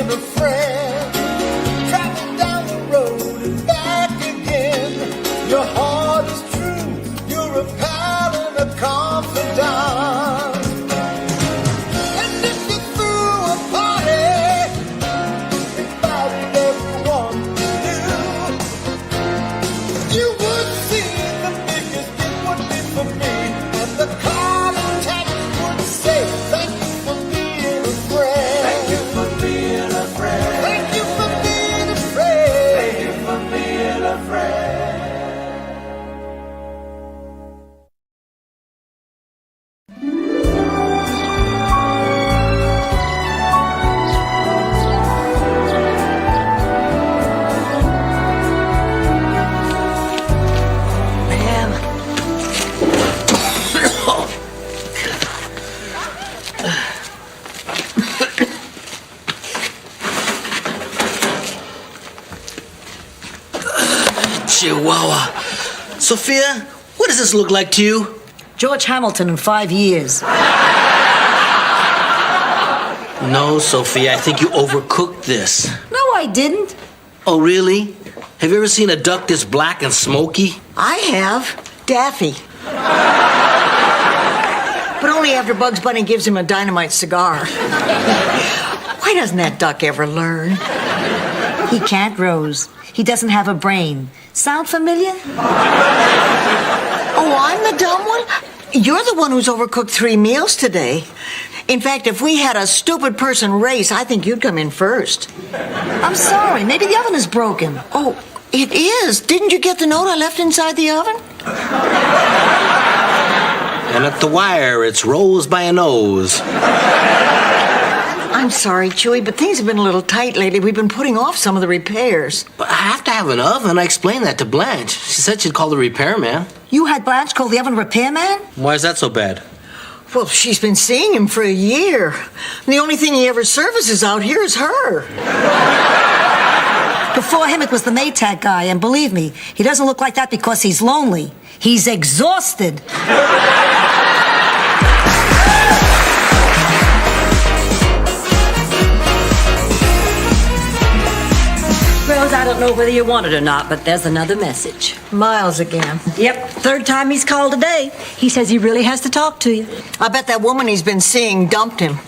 being a friend. Traveling down the road and back again. Your heart is true, you're a pal and a confidant. And if you threw a party, invited everyone you knew, you would see the biggest gift would be for me. And the card and text would say, thank you for being a friend. Thank you for being a friend. Thank you for being a friend. Thank you for being a friend. Chihuahua. Sophia, what does this look like to you? George Hamilton in 5 years. No, Sophia, I think you overcooked this. No, I didn't. Oh, really? Have you ever seen a duck this black and smoky? I have. Daffy. But only after Bugs Bunny gives him a dynamite cigar. Why doesn't that duck ever learn? He can't, Rose. He doesn't have a brain. Sound familiar? Oh, I'm the dumb one? You're the one who's overcooked 3 meals today. In fact, if we had a stupid person race, I think you'd come in first. I'm sorry. Maybe the oven is broken. Oh, it is. Didn't you get the note I left inside the oven? And at the wire, it's Rose by a nose. I'm sorry, Chewy, but things have been a little tight lately. We've been putting off some of the repairs. But I have to have an oven. I explained that to Blanche. She said she'd call the repairman. You had Blanche call the oven repairman? Why is that so bad? Well, she's been seeing him for a year. And the only thing he ever services out here is her. Before him, it was the Maytag guy, and believe me, he doesn't look like that because he's lonely. He's exhausted. Rose, I don't know whether you want it or not, but there's another message. Miles again. Yep, 3rd time he's called today. He says he really has to talk to you. I bet that woman he's been seeing dumped him.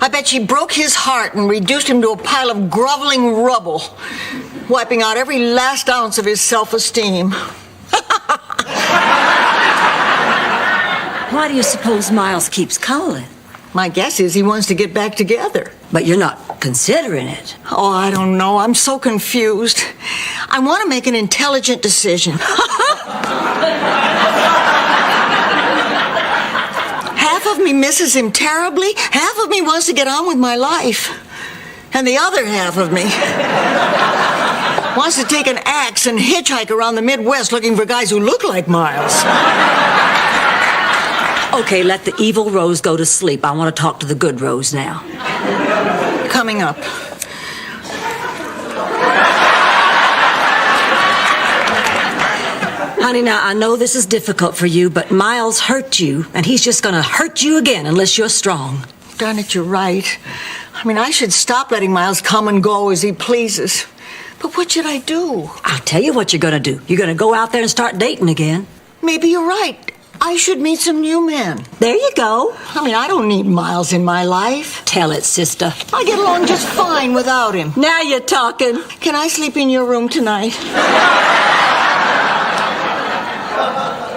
I bet she broke his heart and reduced him to a pile of groveling rubble, wiping out every last ounce of his self-esteem. Why do you suppose Miles keeps calling? My guess is he wants to get back together. But you're not considering it. Oh, I don't know. I'm so confused. I want to make an intelligent decision. Half of me misses him terribly. Half of me wants to get on with my life. And the other half of me wants to take an axe and hitchhike around the Midwest looking for guys who look like Miles. Okay, let the evil Rose go to sleep. I want to talk to the good Rose now. Coming up. Honey, now, I know this is difficult for you, but Miles hurt you, and he's just going to hurt you again unless you're strong. Darn it, you're right. I mean, I should stop letting Miles come and go as he pleases. But what should I do? I'll tell you what you're going to do. You're going to go out there and start dating again. Maybe you're right. I should meet some new men. There you go. I mean, I don't need Miles in my life. Tell it, sister. I get along just fine without him. Now you're talking. Can I sleep in your room tonight?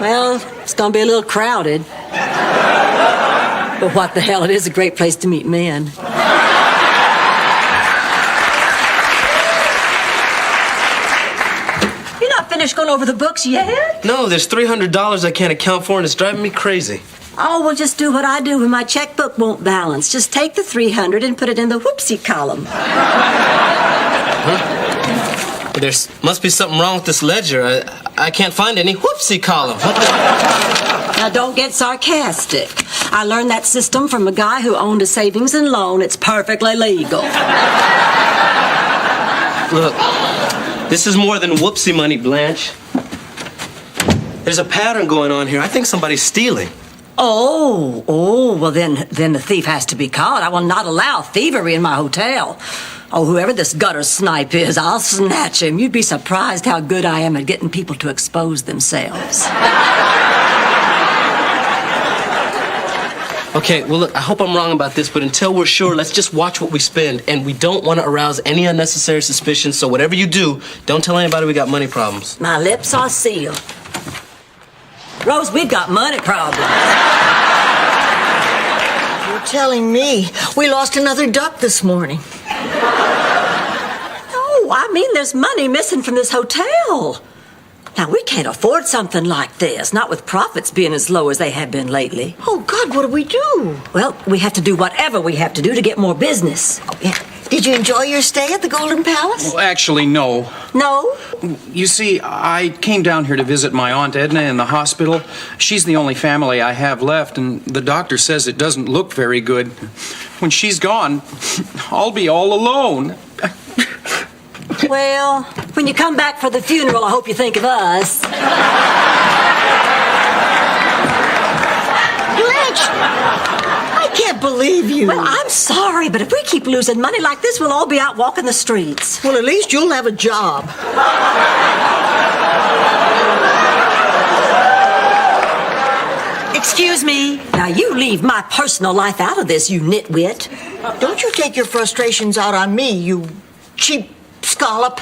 Well, it's going to be a little crowded. But what the hell, it is a great place to meet men. You're not finished going over the books yet? No, there's $300 I can't account for, and it's driving me crazy. Oh, well, just do what I do when my checkbook won't balance. Just take the $300 and put it in the whoopsie column. Huh? There must be something wrong with this ledger. I can't find any whoopsie column. Now, don't get sarcastic. I learned that system from a guy who owned a savings and loan. It's perfectly legal. Look, this is more than whoopsie money, Blanche. There's a pattern going on here. I think somebody's stealing. Oh, well, then the thief has to be caught. I will not allow thievery in my hotel. Oh, whoever this gutter snipe is, I'll snatch him. You'd be surprised how good I am at getting people to expose themselves. Okay, well, look, I hope I'm wrong about this, but until we're sure, let's just watch what we spend. And we don't want to arouse any unnecessary suspicions, so whatever you do, don't tell anybody we got money problems. My lips are sealed. Rose, we've got money problems. You're telling me we lost another duck this morning. No, I mean there's money missing from this hotel. Now, we can't afford something like this, not with profits being as low as they have been lately. Oh, God, what do we do? Well, we have to do whatever we have to do to get more business. Yeah. Did you enjoy your stay at the Golden Palace? Well, actually, no. No? You see, I came down here to visit my Aunt Edna in the hospital. She's the only family I have left, and the doctor says it doesn't look very good. When she's gone, I'll be all alone. Well, when you come back for the funeral, I hope you think of us. Blanche! I can't believe you. Well, I'm sorry, but if we keep losing money like this, we'll all be out walking the streets. Well, at least you'll have a job. Excuse me. Now, you leave my personal life out of this, you nitwit. Don't you take your frustrations out on me, you cheap scallop.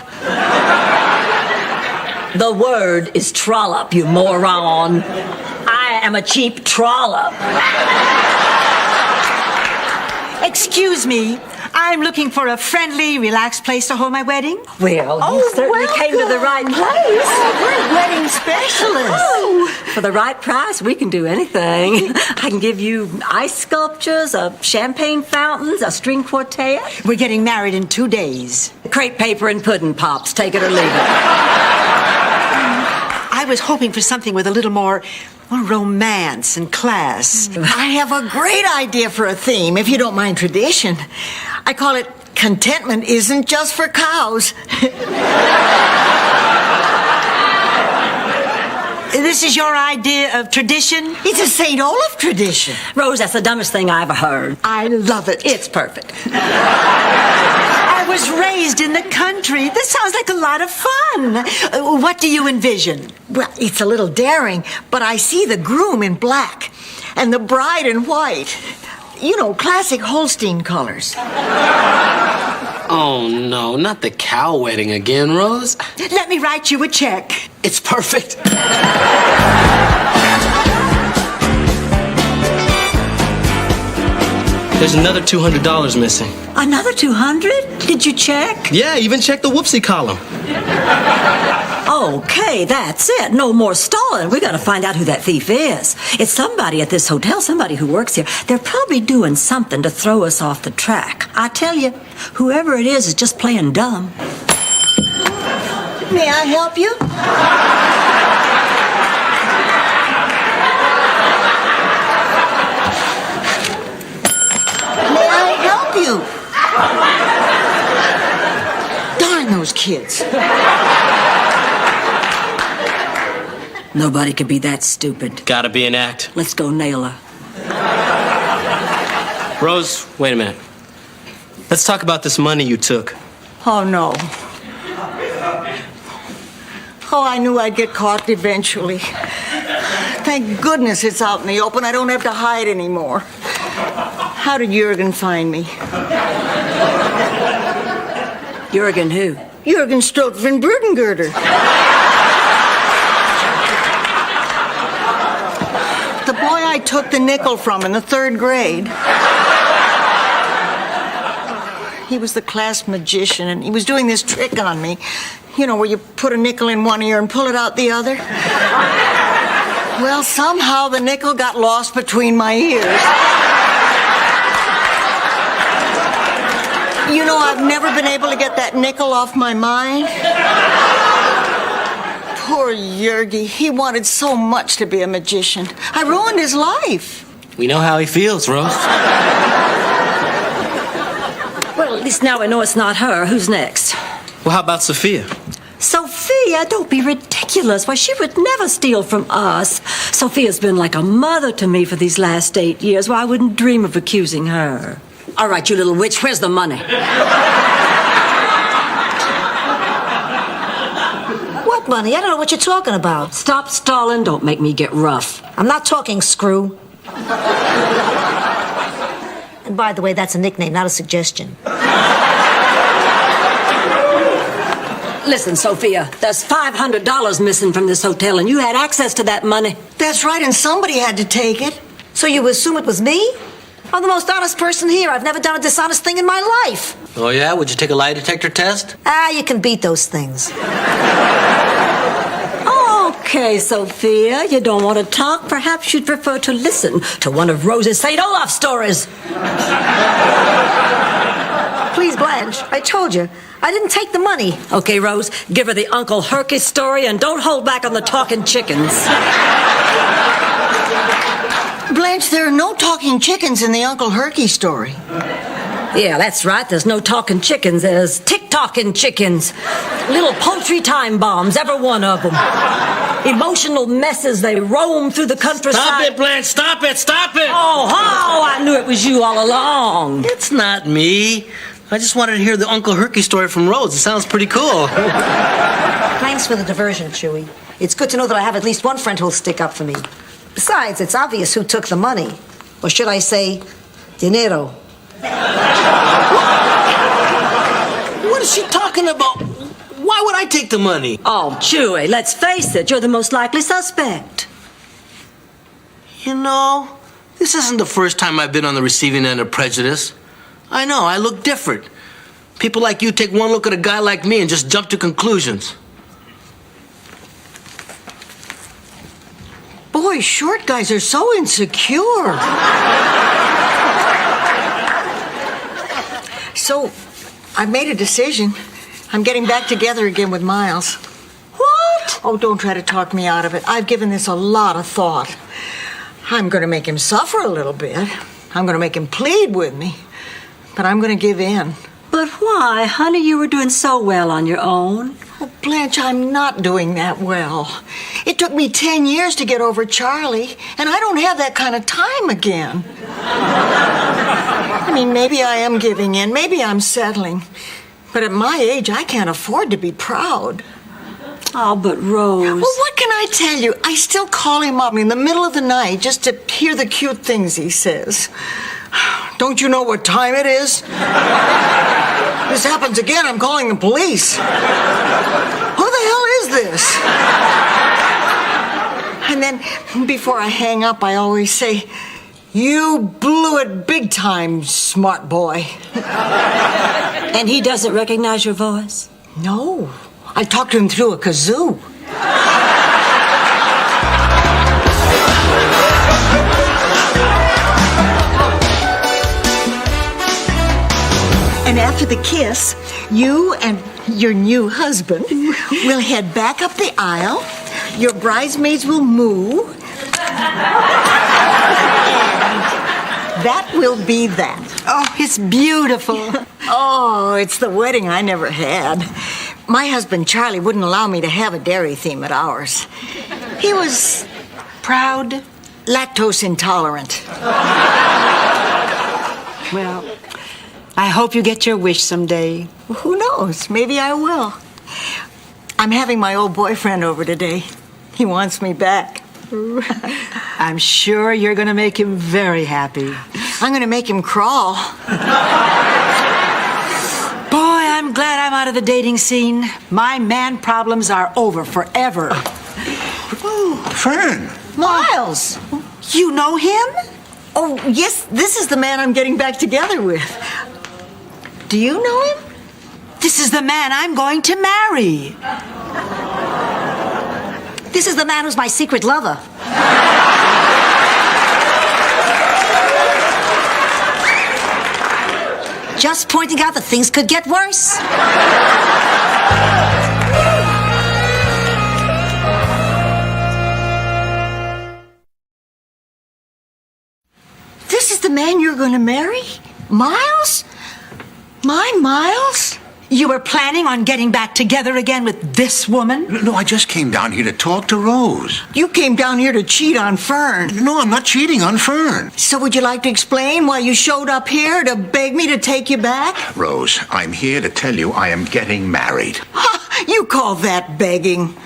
The word is trollop, you moron. I am a cheap trollop. Excuse me, I'm looking for a friendly, relaxed place to hold my wedding. Well, you certainly came to the right place. We're wedding specialists. Oh, for the right price, we can do anything. I can give you ice sculptures, champagne fountains, a string quartet. We're getting married in 2 days. Crepe paper and pudding pops. Take it or leave it. I was hoping for something with a little more romance and class. I have a great idea for a theme, if you don't mind tradition. I call it Contentment Isn't Just for Cows. This is your idea of tradition? It's a St. Olaf tradition. Rose, that's the dumbest thing I ever heard. I love it. It's perfect. I was raised in the country. This sounds like a lot of fun. What do you envision? Well, it's a little daring, but I see the groom in black and the bride in white. You know, classic Holstein colors. Oh, no, not the cow wedding again, Rose. Let me write you a check. It's perfect. There's another $200 missing. Another 200? Did you check? Yeah, even check the whoopsie column. Okay, that's it. No more stalling. We gotta find out who that thief is. It's somebody at this hotel, somebody who works here. They're probably doing something to throw us off the track. I tell you, whoever it is just playing dumb. May I help you? May I help you? Darn those kids. Nobody could be that stupid. Gotta be an act. Let's go nail her. Rose, wait a minute. Let's talk about this money you took. Oh, no. Oh, I knew I'd get caught eventually. Thank goodness it's out in the open. I don't have to hide anymore. How did Jurgen find me? Jurgen who? Jurgen Stokven Brudengurter. The boy I took the nickel from in the 3rd grade. He was the class magician, and he was doing this trick on me. You know, where you put a nickel in one ear and pull it out the other. Well, somehow the nickel got lost between my ears. You know, I've never been able to get that nickel off my mind. Poor Jurgie. He wanted so much to be a magician. I ruined his life. We know how he feels, Rose. Well, at least now we know it's not her. Who's next? Well, how about Sophia? Sophia, don't be ridiculous. Why, she would never steal from us. Sophia's been like a mother to me for these last 8 years. Why, I wouldn't dream of accusing her. All right, you little witch, where's the money? money? I don't know what you're talking about. Stop stalling. Don't make me get rough. I'm not talking screw. And by the way, that's a nickname, not a suggestion. Listen, Sophia, there's $500 missing from this hotel, and you had access to that money. That's right, and somebody had to take it. So you assume it was me? I'm the most honest person here. I've never done a dishonest thing in my life. Oh, yeah? Would you take a lie detector test? You can beat those things. Okay, Sophia, you don't want to talk. Perhaps you'd prefer to listen to one of Rose's St. Olaf stories. Please, Blanche, I told you, I didn't take the money. Okay, Rose, give her the Uncle Herky story and don't hold back on the talking chickens. Blanche, there are no talking chickens in the Uncle Herky story. Yeah, that's right. There's no talking chickens. There's tick-tocking chickens. Little poultry time bombs, every one of them. Emotional messes, they roam through the countryside. Stop it, Blanche! Stop it! Stop it! Oh, I knew it was you all along. It's not me. I just wanted to hear the Uncle Herky story from Rose. It sounds pretty cool. Thanks for the diversion, Chewie. It's good to know that I have at least one friend who'll stick up for me. Besides, it's obvious who took the money. Or should I say, dinero. What is she talking about? Why would I take the money? Oh, Chewie, let's face it, you're the most likely suspect. You know, this isn't the first time I've been on the receiving end of prejudice. I know, I look different. People like you take one look at a guy like me and just jump to conclusions. Boy, short guys are so insecure. So, I've made a decision. I'm getting back together again with Miles. What? Oh, don't try to talk me out of it. I've given this a lot of thought. I'm going to make him suffer a little bit. I'm going to make him plead with me. But I'm going to give in. But why? Honey, you were doing so well on your own. Oh, Blanche, I'm not doing that well. It took me 10 years to get over Charlie, and I don't have that kind of time again. I mean, maybe I am giving in. Maybe I'm settling. But at my age, I can't afford to be proud. Oh, but Rose... Well, what can I tell you? I still call him up in the middle of the night just to hear the cute things he says. Don't you know what time it is? This happens again, I'm calling the police. Who the hell is this? And then, before I hang up, I always say, "You blew it big time, smart boy." And he doesn't recognize your voice? No, I talked to him through a kazoo. And after the kiss, you and your new husband will head back up the aisle. Your bridesmaids will moo. And that will be that. Oh, it's beautiful. Oh, it's the wedding I never had. My husband, Charlie, wouldn't allow me to have a dairy theme at ours. He was Proud? lactose intolerant. Well, I hope you get your wish someday. Who knows? Maybe I will. I'm having my old boyfriend over today. He wants me back. I'm sure you're going to make him very happy. I'm going to make him crawl. Boy, I'm glad I'm out of the dating scene. My man problems are over forever. Fern! Miles! You know him? Oh, yes, this is the man I'm getting back together with. Do you know him? This is the man I'm going to marry. This is the man who's my secret lover. Just pointing out that things could get worse. This is the man you're going to marry? Miles? My Miles? You were planning on getting back together again with this woman? No, I just came down here to talk to Rose. You came down here to cheat on Fern. No, I'm not cheating on Fern. So would you like to explain why you showed up here to beg me to take you back? Rose, I'm here to tell you I am getting married. Ha! You call that begging?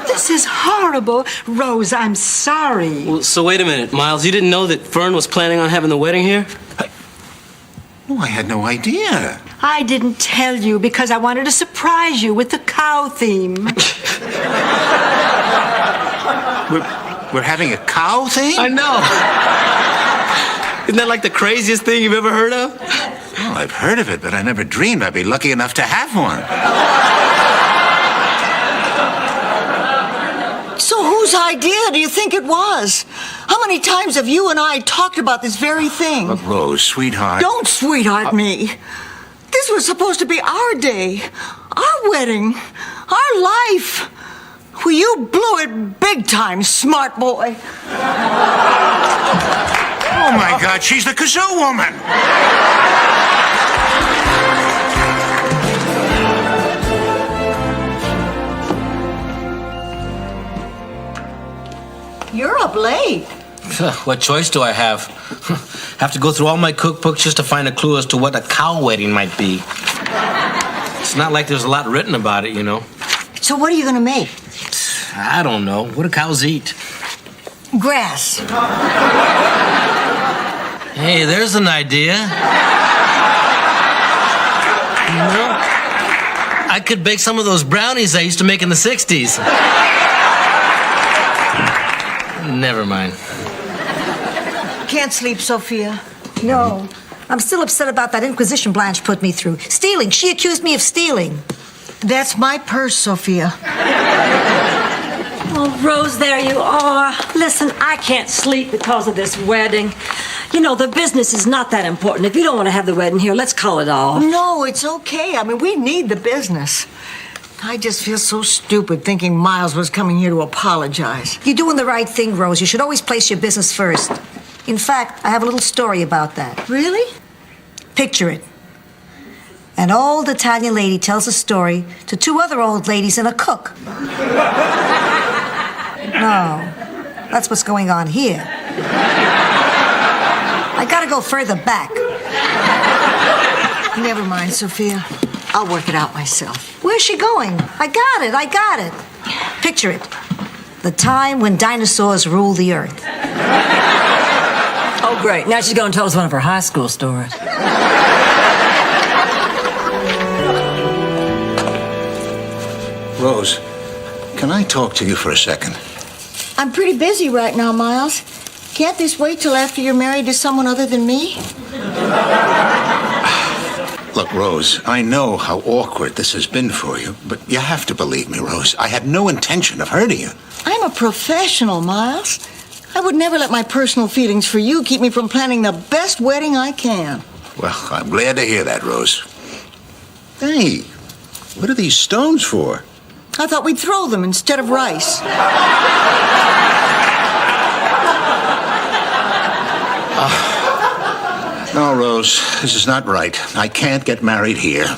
This is horrible. Rose, I'm sorry. Well, so wait a minute, Miles. You didn't know that Fern was planning on having the wedding here? Oh, I had no idea. I didn't tell you because I wanted to surprise you with the cow theme. We're having a cow thing? I know. Isn't that like the craziest thing you've ever heard of? Well, I've heard of it, but I never dreamed I'd be lucky enough to have one. So whose idea do you think it was? How many times have you and I talked about this very thing? Look, Rose, sweetheart. Don't sweetheart me. This was supposed to be our day, our wedding, our life. Well, you blew it big time, smart boy. Oh, my God, she's the kazoo woman. You're up late. What choice do I have? Have to go through all my cookbooks just to find a clue as to what a cow wedding might be. It's not like there's a lot written about it, you know. So what are you going to make? I don't know. What do cows eat? Grass. Hey, there's an idea. You know, I could bake some of those brownies I used to make in the 60s. Never mind. Can't sleep, Sophia. No. I'm still upset about that inquisition Blanche put me through. Stealing. She accused me of stealing. That's my purse, Sophia. Oh, Rose, there you are. Listen, I can't sleep because of this wedding. You know, the business is not that important. If you don't want to have the wedding here, let's call it off. No, it's okay. I mean, we need the business. I just feel so stupid thinking Miles was coming here to apologize. You're doing the right thing, Rose. You should always place your business first. In fact, I have a little story about that. Really? Picture it. An old Italian lady tells a story to two other old ladies and a cook. No, that's what's going on here. I gotta go further back. Never mind, Sophia. I'll work it out myself. Where's she going? I got it. Picture it. The time when dinosaurs ruled the earth. Oh, great. Now she's going to tell us one of her high school stories. Rose, can I talk to you for a second? I'm pretty busy right now, Miles. Can't this wait till after you're married to someone other than me? Look, Rose, I know how awkward this has been for you, but you have to believe me, Rose. I had no intention of hurting you. I'm a professional, Miles. I would never let my personal feelings for you keep me from planning the best wedding I can. Well, I'm glad to hear that, Rose. Hey, what are these stones for? I thought we'd throw them instead of rice. No, Rose, this is not right. I can't get married here.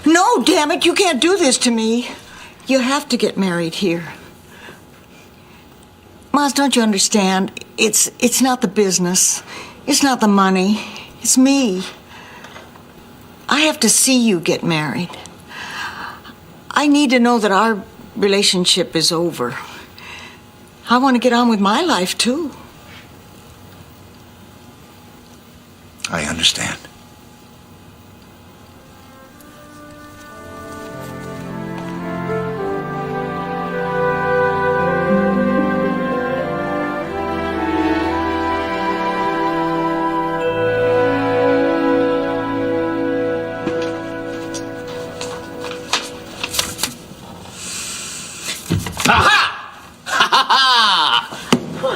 No, damn it, you can't do this to me. You have to get married here. Miles, don't you understand? It's not the business. It's not the money. It's me. I have to see you get married. I need to know that our relationship is over. I want to get on with my life, too. I understand.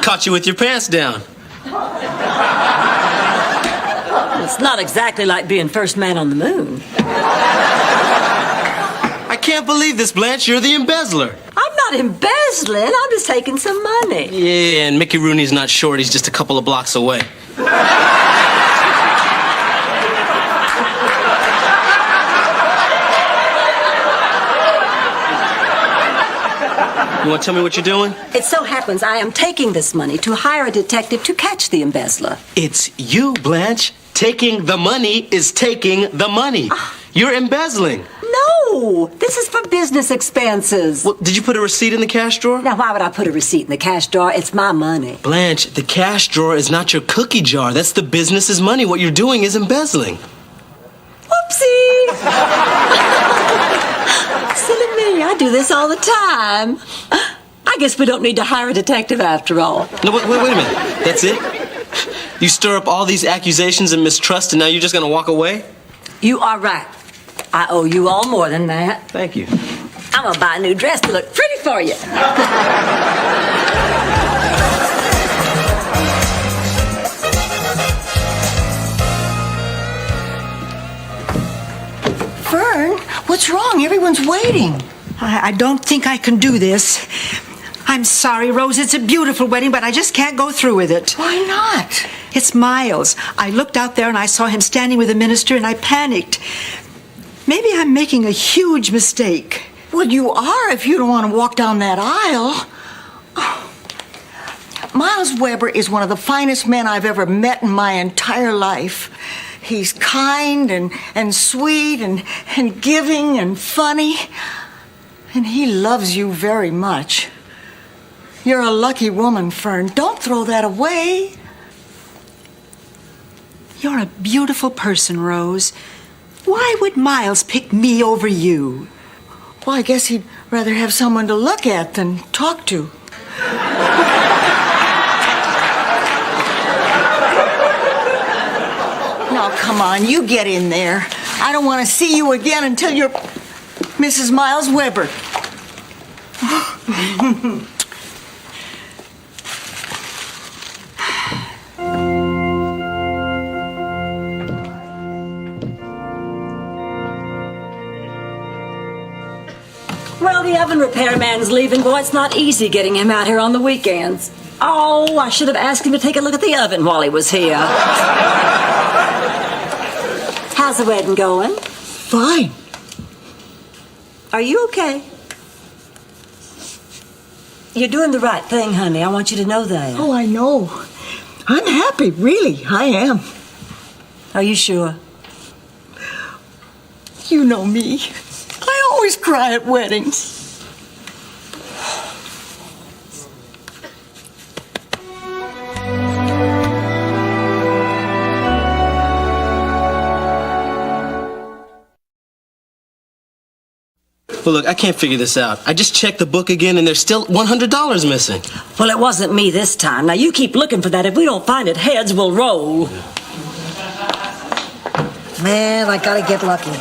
Caught you with your pants down. It's not exactly like being first man on the moon. I can't believe this, Blanche. You're the embezzler. I'm not embezzling. I'm just taking some money. Yeah, and Mickey Rooney's not short. He's just a couple of blocks away. You want to tell me what you're doing? It so happens I am taking this money to hire a detective to catch the embezzler. It's you, Blanche. Taking the money is taking the money. You're embezzling. No, this is for business expenses. Well, did you put a receipt in the cash drawer? Now, why would I put a receipt in the cash drawer? It's my money. Blanche, the cash drawer is not your cookie jar. That's the business's money. What you're doing is embezzling. Whoopsie! Silly me, I do this all the time. I guess we don't need to hire a detective after all. No, wait a minute. That's it? You stir up all these accusations and mistrust, and now you're just going to walk away? You are right. I owe you all more than that. Thank you. I'm gonna buy a new dress to look pretty for you. Fern, what's wrong? Everyone's waiting. I don't think I can do this. I'm sorry, Rose. It's a beautiful wedding, but I just can't go through with it. Why not? It's Miles. I looked out there and I saw him standing with the minister and I panicked. Maybe I'm making a huge mistake. Well, you are if you don't want to walk down that aisle. Oh. Miles Weber is one of the finest men I've ever met in my entire life. He's kind and sweet and giving and funny. And he loves you very much. You're a lucky woman, Fern. Don't throw that away. You're a beautiful person, Rose. Why would Miles pick me over you? Well, I guess he'd rather have someone to look at than talk to. Now, come on, you get in there. I don't want to see you again until you're Mrs. Miles Weber. Well, the oven repairman's leaving, boy. It's not easy getting him out here on the weekends. Oh, I should have asked him to take a look at the oven while he was here. How's the wedding going? Fine. Are you okay? You're doing the right thing, honey. I want you to know that. Oh, I know. I'm happy, really. I am. Are you sure? You know me. I always cry at weddings. Well, look, I can't figure this out. I just checked the book again, and there's still $100 missing. Well, it wasn't me this time. Now, you keep looking for that. If we don't find it, heads will roll. Man, I gotta get lucky.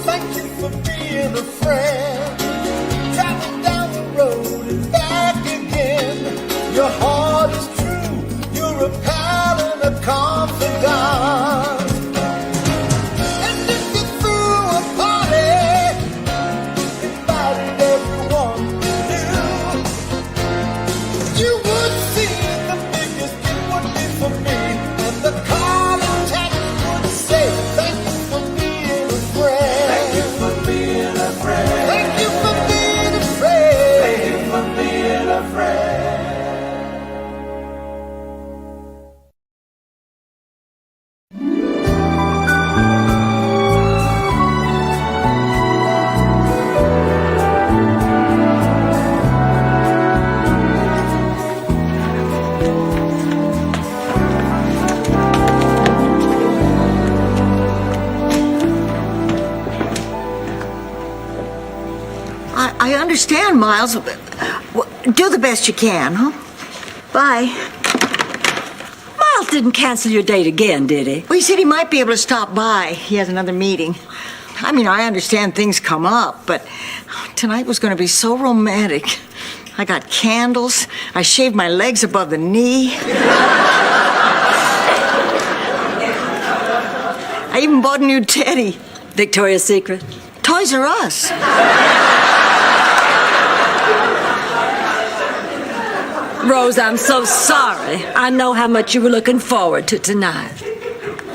Thank you for being a friend. Travel down the road and back again. Your heart is true. You're a pal and a confidant. And if you threw a party, invited everyone you knew, you would see the biggest gift would be for me. And the card and text would say, thank you for being a friend. Thank you for being a friend. Thank you for being a friend. Thank you for being a friend. I understand, Miles. Do the best you can, huh? Bye. Miles didn't cancel your date again, did he? Well, he said he might be able to stop by. He has another meeting. I mean, I understand things come up, but tonight was going to be so romantic. I got candles. I shaved my legs above the knee. I even bought a new teddy. Victoria's Secret. Toys R Us. Rose, I'm so sorry. I know how much you were looking forward to tonight.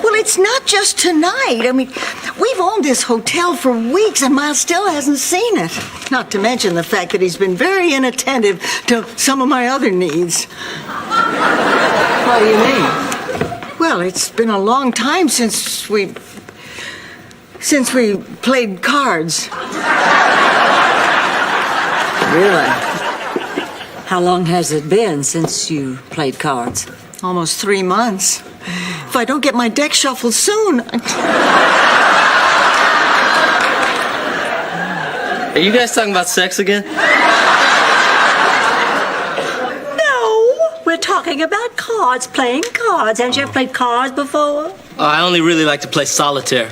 Well, it's not just tonight. I mean, we've owned this hotel for weeks, and Miles still hasn't seen it. Not to mention the fact that he's been very inattentive to some of my other needs. What do you mean? Well, it's been a long time since we played cards. Really? How long has it been since you played cards? Almost 3 months. If I don't get my deck shuffled soon... Are you guys talking about sex again? No, we're talking about cards, playing cards. Haven't you ever played cards before? I only really like to play solitaire.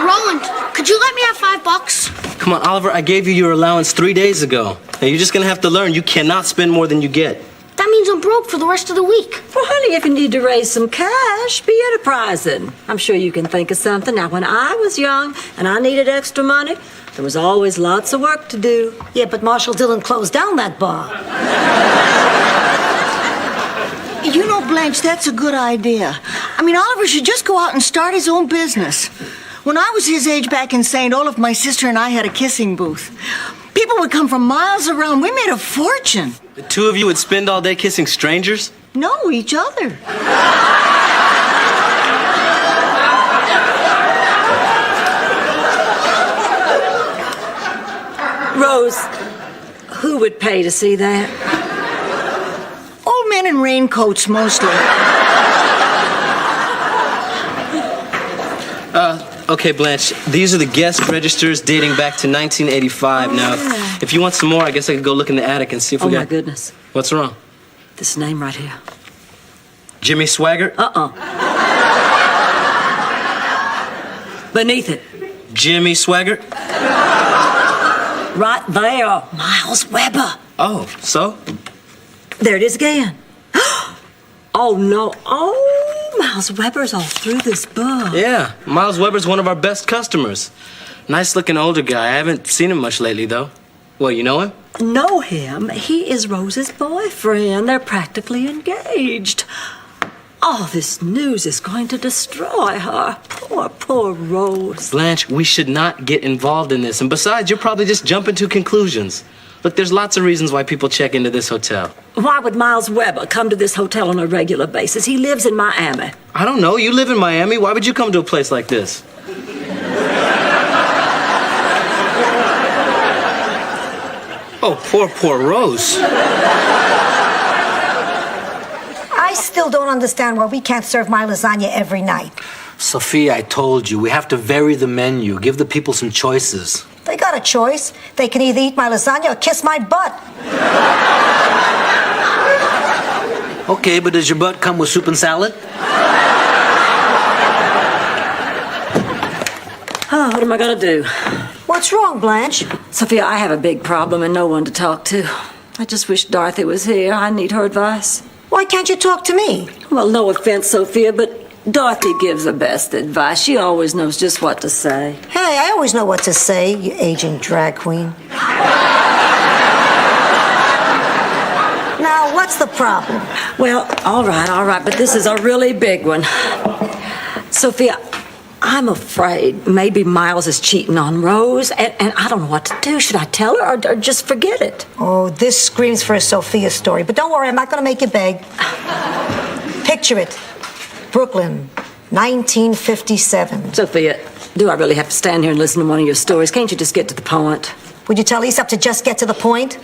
Roland, could you let me have $5? Come on, Oliver, I gave you your allowance 3 days ago. Now you're just gonna have to learn you cannot spend more than you get. That means I'm broke for the rest of the week. Well, honey, if you need to raise some cash, be enterprising. I'm sure you can think of something. Now, when I was young and I needed extra money, there was always lots of work to do. Yeah, but Marshall Dillon closed down that bar. You know, Blanche, that's a good idea. I mean, Oliver should just go out and start his own business. When I was his age back in St. Olaf, my sister and I had a kissing booth. People would come from miles around. We made a fortune. The two of you would spend all day kissing strangers? No, each other. Rose, who would pay to see that? Old men in raincoats, mostly. Okay, Blanche, these are the guest registers dating back to 1985. Now, if you want some more, I guess I could go look in the attic and see if we got... Oh, my goodness. What's wrong? This name right here. Jimmy Swaggart? Beneath it. Jimmy Swaggart? Right there. Miles Weber. Oh, so? There it is again. Oh, no. Oh, Miles Weber's all through this book. Yeah, Miles Weber's one of our best customers. Nice-looking older guy. I haven't seen him much lately, though. Well, you know him? Know him? He is Rose's boyfriend. They're practically engaged. All this news is going to destroy her. Poor, poor Rose. Blanche, we should not get involved in this. And besides, you're probably just jumping to conclusions. Look, there's lots of reasons why people check into this hotel. Why would Miles Weber come to this hotel on a regular basis? He lives in Miami. I don't know. You live in Miami. Why would you come to a place like this? Oh, poor Rose. I still don't understand why we can't serve my lasagna every night. Sophia, I told you, we have to vary the menu. Give the people some choices. They got a choice. They can either eat my lasagna or kiss my butt. Okay, but does your butt come with soup and salad? Oh, what am I going to do? What's wrong, Blanche? Sophia, I have a big problem and no one to talk to. I just wish Dorothy was here. I need her advice. Why can't you talk to me? Well, no offense, Sophia, but Dorothy gives the best advice. She always knows just what to say. Hey, I always know what to say, you aging drag queen. Now, what's the problem? Well, all right, but this is a really big one. Sophia, I'm afraid maybe Miles is cheating on Rose, and I don't know what to do. Should I tell her or just forget it? Oh, this screams for a Sophia story. But don't worry, I'm not going to make you beg. Picture it. Brooklyn, 1957. Sophia, do I really have to stand here and listen to one of your stories? Can't you just get to the point? Would you tell Aesop to just get to the point?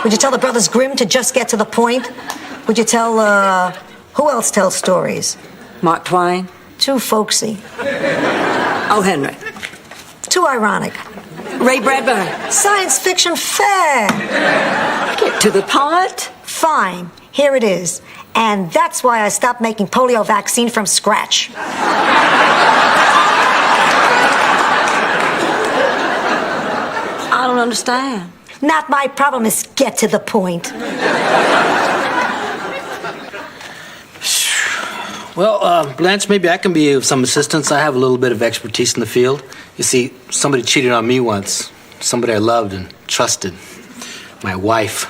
Would you tell the Brothers Grimm to just get to the point? Would you tell, who else tells stories? Mark Twain? Too folksy. Oh, Henry. Too ironic. Ray Bradbury. Science fiction fair. Get to the point. Fine. Here it is. And that's why I stopped making polio vaccine from scratch. I don't understand. Not my problem, is get to the point. Well, Blanche, maybe I can be of some assistance. I have a little bit of expertise in the field. You see, somebody cheated on me once. Somebody I loved and trusted. My wife.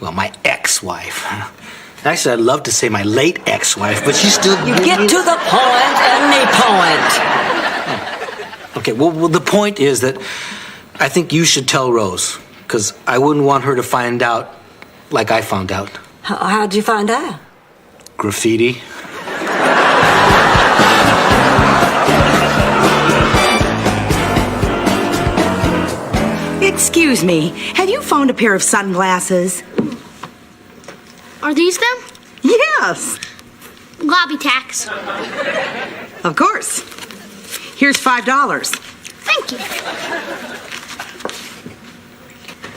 Well, my ex-wife. Actually, I'd love to say my late ex-wife, but she's still... You get to the point, any point. Okay, well, the point is that I think you should tell Rose, because I wouldn't want her to find out like I found out. How'd you find out? Graffiti. Excuse me, have you found a pair of sunglasses? Are these them? Yes, Lobby tax. of course. Here's $5. Thank you.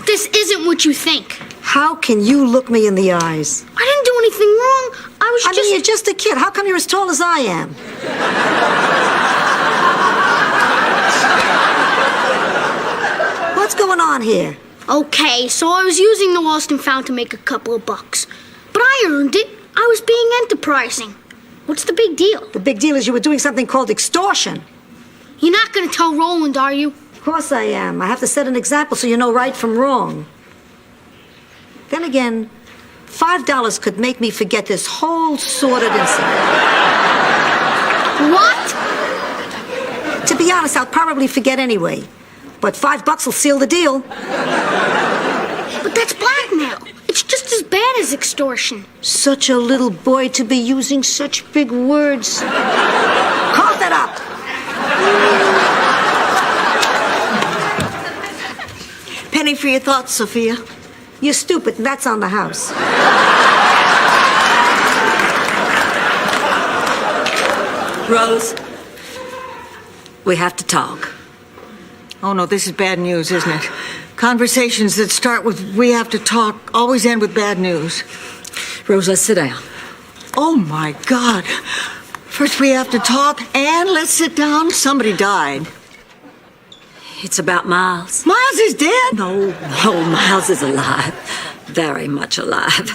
This isn't what you think. How can you look me in the eyes? I didn't do anything wrong. I was I mean, you're just a kid. How come you're as tall as I am? What's going on here? Okay, so I was using the lost and found to make a couple of bucks. But I earned it. I was being enterprising. What's the big deal? The big deal is you were doing something called extortion. You're not going to tell Roland, are you? Of course I am. I have to set an example so you know right from wrong. Then again, $5 could make me forget this whole sordid incident. What? To be honest, I'll probably forget anyway. But $5 will seal the deal. But that's blackmail. It's just as bad as extortion. Such a little boy to be using such big words. Cough it up. Penny for your thoughts, Sophia. You're stupid, and that's on the house. Rose, we have to talk. Oh, no, this is bad news, isn't it? Conversations that start with "we have to talk" always end with bad news. Rose, let's sit down. Oh, my God. First we have to talk, and let's sit down. Somebody died. It's about Miles. Miles is dead? No, Miles is alive. Very much alive.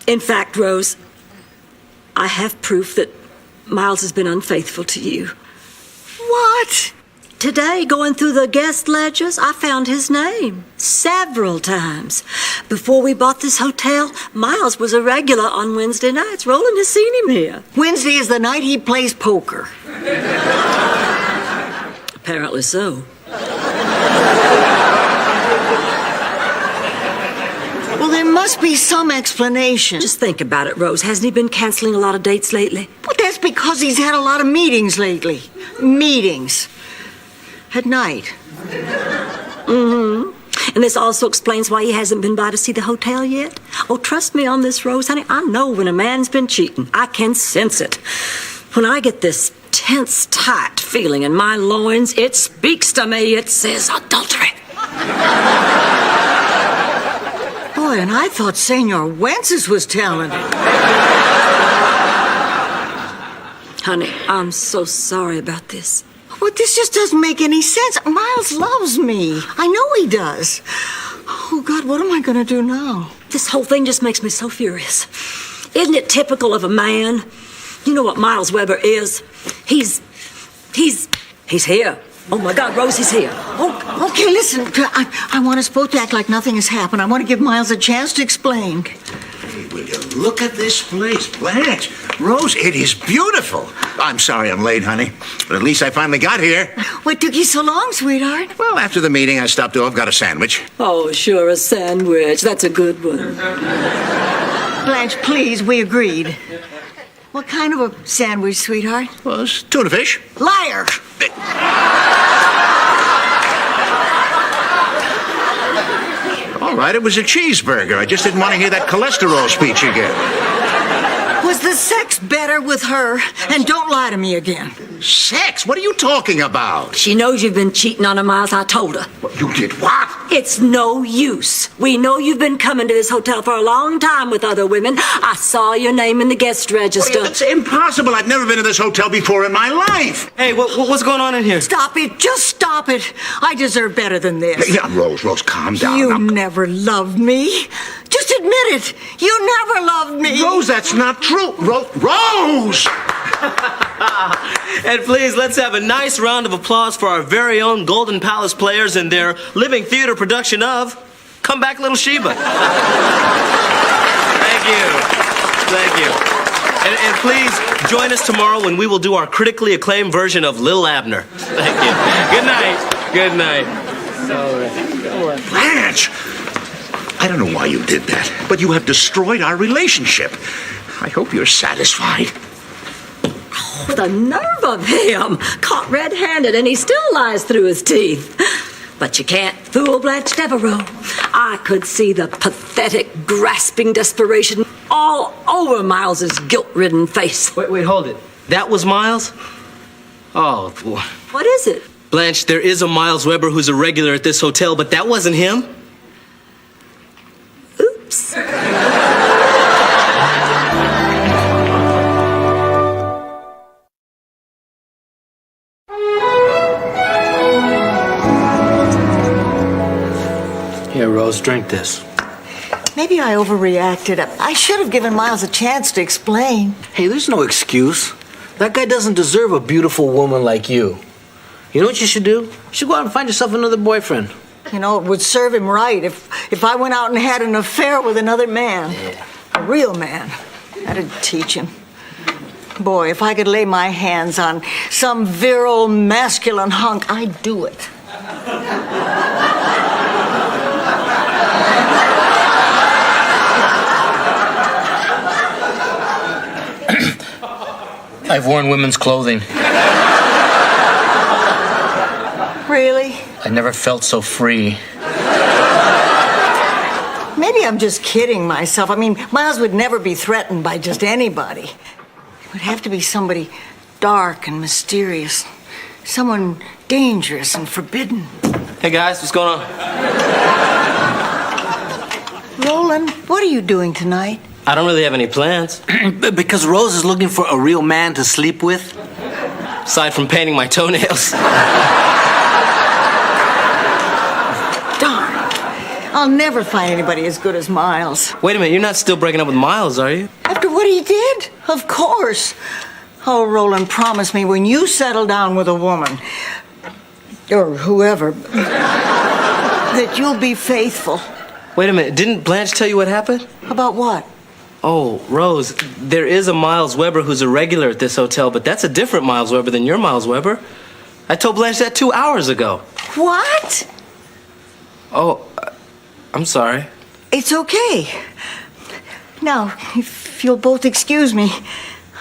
In fact, Rose, I have proof that Miles has been unfaithful to you. What? Today, going through the guest ledgers, I found his name several times. Before we bought this hotel, Miles was a regular on Wednesday nights. Roland has seen him here. Wednesday is the night he plays poker. Apparently so. Well, there must be some explanation. Just think about it, Rose. Hasn't he been canceling a lot of dates lately? Well, that's because he's had a lot of meetings lately. Meetings. At night. Mm-hmm. And this also explains why he hasn't been by to see the hotel yet. Oh, trust me on this, Rose, honey. I know when a man's been cheating. I can sense it. When I get this tense, tight feeling in my loins, it speaks to me. It says adultery. Boy, and I thought Senor Wences was telling it. Honey, I'm so sorry about this. Well, this just doesn't make any sense. Miles loves me. I know he does. Oh, God, what am I going to do now? This whole thing just makes me so furious. Isn't it typical of a man? You know what Miles Weber is? He's here. Oh, my God, Rose, he's here. Oh, okay, listen. I want us both to act like nothing has happened. I want to give Miles a chance to explain. Will you look at this place, Blanche? Rose, it is beautiful. I'm sorry I'm late, honey, but at least I finally got here. What took you so long, sweetheart? Well, after the meeting, I stopped off, got a sandwich. Oh, sure, a sandwich. That's a good one. Blanche, please, we agreed. What kind of a sandwich, sweetheart? Well, it's tuna fish. Liar! All right, it was a cheeseburger. I just didn't want to hear that cholesterol speech again. Was the sex better with her? And don't lie to me again. Sex? What are you talking about? She knows you've been cheating on her, Miles. I told her. You did what? It's no use. We know you've been coming to this hotel for a long time with other women. I saw your name in the guest register. It's impossible. I've never been to this hotel before in my life. Hey, what's going on in here? Stop it. Just stop it. I deserve better than this. Yeah, Rose, calm down. You Now, never loved me. Just admit it. You never loved me. Rose, that's not true. Rose! And please, let's have a nice round of applause for our very own Golden Palace players in their living theater production of Come Back, Little Sheba. Thank you. And please join us tomorrow when we will do our critically acclaimed version of Lil Abner. Thank you. Good night. All right. Blanche! I don't know why you did that, but you have destroyed our relationship. I hope you're satisfied. Oh, the nerve of him! Caught red-handed, and he still lies through his teeth. But you can't fool Blanche Devereaux. I could see the pathetic, grasping desperation all over Miles's guilt-ridden face. Wait, hold it. That was Miles? Oh, boy. What is it? Blanche, there is a Miles Weber who's a regular at this hotel, but that wasn't him. Oops. Here, Rose, drink this. Maybe I overreacted. I should have given Miles a chance to explain. Hey, there's no excuse. That guy doesn't deserve a beautiful woman like you. You know what you should do? You should go out and find yourself another boyfriend. You know, it would serve him right if I went out and had an affair with another man. Yeah. A real man. That'd teach him. Boy, if I could lay my hands on some virile, masculine hunk, I'd do it. I've worn women's clothing. Really? I never felt so free. Maybe I'm just kidding myself. I mean, Miles would never be threatened by just anybody. It would have to be somebody dark and mysterious. Someone dangerous and forbidden. Hey, guys, what's going on? Roland, what are you doing tonight? I don't really have any plans. Because Rose is looking for a real man to sleep with. Aside from painting my toenails. Darn. I'll never find anybody as good as Miles. Wait a minute, you're not still breaking up with Miles, are you? After what he did? Of course. Oh, Roland, promise me when you settle down with a woman, or whoever, that you'll be faithful. Wait a minute, didn't Blanche tell you what happened? About what? Oh, Rose, there is a Miles Weber who's a regular at this hotel, but that's a different Miles Weber than your Miles Weber. I told Blanche that 2 hours ago. What? Oh, I'm sorry. It's okay. Now, if you'll both excuse me,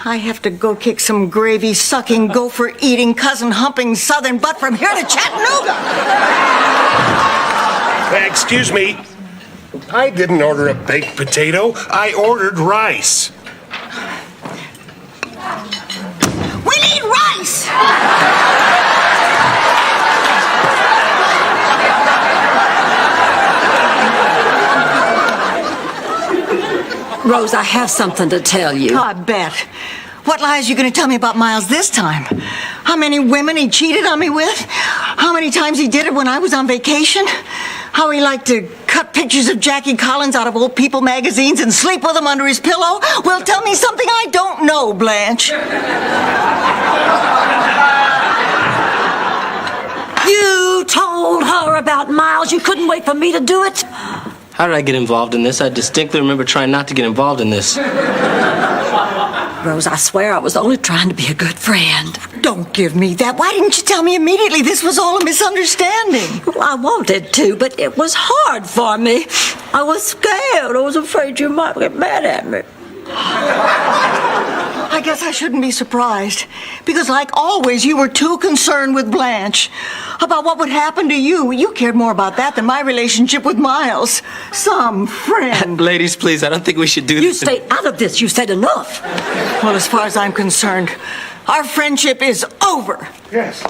I have to go kick some gravy-sucking, gopher-eating, cousin-humping southern butt from here to Chattanooga. Excuse me. I didn't order a baked potato. I ordered rice. We need rice! Rose, I have something to tell you. Oh, I bet. What lies are you going to tell me about Miles this time? How many women he cheated on me with? How many times he did it when I was on vacation? How he liked to cut pictures of Jackie Collins out of old People magazines and sleep with them under his pillow? Well, tell me something I don't know, Blanche. You told her about Miles. You couldn't wait for me to do it. How did I get involved in this? I distinctly remember trying not to get involved in this. Rose, I swear I was only trying to be a good friend. Don't give me that. Why didn't you tell me immediately this was all a misunderstanding? Well, I wanted to, but it was hard for me. I was scared. I was afraid you might get mad at me. I guess I shouldn't be surprised. Because like always, you were too concerned with Blanche. About what would happen to you. You cared more about that than my relationship with Miles. Some friend. Ladies, please, I don't think we should do You this. stay out of this. You said enough. Well, as far as I'm concerned, our friendship is over. Yes.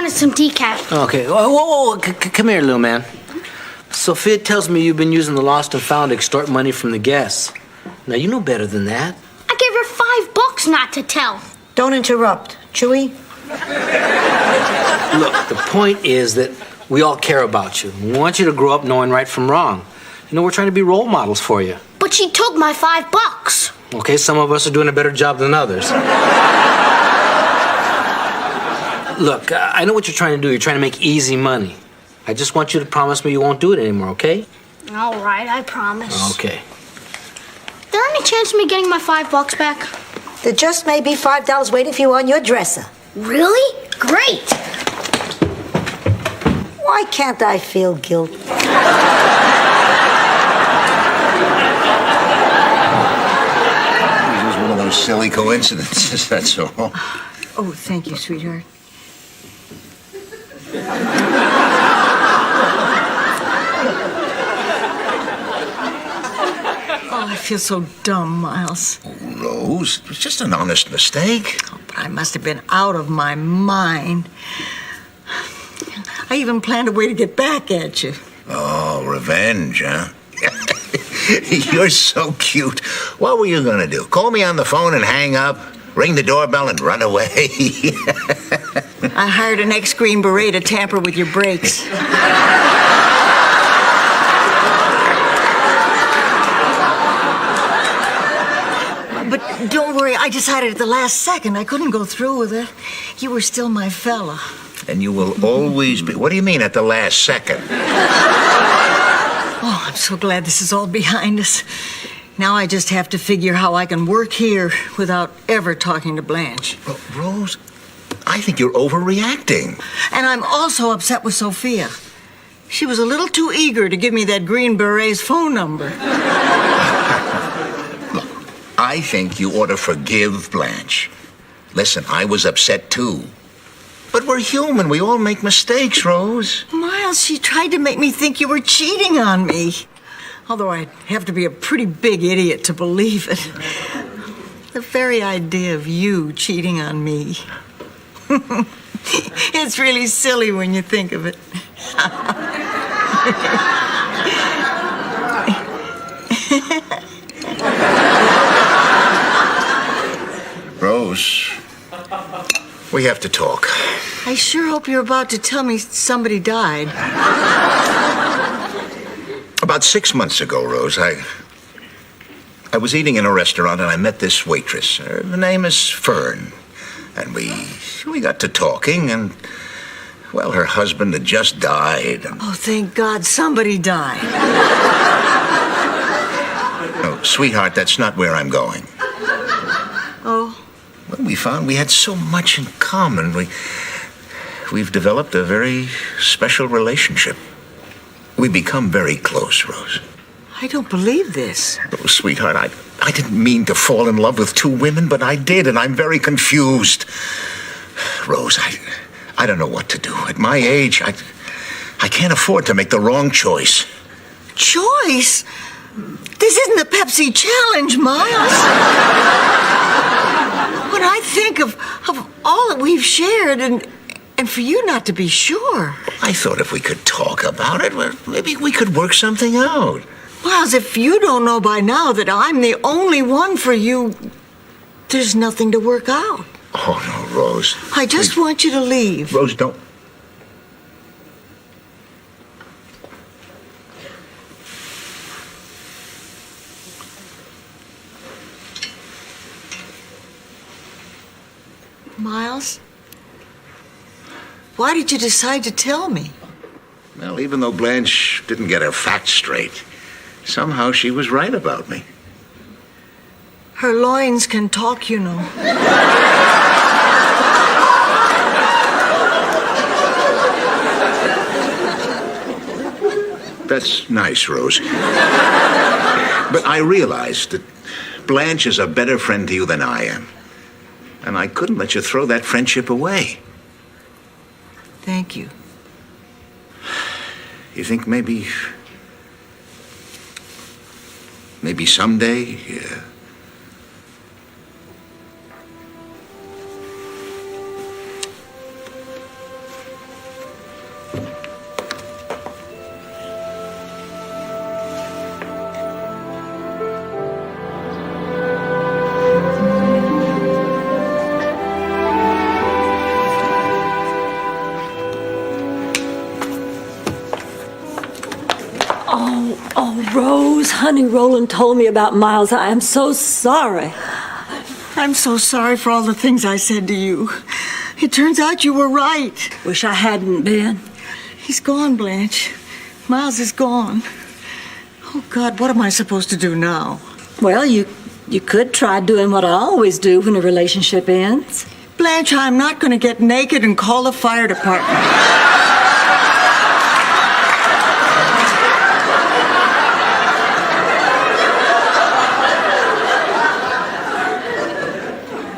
wanted some decaf. Okay. Whoa. Come here, little man. Sophia tells me you've been using the lost and found to extort money from the guests. Now, you know better than that. I gave her $5 not to tell. Don't interrupt. Chewy? Look, the point is that we all care about you. We want you to grow up knowing right from wrong. You know, we're trying to be role models for you. But she took my $5. Okay, some of us are doing a better job than others. Look, I know what you're trying to do. You're trying to make easy money. I just want you to promise me you won't do it anymore, okay? All right, I promise. Okay. Is there any chance of me getting my $5 back? There just may be $5 waiting for you on your dresser. Really? Great. Why can't I feel guilt? It was one of those silly coincidences, that's all. Oh, thank you, sweetheart. Oh, I feel so dumb, Miles. Oh, Rose, it was just an honest mistake. Oh, but I must have been out of my mind. I even planned a way to get back at you. Oh, revenge, huh? You're so cute. What were you going to do? Call me on the phone and hang up? Ring the doorbell and run away? I hired an ex-Green Beret to tamper with your brakes. But don't worry, I decided at the last second I couldn't go through with it. You were still my fella. And you will always be. What do you mean at the last second? Oh, I'm so glad this is all behind us. Now I just have to figure how I can work here without ever talking to Blanche. Rose, I think you're overreacting. And I'm also upset with Sophia. She was a little too eager to give me that Green Beret's phone number. Look, I think you ought to forgive Blanche. Listen, I was upset too. But we're human. We all make mistakes, Rose. Miles, she tried to make me think you were cheating on me. Although I'd have to be a pretty big idiot to believe it. The very idea of you cheating on me. It's really silly when you think of it. Rose, we have to talk. I sure hope you're about to tell me somebody died. About 6 months ago, Rose, I was eating in a restaurant and I met this waitress. Her name is Fern. And we got to talking and, well, her husband had just died. Oh, thank God somebody died. Oh, sweetheart, that's not where I'm going. Oh? Well, we found we had so much in common. We've developed a very special relationship. We become very close, Rose. I don't believe this. Oh, sweetheart, I didn't mean to fall in love with two women, but I did, and I'm very confused. Rose, I don't know what to do. At my age, I can't afford to make the wrong choice. Choice? This isn't a Pepsi challenge, Miles. When I think of all that we've shared and for you not to be sure. I thought if we could talk about it, well, maybe we could work something out. Miles, if you don't know by now that I'm the only one for you, there's nothing to work out. Oh, no, Rose. I just want you to leave. Rose, don't. Miles? Why did you decide to tell me? Well, even though Blanche didn't get her facts straight, somehow she was right about me. Her loins can talk, you know. That's nice, Rose. But I realized that Blanche is a better friend to you than I am. And I couldn't let you throw that friendship away. Thank you. You think maybe someday, Oh, Rose, honey, Roland told me about Miles. I am so sorry. I'm so sorry for all the things I said to you. It turns out you were right. Wish I hadn't been. He's gone, Blanche. Miles is gone. Oh, God, what am I supposed to do now? Well, you could try doing what I always do when a relationship ends. Blanche, I'm not going to get naked and call the fire department.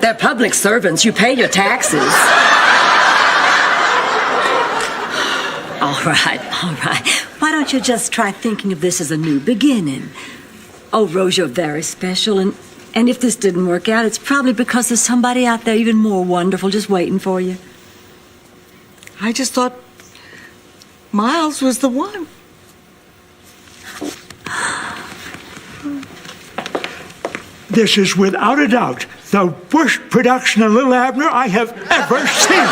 They're public servants. You pay your taxes. All right. Why don't you just try thinking of this as a new beginning? Oh, Rose, you're very special, and if this didn't work out, it's probably because there's somebody out there even more wonderful just waiting for you. I just thought Miles was the one. This is without a doubt the worst production of Little Abner I have ever seen.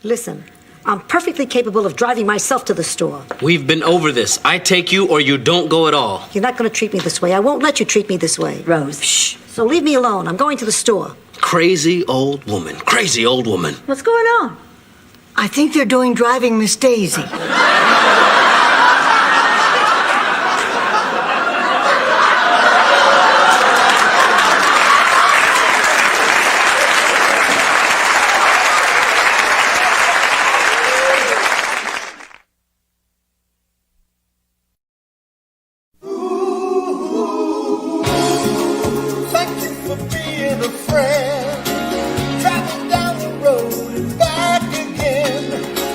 Listen, I'm perfectly capable of driving myself to the store. We've been over this. I take you or you don't go at all. You're not going to treat me this way. I won't let you treat me this way. Rose, shh. So leave me alone. I'm going to the store. Crazy old woman. Crazy old woman. What's going on? I think they're doing Driving Miss Daisy. Thank you for being a friend. Traveling down the road and back again.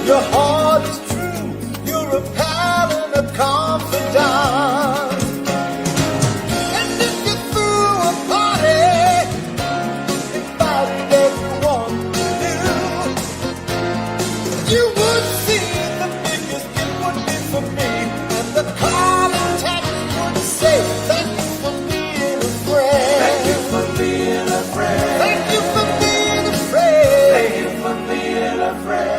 Your heart is true. You're a pal and a confidant. And if you threw a party, invited everyone you knew, you would see the biggest gift would be for me. And the call and text would say, thank you for being a friend. Thank you for being a friend. Thank you for being a friend. Thank you for being a friend.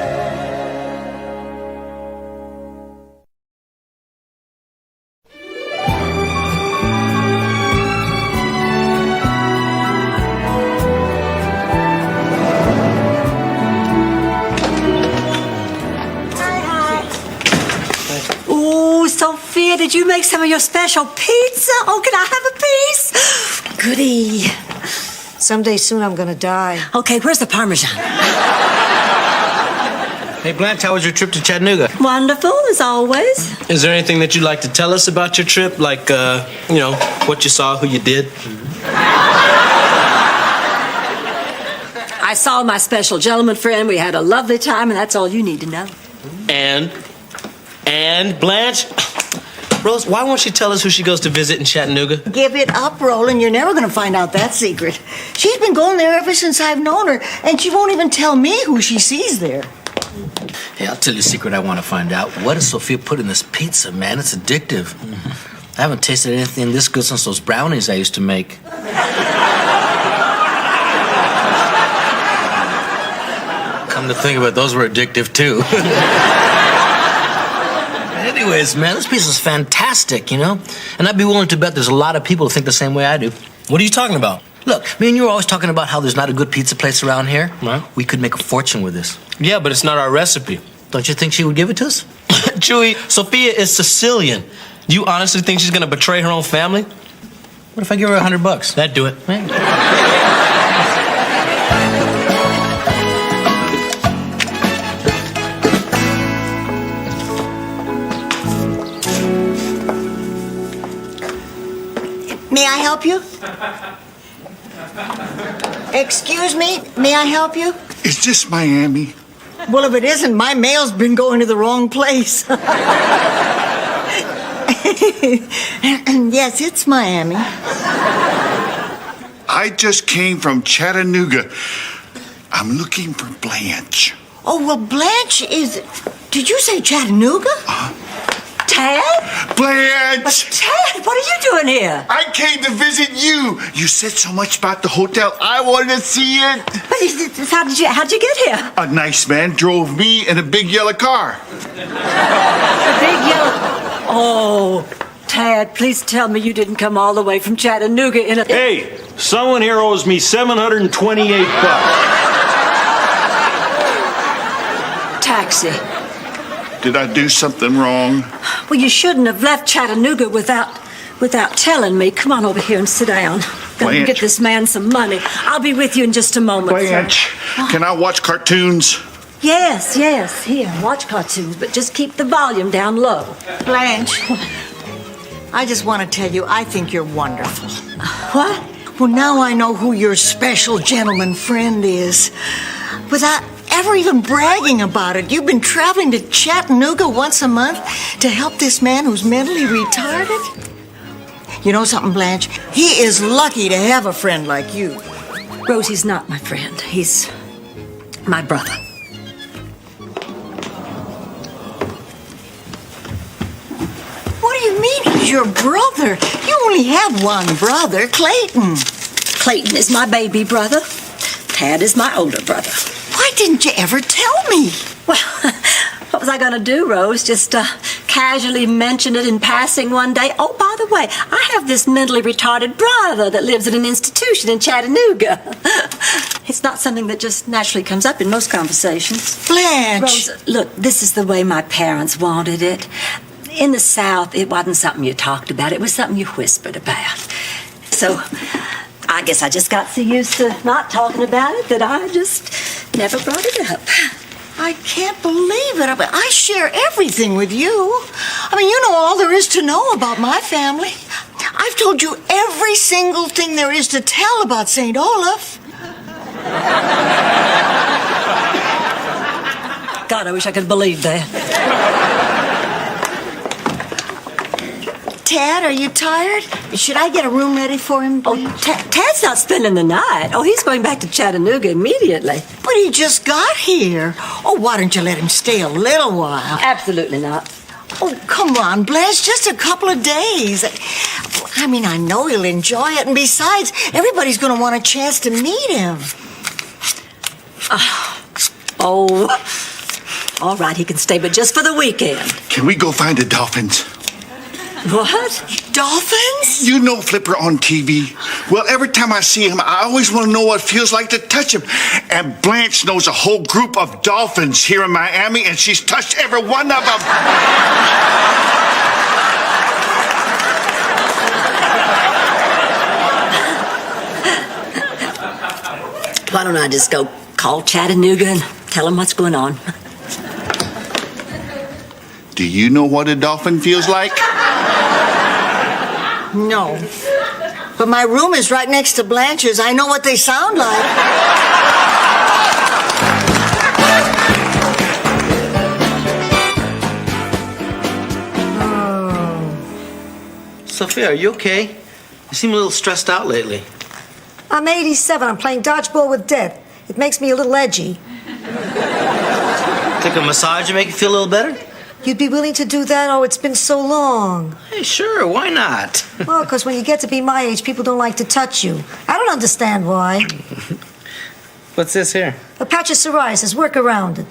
Ooh, Sophia, did you make some of your special pizza? Oh, can I have a piece? Goody. Someday soon I'm going to die. Okay, where's the Parmesan? Hey, Blanche, how was your trip to Chattanooga? Wonderful, as always. Is there anything that you'd like to tell us about your trip? Like, what you saw, who you did? I saw my special gentleman friend. We had a lovely time, and that's all you need to know. And Blanche, Rose, why won't she tell us who she goes to visit in Chattanooga? Give it up, Roland. You're never going to find out that secret. She's been going there ever since I've known her, and she won't even tell me who she sees there. Hey, I'll tell you a secret I want to find out. What does Sophia put in this pizza, man? It's addictive. I haven't tasted anything this good since those brownies I used to make. Come to think of it, those were addictive, too. Anyways, man, this pizza's fantastic, you know? And I'd be willing to bet there's a lot of people who think the same way I do. What are you talking about? Look, me and you were always talking about how there's not a good pizza place around here. Right. We could make a fortune with this. Yeah, but it's not our recipe. Don't you think she would give it to us? Chewy, Sophia is Sicilian. Do you honestly think she's gonna betray her own family? What if I give her $100? That'd do it. May I help you? Excuse me, may I help you? Is this Miami? Well, if it isn't, my mail's been going to the wrong place. Yes, it's Miami. I just came from Chattanooga. I'm looking for Blanche. Oh, well, Blanche is... Did you say Chattanooga? Tad? Blanche! Tad, what are you doing here? I came to visit you. You said so much about the hotel. I wanted to see it. But how'd you get here? A nice man drove me in a big yellow car. A big yellow... Oh, Tad, please tell me you didn't come all the way from Chattanooga in a... Hey, someone here owes me $728. Taxi. Did I do something wrong? Well, you shouldn't have left Chattanooga without telling me. Come on over here and sit down. Gonna Blanche. get this man some money. I'll be with you in just a moment. Blanche, can I watch cartoons? Yes. Here, watch cartoons, but just keep the volume down low. Blanche, I just want to tell you, I think you're wonderful. What? Well, now I know who your special gentleman friend is. Without ever even bragging about it, you've been traveling to Chattanooga once a month to help this man who's mentally retarded? You know something, Blanche? He is lucky to have a friend like you. Rosie's not my friend. He's my brother. What do you mean he's your brother? You only have one brother, Clayton. Clayton is my baby brother. Tad is my older brother. Why didn't you ever tell me? Well, what was I going to do, Rose? Just casually mention it in passing one day? Oh, by the way, I have this mentally retarded brother that lives at an institution in Chattanooga. It's not something that just naturally comes up in most conversations. Blanche! Rose, look, this is the way my parents wanted it. In the South, it wasn't something you talked about. It was something you whispered about. So I guess I just got so used to not talking about it that I just never brought it up. I can't believe it. I share everything with you. I mean, you know all there is to know about my family. I've told you every single thing there is to tell about St. Olaf. God, I wish I could believe that. Tad, are you tired? Should I get a room ready for him, please? Oh, Tad's not spending the night. Oh, he's going back to Chattanooga immediately. But he just got here. Oh, why don't you let him stay a little while? Absolutely not. Oh, come on, Blanche, just a couple of days. I mean, I know he'll enjoy it, and besides, everybody's going to want a chance to meet him. Oh, all right, he can stay, but just for the weekend. Can we go find the dolphins? What? Dolphins? You know Flipper on TV. Well, every time I see him, I always want to know what it feels like to touch him. And Blanche knows a whole group of dolphins here in Miami, and she's touched every one of them. Why don't I just go call Chattanooga and tell him what's going on? Do you know what a dolphin feels like? No. But my room is right next to Blanche's. I know what they sound like. Sophia, are you okay? You seem a little stressed out lately. I'm 87. I'm playing dodgeball with death. It makes me a little edgy. Take a massage and make you feel a little better? You'd be willing to do that? Oh, it's been so long. Hey, sure, why not? Well, because when you get to be my age, people don't like to touch you. I don't understand why. What's this here? A patch of psoriasis. Work around it.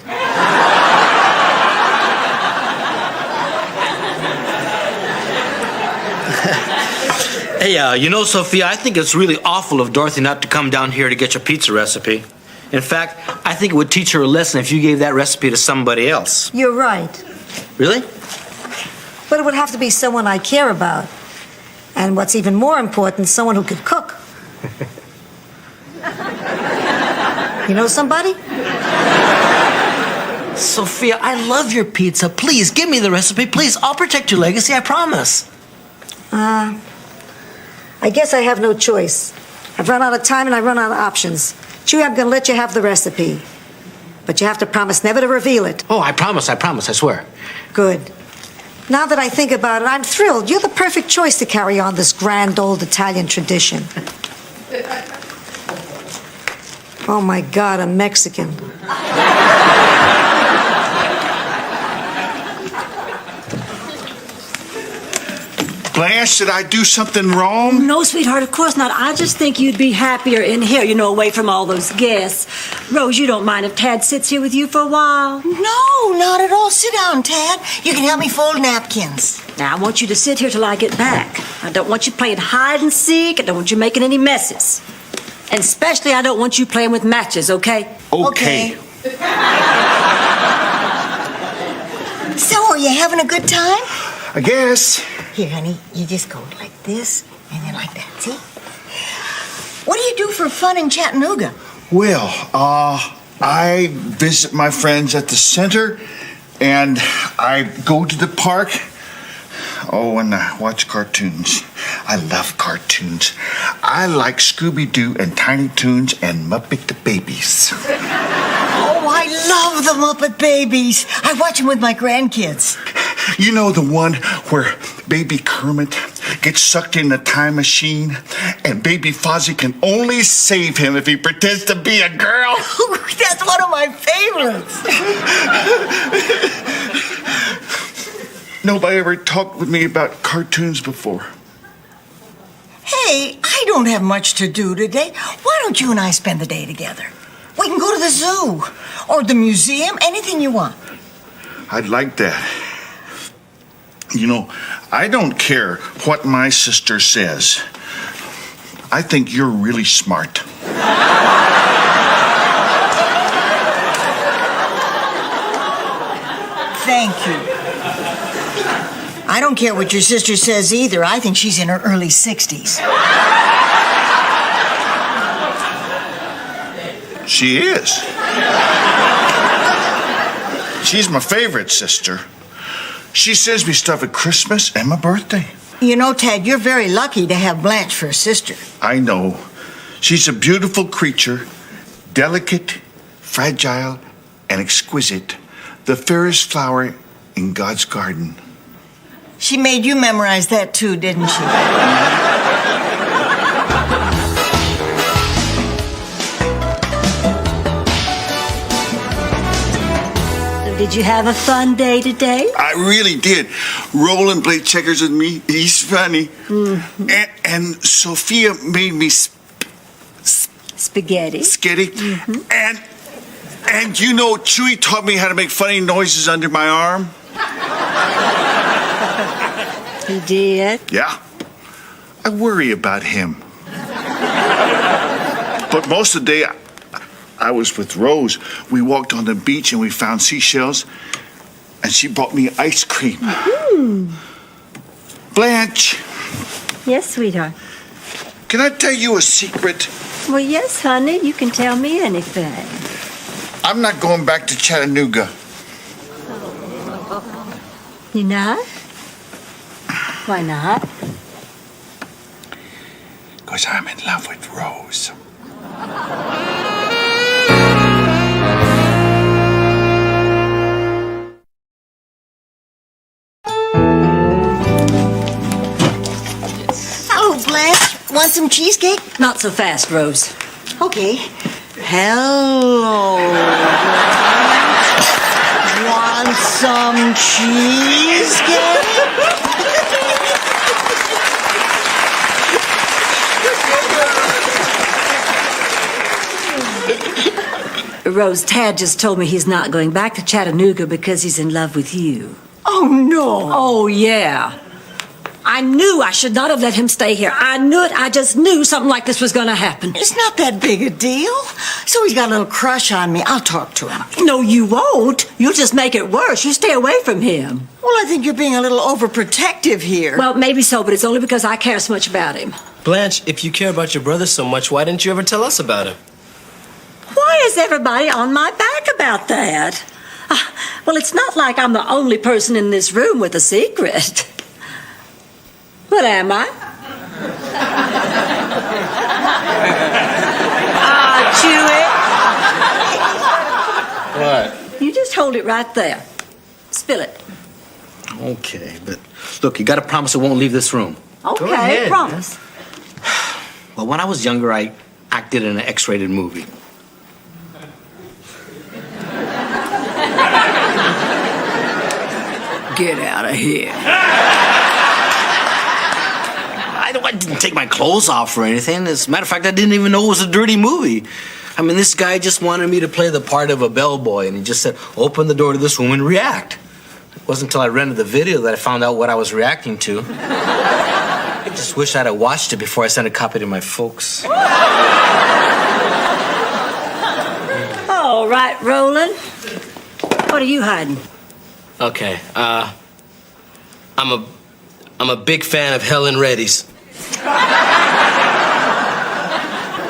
Hey, you know, Sophia, I think it's really awful of Dorothy not to come down here to get your pizza recipe. In fact, I think it would teach her a lesson if you gave that recipe to somebody else. You're right. Really? But it would have to be someone I care about. And what's even more important, someone who could cook. You know somebody? Sophia, I love your pizza. Please, give me the recipe. Please, I'll protect your legacy, I promise. I guess I have no choice. I've run out of time and I run out of options. Chewie, I'm going to let you have the recipe. But you have to promise never to reveal it. Oh, I promise, I swear. Good. Now that I think about it, I'm thrilled. You're the perfect choice to carry on this grand old Italian tradition. Oh, my God, a Mexican. Blanche, did I do something wrong? No, sweetheart, of course not. I just think you'd be happier in here, away from all those guests. Rose, you don't mind if Tad sits here with you for a while? No, not at all. Sit down, Tad. You can help me fold napkins. Now, I want you to sit here till I get back. I don't want you playing hide and seek. I don't want you making any messes. And especially, I don't want you playing with matches, okay? Okay. So, are you having a good time? I guess. Here, honey, you just go like this and then like that, see? What do you do for fun in Chattanooga? Well, I visit my friends at the center, and I go to the park. Oh, and I watch cartoons. I love cartoons. I like Scooby-Doo and Tiny Toons and Muppet the Babies. Oh, I love the Muppet Babies. I watch them with my grandkids. You know the one where Baby Kermit gets sucked in the time machine and Baby Fozzie can only save him if he pretends to be a girl? That's one of my favorites. Nobody ever talked with me about cartoons before. Hey, I don't have much to do today. Why don't you and I spend the day together? We can go to the zoo or the museum, anything you want. I'd like that. I don't care what my sister says. I think you're really smart. Thank you. I don't care what your sister says either. I think she's in her early 60s. She is. She's my favorite sister. She sends me stuff at Christmas and my birthday. You know, Ted, you're very lucky to have Blanche for a sister. I know. She's a beautiful creature, delicate, fragile, and exquisite. The fairest flower in God's garden. She made you memorize that too, didn't she? Did you have a fun day today? I really did. Roland played checkers with me. He's funny. Mm-hmm. And Sophia made me spaghetti. Mm-hmm. And Chewy taught me how to make funny noises under my arm. He did? Yeah. I worry about him. But most of the day, I was with Rose. We walked on the beach and we found seashells, and she brought me ice cream. Mm-hmm. Blanche. Yes, sweetheart. Can I tell you a secret? Well, yes, honey. You can tell me anything. I'm not going back to Chattanooga. You not? Why not? Because I'm in love with Rose. Hello, Blanche. Want some cheesecake? Not so fast, Rose. Okay. Hello, Blanche. Want some cheesecake? Rose, Tad just told me he's not going back to Chattanooga because he's in love with you. Oh, no. Oh, yeah. I knew I should not have let him stay here. I knew it. I just knew something like this was going to happen. It's not that big a deal. So he's got a little crush on me. I'll talk to him. No, you won't. You'll just make it worse. You stay away from him. Well, I think you're being a little overprotective here. Well, maybe so, but it's only because I care so much about him. Blanche, if you care about your brother so much, why didn't you ever tell us about him? Why is everybody on my back about that? Well, it's not like I'm the only person in this room with a secret. What am I? Chew it. What? You just hold it right there. Spill it. Okay, but look, you gotta promise it won't leave this room. Okay, Go ahead, promise. Well, when I was younger, I acted in an X-rated movie. Get out of here. I didn't take my clothes off or anything. As a matter of fact, I didn't even know it was a dirty movie. I mean, this guy just wanted me to play the part of a bellboy, and he just said, open the door to this woman and react. It wasn't until I rented the video that I found out what I was reacting to. I just wish I'd have watched it before I sent a copy to my folks. All right, Roland. What are you hiding? Okay, I'm a big fan of Helen Reddy's.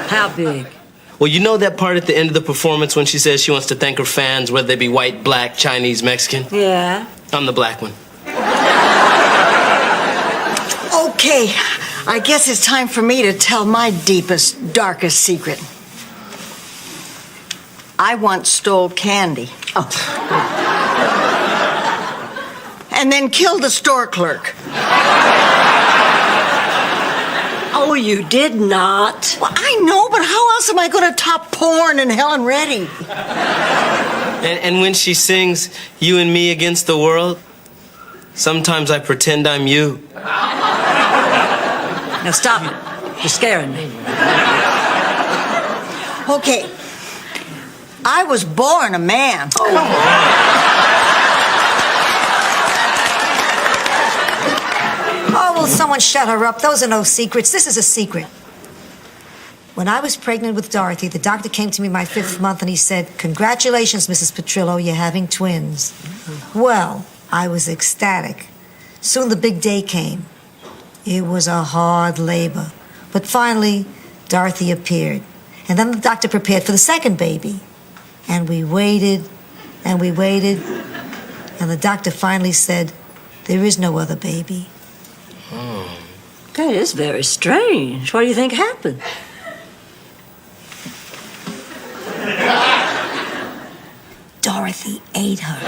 How big? Well, you know that part at the end of the performance when she says she wants to thank her fans, whether they be white, black, Chinese, Mexican? Yeah. I'm the black one. Okay, I guess it's time for me to tell my deepest, darkest secret. I once stole candy. Oh. And then killed a store clerk. Oh, you did not. Well, I know, but how else am I going to top porn and Helen Reddy? And when she sings You and Me Against the World, sometimes I pretend I'm you. Now stop it. You're scaring me. Okay. I was born a man. Oh, will someone shut her up? Those are no secrets. This is a secret. When I was pregnant with Dorothy, the doctor came to me my 5th month and he said, "Congratulations, Mrs. Petrillo, you're having twins." Well, I was ecstatic. Soon the big day came. It was a hard labor. But finally, Dorothy appeared. And then the doctor prepared for the second baby. And we waited, and we waited. And the doctor finally said, "There is no other baby." That is very strange. What do you think happened? Dorothy ate her.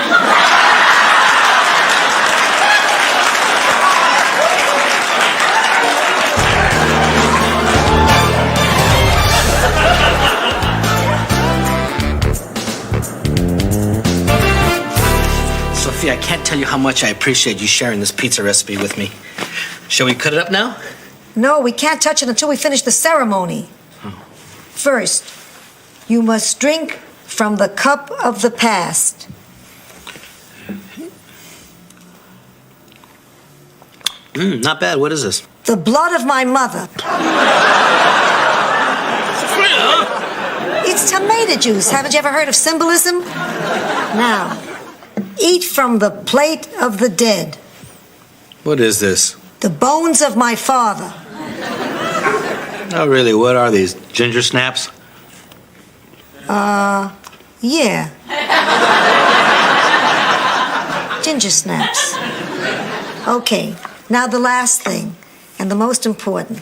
Sophia, I can't tell you how much I appreciate you sharing this pizza recipe with me. Shall we cut it up now? No, we can't touch it until we finish the ceremony. First, you must drink from the cup of the past. Not bad. What is this? The blood of my mother. It's tomato juice. Haven't you ever heard of symbolism? Now, eat from the plate of the dead. What is this? The bones of my father. Oh, really? What are these? Ginger snaps? Yeah. Ginger snaps. Okay, now the last thing, and the most important.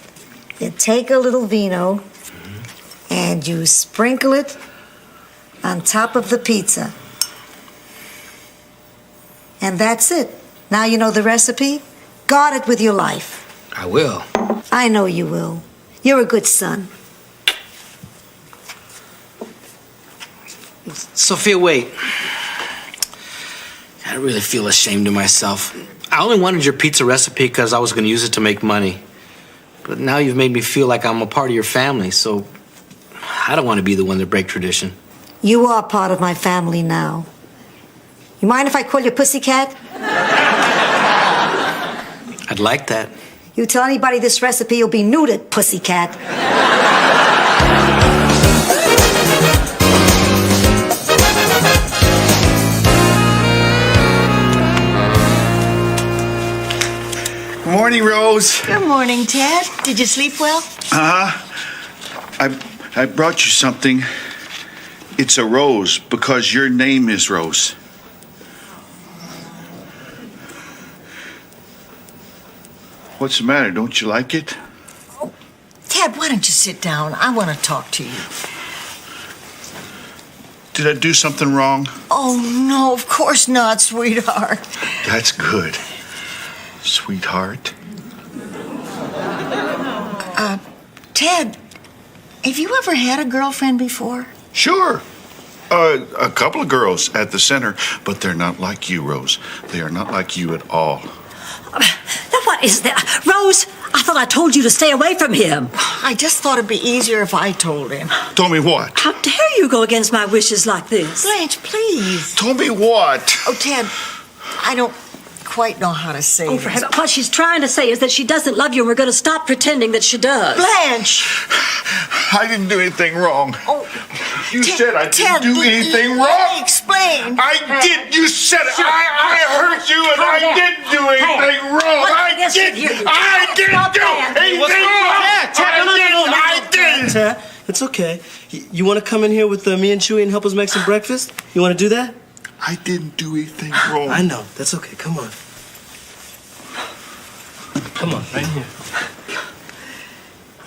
You take a little vino, and you sprinkle it on top of the pizza. And that's it. Now you know the recipe. Guard it with your life. I will. I know you will. You're a good son. Sophia, wait. I really feel ashamed of myself. I only wanted your pizza recipe because I was going to use it to make money. But now you've made me feel like I'm a part of your family, so I don't want to be the one to break tradition. You are part of my family now. You mind if I call you Pussycat? I'd like that. You tell anybody this recipe, you'll be neutered, Pussycat. Good morning, Rose. Good morning, Ted. Did you sleep well? I brought you something. It's a rose because your name is Rose. What's the matter? Don't you like it? Ted, why don't you sit down? I want to talk to you. Did I do something wrong? Oh, no, of course not, sweetheart. That's good. Sweetheart. Ted, have you ever had a girlfriend before? Sure. A couple of girls at the center, but they're not like you, Rose. They are not like you at all. Now, what is that? Rose, I thought I told you to stay away from him. I just thought it'd be easier if I told him. Told me what? How dare you go against my wishes like this? Blanche, please. Told me what? Oh, Ted, I don't quite know how to say Oh, this. for heaven, what she's trying to say is that she doesn't love you and we're going to stop pretending that she does. Blanche! I didn't do anything wrong. Oh, You said I Ted, didn't do anything let wrong. me explain. I did. You said it. I heard you, and I didn't do anything wrong. I didn't do anything wrong. I did. Ted, it's okay. You want to come in here with me and Chewie and help us make some breakfast? You want to do that? I didn't do anything wrong. I know. That's okay. Come on. Come on, right here.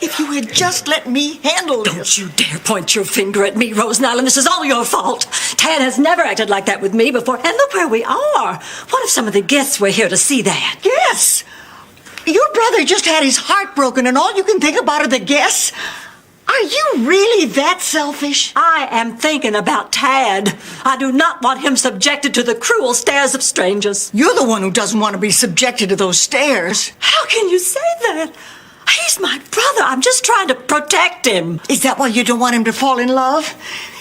If you had just let me handle this. Don't you dare point your finger at me, Rose Nyland. This is all your fault. Tad has never acted like that with me before. And look where we are. What if some of the guests were here to see that? Yes! Your brother just had his heart broken, and all you can think about are the guests? Are you really that selfish? I am thinking about Tad. I do not want him subjected to the cruel stares of strangers. You're the one who doesn't want to be subjected to those stares. How can you say that? He's my brother. I'm just trying to protect him. Is that why you don't want him to fall in love?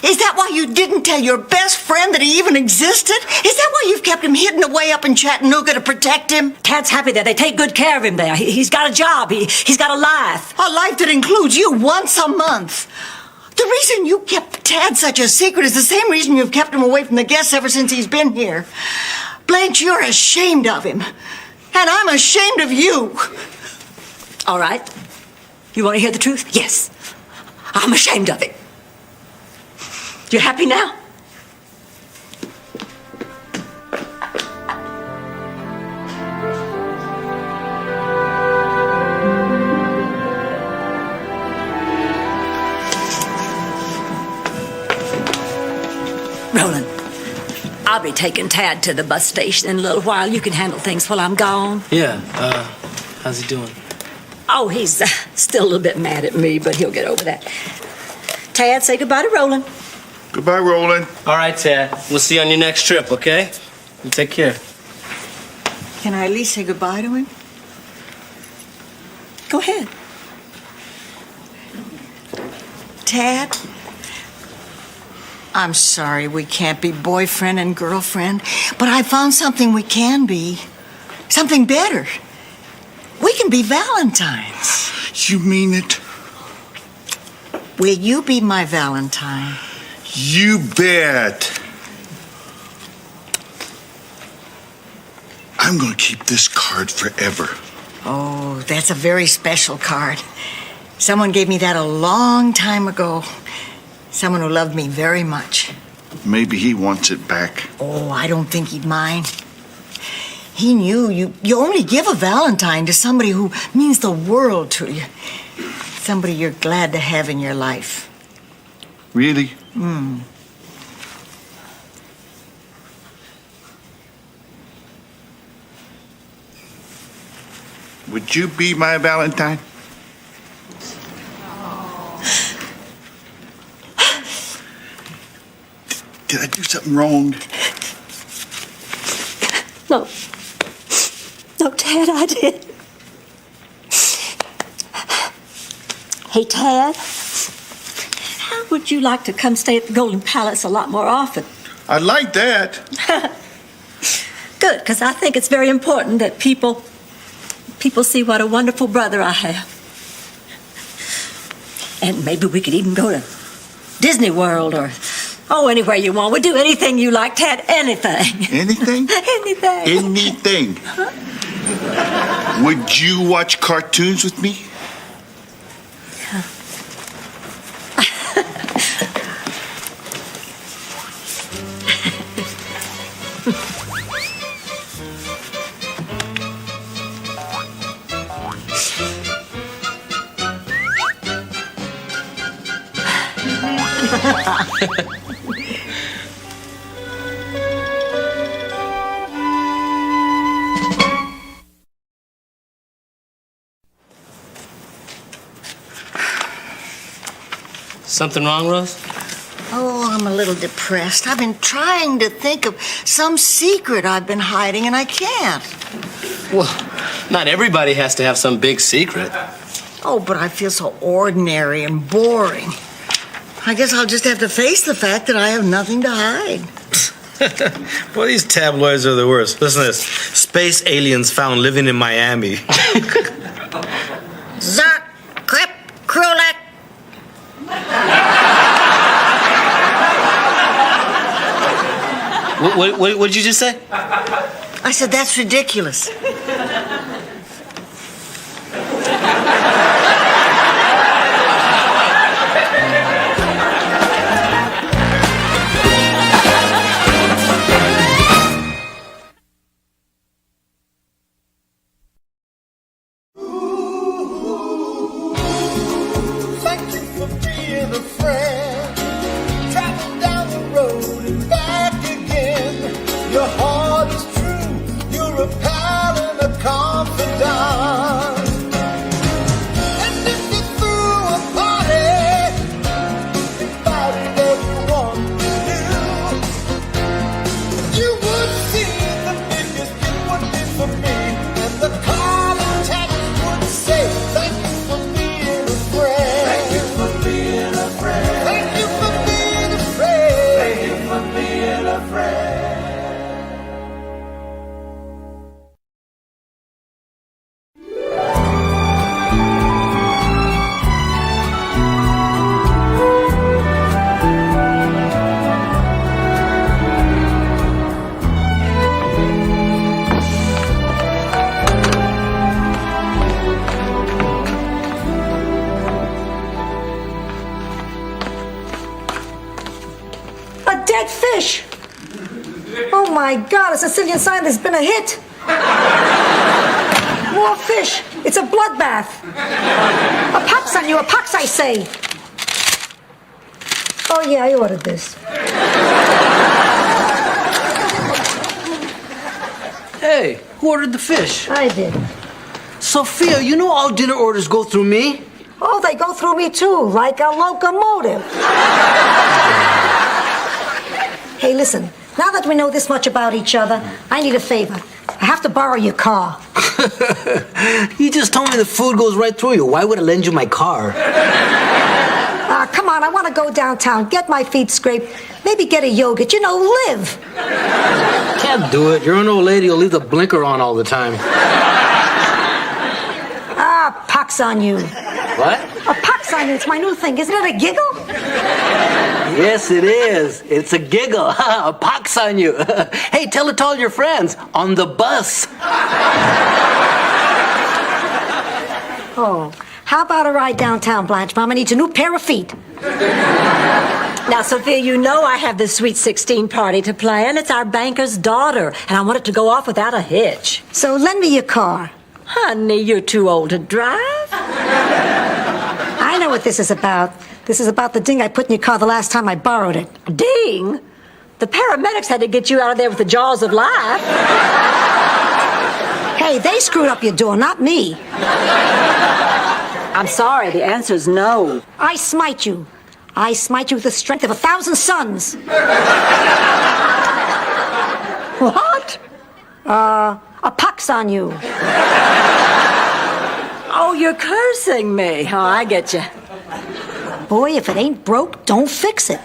Is that why you didn't tell your best friend that he even existed? Is that why you've kept him hidden away up in Chattanooga to protect him? Tad's happy there. They take good care of him there. He's got a job. He's got a life. A life that includes you once a month. The reason you kept Tad such a secret is the same reason you've kept him away from the guests ever since he's been here. Blanche, you're ashamed of him. And I'm ashamed of you. All right. You want to hear the truth? Yes. I'm ashamed of it. You happy now? Roland, I'll be taking Tad to the bus station in a little while. You can handle things while I'm gone. Yeah. How's he doing? Oh, he's still a little bit mad at me, but he'll get over that. Tad, say goodbye to Roland. Goodbye, Roland. All right, Tad. We'll see you on your next trip, okay? You take care. Can I at least say goodbye to him? Go ahead. Tad, I'm sorry we can't be boyfriend and girlfriend, but I found something we can be. Something better. We can be Valentines. You mean it? Will you be my Valentine? You bet. I'm going to keep this card forever. Oh, that's a very special card. Someone gave me that a long time ago. Someone who loved me very much. Maybe he wants it back. Oh, I don't think he'd mind. He knew you only give a Valentine to somebody who means the world to you. Somebody you're glad to have in your life. Really? Would you be my Valentine? Did I do something wrong? No. No, Tad, I did. Hey, Tad, how would you like to come stay at the Golden Palace a lot more often? I'd like that. Good, because I think it's very important that people see what a wonderful brother I have. And maybe we could even go to Disney World or, anywhere you want. We'd do anything you like, Tad, anything. Anything? Anything. Anything. Would you watch cartoons with me? Something wrong, Rose? Oh, I'm a little depressed. I've been trying to think of some secret I've been hiding, and I can't. Well, Not everybody has to have some big secret. Oh, but I feel so ordinary and boring. I guess I'll just have to face the fact that I have nothing to hide. Boy, these tabloids are the worst. Listen to this. Space aliens found living in Miami. Zart, clip, Krulak. What did you just say? I said, that's ridiculous. Thank you for being a friend. Travel down the road and back again. Your heart is true. You're a pal and a confidant. And if you threw a party, invited everyone you would see the biggest gift would be for me. And the card text would say, thank you for being a friend. Thank you for being a friend. Thank you for being a friend. Thank you for being a friend. A dead fish! Oh my God, a Sicilian sign there's been a hit! More fish! It's a bloodbath! A pox on you, a pox, I say! Oh yeah, I ordered this. Hey, who ordered the fish? I did. Sophia, you know all dinner orders go through me. Oh, they go through me too, like a locomotive. Hey, listen, now that we know this much about each other, I need a favor. I have to borrow your car. You just told me the food goes right through you. Why would I lend you my car? Come on, I want to go downtown, get my feet scraped, maybe get a yogurt, live. Can't do it. You're an old lady. You'll leave the blinker on all the time. Ah, pox on you. What? A pox on you, it's my new thing. Isn't it a giggle? Yes, it is. It's a giggle. A pox on you. Hey, tell it to all your friends on the bus. Oh, how about a ride downtown, Blanche? Mama needs a new pair of feet. Now, Sophia, you know I have this Sweet 16 party to plan. It's our banker's daughter, and I want it to go off without a hitch. So lend me your car. Honey, you're too old to drive. I know what this is about. This is about the ding I put in your car the last time I borrowed it. Ding? The paramedics had to get you out of there with the jaws of life. Hey, they screwed up your door, not me. I'm sorry, the answer's no. I smite you. I smite you with the strength of 1,000 suns. What? A pox on you. Oh, you're cursing me. Oh, I get you. Boy, if it ain't broke, don't fix it.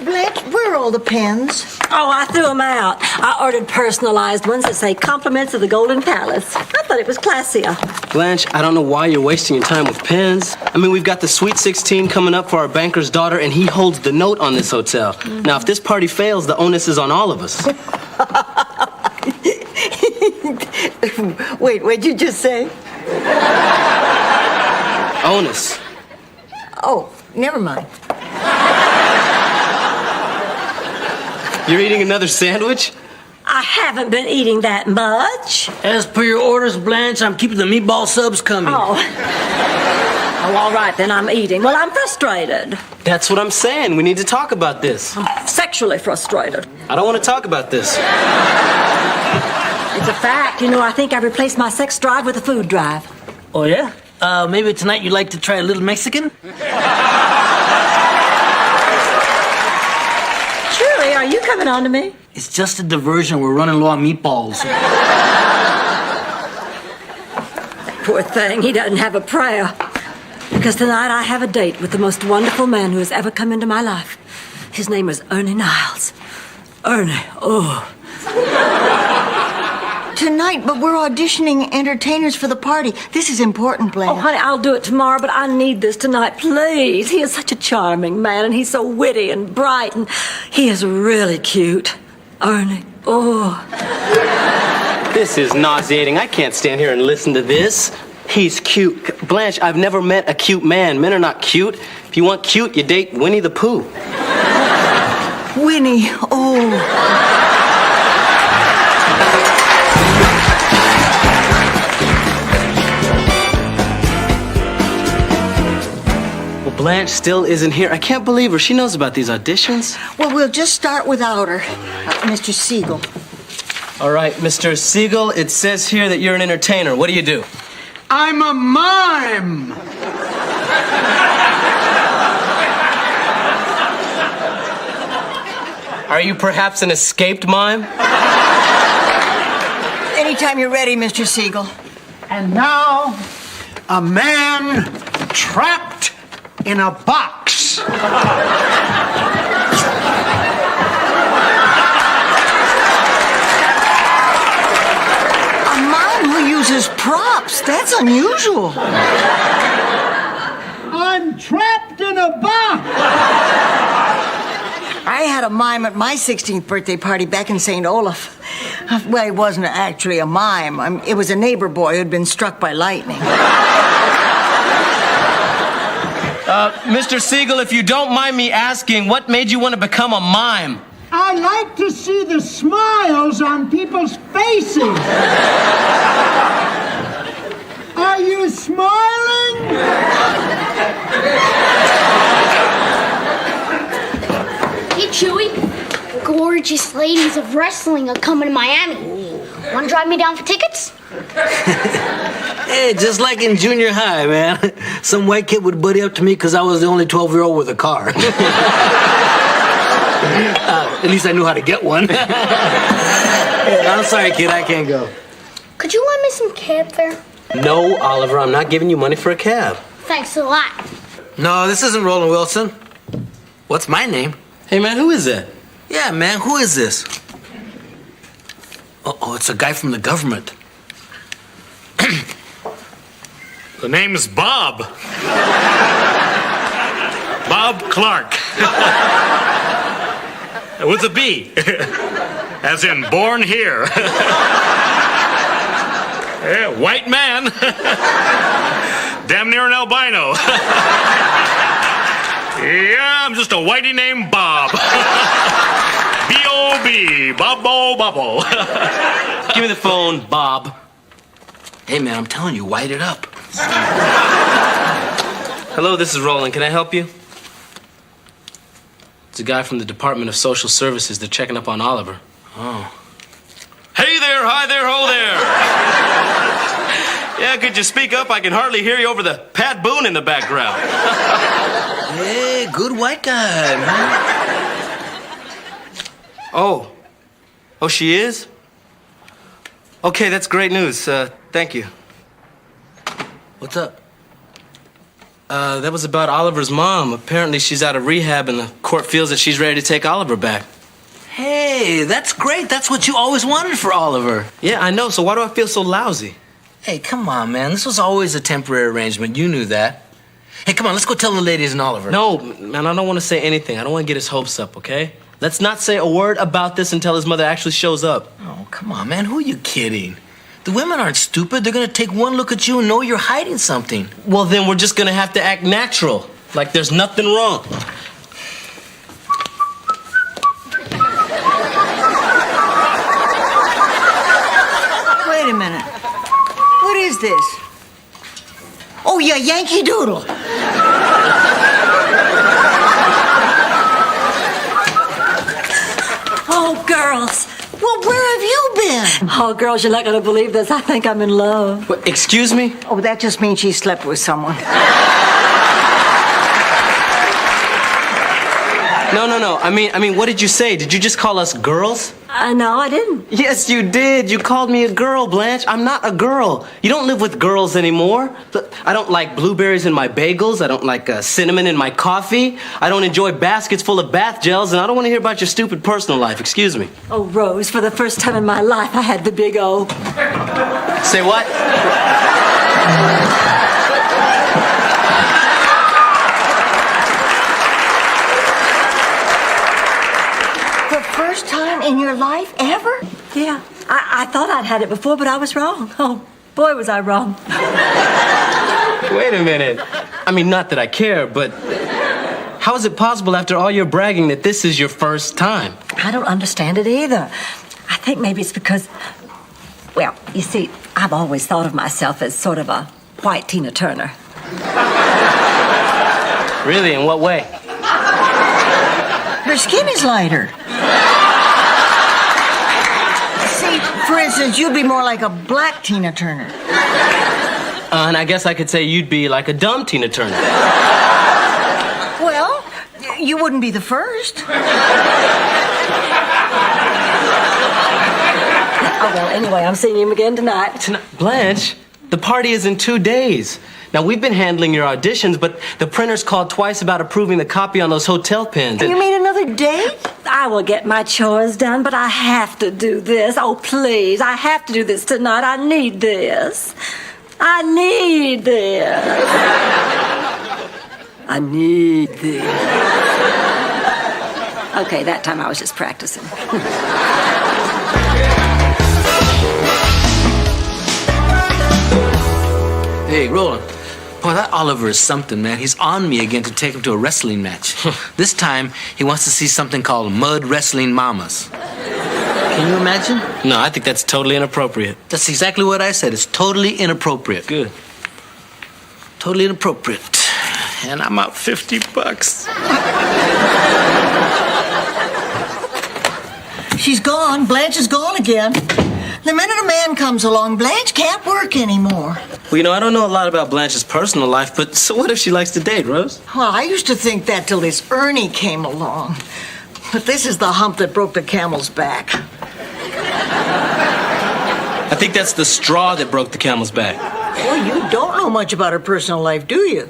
Blanche, where are all the pens? Oh, I threw them out. I ordered personalized ones that say compliments of the Golden Palace. I thought it was classier. Blanche, I don't know why you're wasting your time with pens. I mean, we've got the Sweet 16 coming up for our banker's daughter, and he holds the note on this hotel. Mm-hmm. Now, if this party fails, the onus is on all of us. Wait, what'd you just say? Onus. Oh, never mind. You're eating another sandwich? I haven't been eating that much. As per your orders, Blanche, I'm keeping the meatball subs coming. Oh, all right, then I'm eating. Well, I'm frustrated. That's what I'm saying. We need to talk about this. I'm sexually frustrated. I don't want to talk about this. It's a fact. I think I replaced my sex drive with a food drive. Oh, yeah? Maybe tonight you'd like to try a little Mexican? Shirley, are you coming on to me? It's just a diversion. We're running low on meatballs. Poor thing, he doesn't have a prayer. Because tonight I have a date with the most wonderful man who has ever come into my life. His name is Ernie Niles. Ernie, oh. Tonight, but we're auditioning entertainers for the party. This is important, Blanche. Oh, honey, I'll do it tomorrow, but I need this tonight, please. He is such a charming man, and he's so witty and bright, and he is really cute. Ernie, oh. This is nauseating. I can't stand here and listen to this. He's cute. Blanche, I've never met a cute man. Men are not cute. If you want cute, you date Winnie the Pooh. Winnie, oh. Well, Blanche still isn't here. I can't believe her. She knows about these auditions. Well, we'll just start without her. Mr. Siegel. All right, Mr. Siegel, it says here that you're an entertainer. What do you do? I'm a mime. Are you perhaps an escaped mime? Anytime you're ready, Mr. Siegel. And now, a man trapped in a box. A mime who uses props. That's unusual. I'm trapped in a box. I had a mime at my 16th birthday party back in St. Olaf. Well, it wasn't actually a mime. It was a neighbor boy who'd been struck by lightning. Mr. Siegel, if you don't mind me asking, what made you want to become a mime? I like to see the smiles on people's faces. Are you smiling? Hey, Chewy. Gorgeous ladies of wrestling are coming to Miami. Want to drive me down for tickets? Hey, just like in junior high, man. Some white kid would buddy up to me because I was the only 12-year-old with a car. At least I knew how to get one. I'm sorry, kid, I can't go. Could you lend me some cab fare? No, Oliver, I'm not giving you money for a cab. Thanks a lot. No, this isn't Roland Wilson. What's my name? Hey, man, who is that? Yeah, man, who is this? Oh, it's a guy from the government. The name's Bob. Bob Clark. With a B. As in born here. Yeah, white man. Damn near an albino. Yeah, I'm just a whitey named Bob. B-O-B. Bobbo Bobbo. Give me the phone, Bob. Hey, man, I'm telling you, white it up. Hello, this is Roland. Can I help you? It's a guy from the Department of Social Services. They're checking up on Oliver. Oh. Hey there, hi there, ho there. Yeah, could you speak up? I can hardly hear you over the Pat Boone in the background. Hey, good white guy, man. Oh, she is? Okay, that's great news. Thank you. What's up? That was about Oliver's mom. Apparently she's out of rehab and the court feels that she's ready to take Oliver back. Hey, that's great. That's what you always wanted for Oliver. Yeah, I know. So why do I feel so lousy? Hey, come on, man. This was always a temporary arrangement. You knew that. Hey, come on. Let's go tell the ladies and Oliver. No, man, I don't want to say anything. I don't want to get his hopes up, okay? Let's not say a word about this until his mother actually shows up. Oh, come on, man. Who are you kidding? The women aren't stupid. They're going to take one look at you and know you're hiding something. Well, then we're just going to have to act natural. Like there's nothing wrong. Wait a minute. What is this? Oh, yeah, Yankee Doodle. Oh, girls. Well, where have you been? Oh, girls, you're not going to believe this. I think I'm in love. What, excuse me? Oh, that just means she slept with someone. No. I mean, what did you say? Did you just call us girls? No, I didn't. Yes, you did. You called me a girl, Blanche. I'm not a girl. You don't live with girls anymore. Look, I don't like blueberries in my bagels. I don't like cinnamon in my coffee. I don't enjoy baskets full of bath gels, and I don't want to hear about your stupid personal life. Excuse me. Oh, Rose, for the first time in my life, I had the big O. Say what? First time in your life ever? Yeah, I thought I'd had it before, but I was wrong. Oh, boy, was I wrong. Wait a minute. I mean, not that I care, but how is it possible after all your bragging that this is your first time? I don't understand it either. I think maybe it's because, well, you see, I've always thought of myself as sort of a white Tina Turner. Really? In what way? Her skin is lighter. See, for instance, you'd be more like a black Tina Turner. And I guess I could say you'd be like a dumb Tina Turner. Well, you wouldn't be the first. Oh, well, anyway, I'm seeing him again tonight. Blanche, the party is in 2 days. Now, we've been handling your auditions, but the printer's called twice about approving the copy on those hotel pins. You mean another date? I will get my chores done, but I have to do this. Oh, please, I have to do this tonight. I need this. I need this. I need this. Okay, that time I was just practicing. Hey, Roland. Boy, that Oliver is something, man. He's on me again to take him to a wrestling match. This time, he wants to see something called Mud Wrestling Mamas. Can you imagine? No, I think that's totally inappropriate. That's exactly what I said. It's totally inappropriate. Good. Totally inappropriate. And I'm out $50. She's gone. Blanche is gone again. The minute a man comes along, Blanche can't work anymore. Well, you know, I don't know a lot about Blanche's personal life, but so what if she likes to date, Rose? Well, I used to think that till this Ernie came along. But this is the hump that broke the camel's back. I think that's the straw that broke the camel's back. Well, you don't know much about her personal life, do you?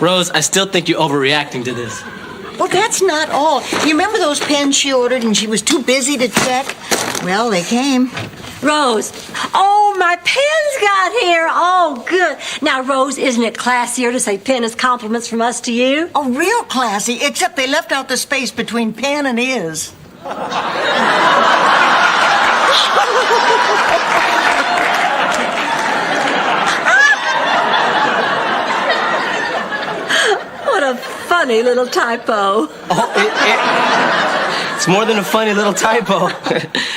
Rose, I still think you're overreacting to this. Well, that's not all. You remember those pens she ordered and she was too busy to check? Well, they came. Rose, oh, my pen's got here. Oh, good. Now, Rose, isn't it classier to say pen is compliments from us to you? Oh, real classy, except they left out the space between pen and is. What a funny little typo. It's more than a funny little typo.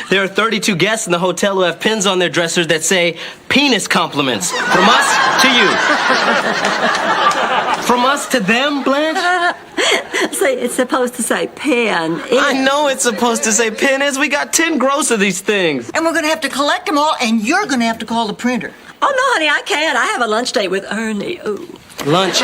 There are 32 guests in the hotel who have pins on their dressers that say penis compliments. From us to you. From us to them, Blanche? See, it's supposed to say pen. I know it's supposed to say pen is. We got 10 gross of these things. And we're going to have to collect them all, and you're going to have to call the printer. Oh, no, honey, I can't. I have a lunch date with Ernie. Ooh. Lunch.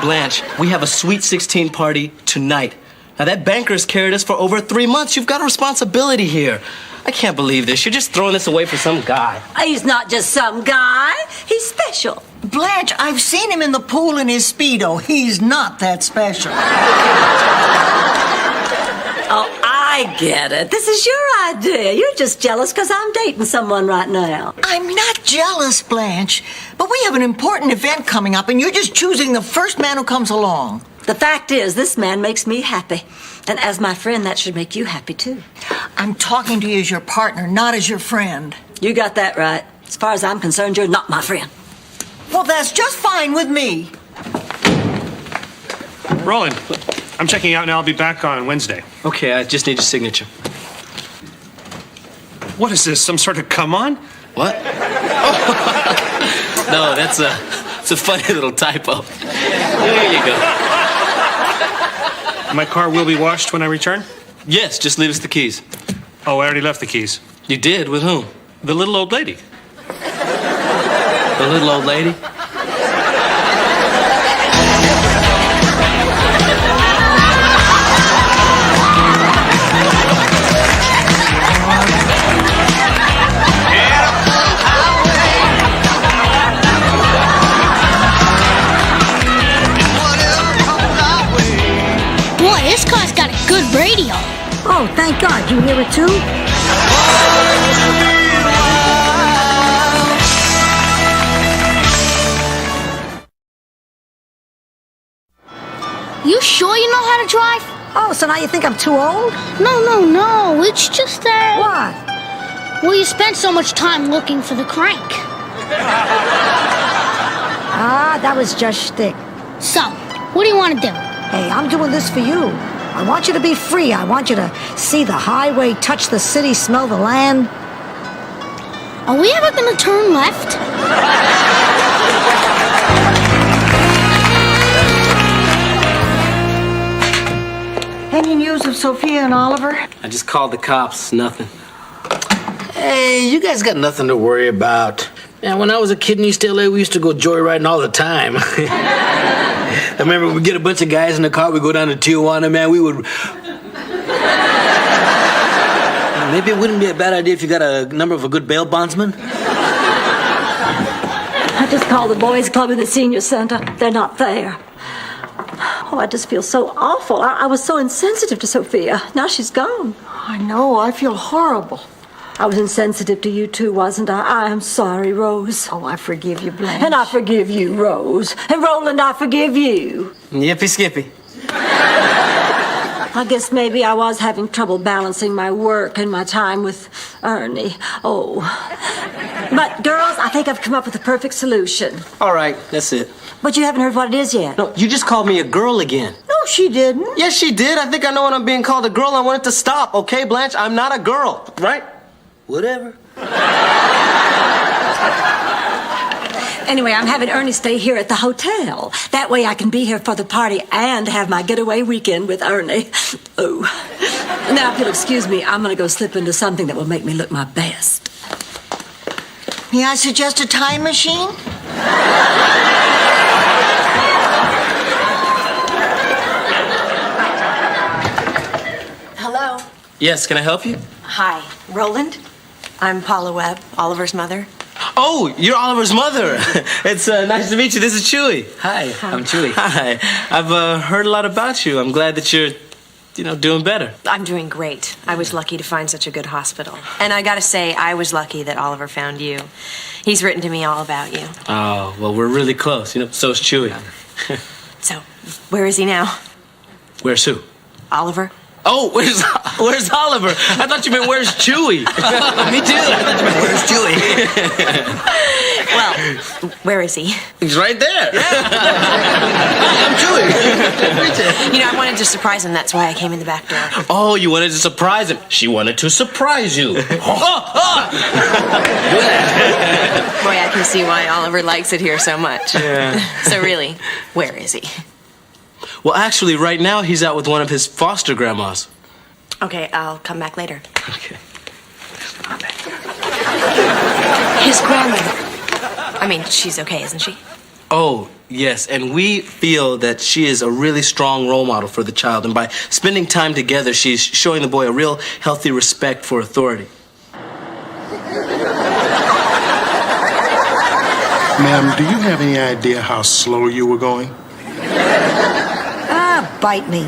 Blanche, we have a Sweet 16 party tonight. Now, that banker's carried us for over 3 months. You've got a responsibility here. I can't believe this. You're just throwing this away for some guy. He's not just some guy. He's special. Blanche, I've seen him in the pool in his Speedo. He's not that special. Oh, I get it. This is your idea. You're just jealous because I'm dating someone right now. I'm not jealous, Blanche. But we have an important event coming up, and you're just choosing the first man who comes along. The fact is, this man makes me happy. And as my friend, that should make you happy, too. I'm talking to you as your partner, not as your friend. You got that right. As far as I'm concerned, you're not my friend. Well, that's just fine with me. Roland, I'm checking out now. I'll be back on Wednesday. Okay, I just need your signature. What is this, some sort of come on? What? No, it's a funny little typo. There you go. My car will be washed when I return? Yes, just leave us the keys. Oh, I already left the keys. You did? With whom? The little old lady. The little old lady? thank God. You hear it too? You sure you know how to drive? Oh, so now you think I'm too old? No. It's just that... What? Well, you spent so much time looking for the crank. Ah, that was just shtick. So, what do you want to do? Hey, I'm doing this for you. I want you to be free. I want you to see the highway, touch the city, smell the land. Are we ever going to turn left? Any news of Sophia and Oliver? I just called the cops. Nothing. Hey, you guys got nothing to worry about. Man, when I was a kid in East LA, we used to go joyriding all the time. I remember we'd get a bunch of guys in the car, we'd go down to Tijuana, man, we would... Maybe it wouldn't be a bad idea if you got a number of a good bail bondsman. I just called the boys' club in the senior center. They're not there. Oh, I just feel so awful. I was so insensitive to Sophia. Now she's gone. I know. I feel horrible. I was insensitive to you too, wasn't I? I am sorry, Rose. Oh, I forgive you, Blanche. And I forgive you, Rose. And Roland, I forgive you. Yippee skippy. I guess maybe I was having trouble balancing my work and my time with Ernie. Oh. But, girls, I think I've come up with the perfect solution. All right, that's it. But you haven't heard what it is yet. No, you just called me a girl again. No, she didn't. Yes, she did. I think I know when I'm being called a girl. I want it to stop, okay, Blanche? I'm not a girl, right? Whatever. Anyway, I'm having Ernie stay here at the hotel. That way I can be here for the party and have my getaway weekend with Ernie. Oh. Now, if you'll excuse me, I'm going to go slip into something that will make me look my best. May I suggest a time machine? Hello. Yes, can I help you? Hi, Roland. I'm Paula Webb, Oliver's mother. Oh, you're Oliver's mother. It's nice to meet you. This is Chewy. Hi, I'm Chewy. Hi. I've heard a lot about you. I'm glad that you're, doing better. I'm doing great. I was lucky to find such a good hospital. And I gotta say, I was lucky that Oliver found you. He's written to me all about you. Oh, well, we're really close. So is Chewy. So, where is he now? Where's who? Oliver? Oh, where's Oliver? I thought you meant where's Chewy? Me too. I thought you meant where's Chewy? Well, where is he? He's right there. Yeah. I'm Chewy. I wanted to surprise him. That's why I came in the back door. Oh, you wanted to surprise him. She wanted to surprise you. Boy, I can see why Oliver likes it here so much. Yeah. So really, where is he? Well, actually, right now, he's out with one of his foster grandmas. Okay, I'll come back later. Okay. His grandmother. I mean, she's okay, isn't she? Oh, yes, and we feel that she is a really strong role model for the child, and by spending time together, she's showing the boy a real healthy respect for authority. Ma'am, do you have any idea how slow you were going? Bite me.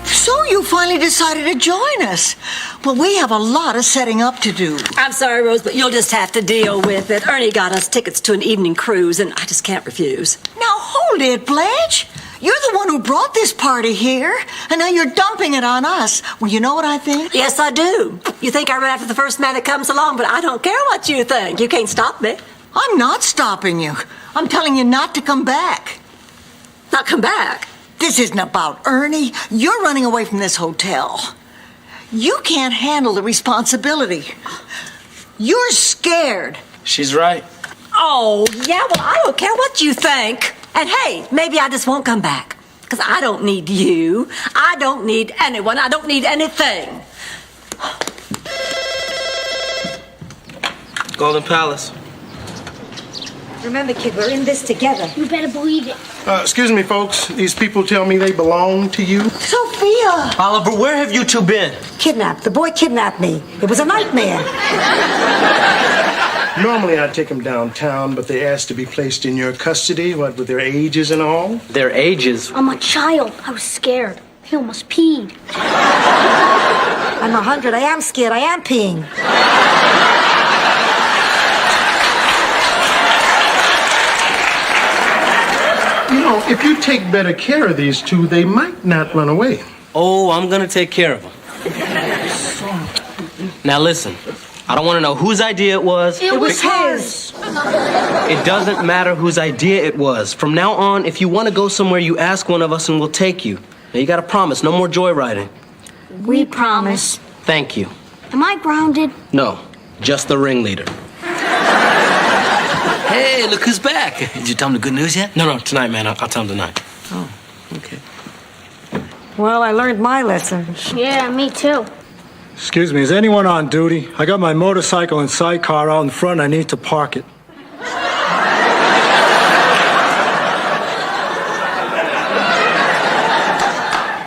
So you finally decided to join us. Well, we have a lot of setting up to do. I'm sorry, Rose, but you'll just have to deal with it. Ernie got us tickets to an evening cruise, and I just can't refuse. Now, hold it, Blanche. You're the one who brought this party here, and now you're dumping it on us. Well, you know what I think? Yes, I do. You think I run after the first man that comes along, but I don't care what you think. You can't stop me. I'm not stopping you. I'm telling you not to come back. Not come back? This isn't about Ernie. You're running away from this hotel. You can't handle the responsibility. You're scared. She's right. Oh, yeah, well, I don't care what you think. And hey, maybe I just won't come back. Because I don't need you. I don't need anyone. I don't need anything. Golden Palace. Remember, kid, we're in this together. You better believe it. Excuse me, folks. These people tell me they belong to you. Sophia! Oliver, where have you two been? Kidnapped. The boy kidnapped me. It was a nightmare. Normally I'd take them downtown, but they asked to be placed in your custody, what, with their ages and all? Their ages? I'm a child. I was scared. He almost peed. I'm 100. I am scared. I am peeing. You know, if you take better care of these two, they might not run away. Oh, I'm gonna take care of them. Now listen, I don't want to know whose idea it was. It was his. It doesn't matter whose idea it was. From now on, if you want to go somewhere, you ask one of us and we'll take you. Now you gotta promise, no more joyriding. We promise. Thank you. Am I grounded? No, just the ringleader. Hey, look who's back. Did you tell him the good news yet? No, tonight, man. I'll tell him tonight. Oh, okay. Well, I learned my lesson. Yeah, me too. Excuse me, is anyone on duty? I got my motorcycle and sidecar out in front. I need to park it.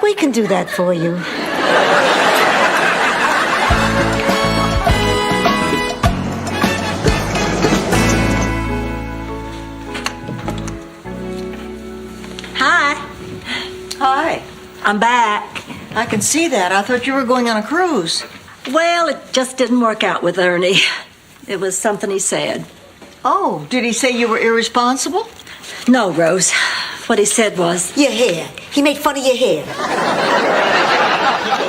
We can do that for you. Hi, I'm back. I can see that. I thought you were going on a cruise. Well, it just didn't work out with Ernie. It was something he said. Oh, did he say you were irresponsible? No, Rose. What he said was... Your hair. He made fun of your hair.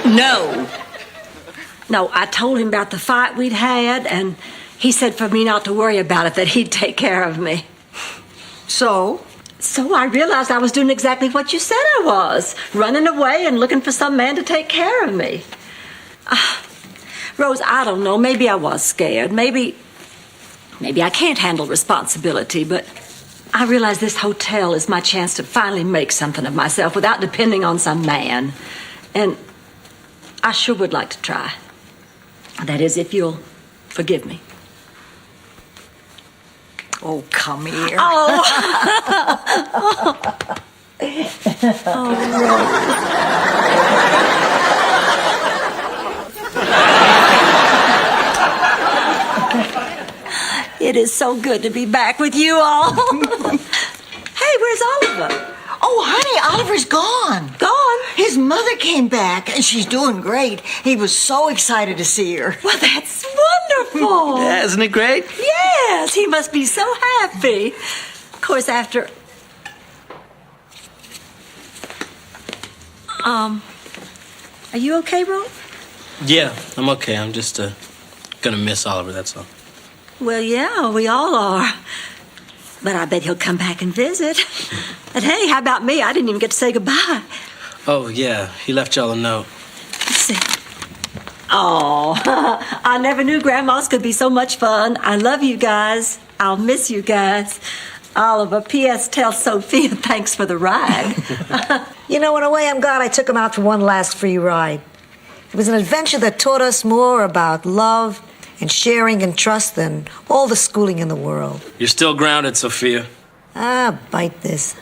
No. No, I told him about the fight we'd had, and he said for me not to worry about it, that he'd take care of me. So I realized I was doing exactly what you said I was, running away and looking for some man to take care of me. Rose, I don't know, maybe I was scared. Maybe I can't handle responsibility, but I realize this hotel is my chance to finally make something of myself without depending on some man. And I sure would like to try. That is, if you'll forgive me. Oh, come here. Oh. It is so good to be back with you all. Hey, where's Oliver? Oh, honey, Oliver's gone. Gone? His mother came back, and she's doing great. He was so excited to see her. Well, that's wonderful. Yeah, isn't it great? Yes, he must be so happy. Of course, after... Are you okay, Ron? Yeah, I'm okay. I'm just gonna miss Oliver, that's all. Well, yeah, we all are. But I bet he'll come back and visit. And hey, how about me? I didn't even get to say goodbye. Oh, yeah, he left y'all a note. Let's see. Oh, I never knew grandmas could be so much fun. I love you guys. I'll miss you guys. Oliver, P.S. tell Sophia thanks for the ride. You know, in a way, I'm glad I took him out for one last free ride. It was an adventure that taught us more about love and sharing and trust than all the schooling in the world. You're still grounded, Sophia. Ah, bite this.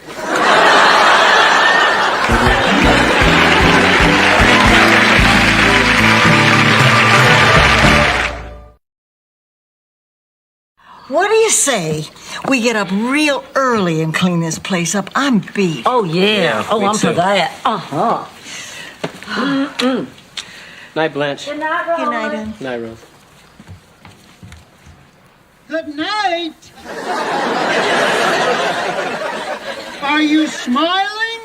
What do you say? We get up real early and clean this place up. I'm beat. Oh, yeah. Oh, I'm for that. Uh-huh. Night, Blanche. Good night, Rose. Good night, Ann. Night, Rose. Good night. Are you smiling?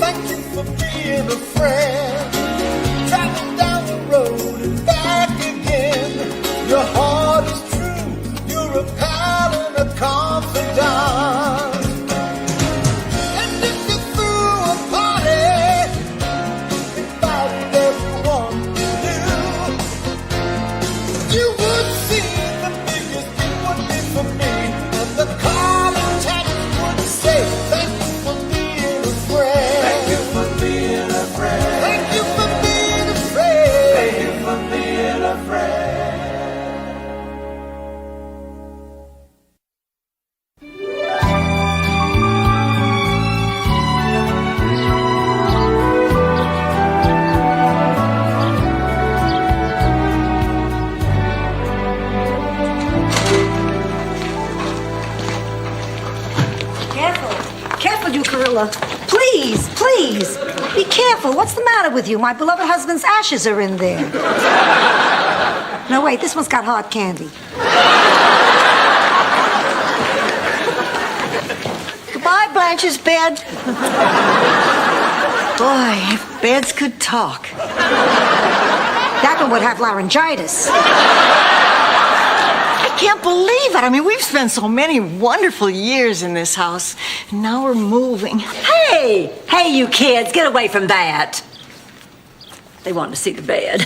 Thank you for being a friend. Traveling down the road and back again. Your heart is true. You're a pal and a confidant. And if you threw a party, invited everyone you knew, you would see the biggest thing would be for me. And the call and text would say, thank you for being a friend. Thank you for being a friend. careful. What's the matter with you? My beloved husband's ashes are in there. No, wait, this one's got hard candy. Goodbye, Blanche's bed. Boy, if beds could talk. That one would have laryngitis. I can't believe it. I mean, we've spent so many wonderful years in this house, and now we're moving. Hey, you kids, get away from that. They want to see the bed.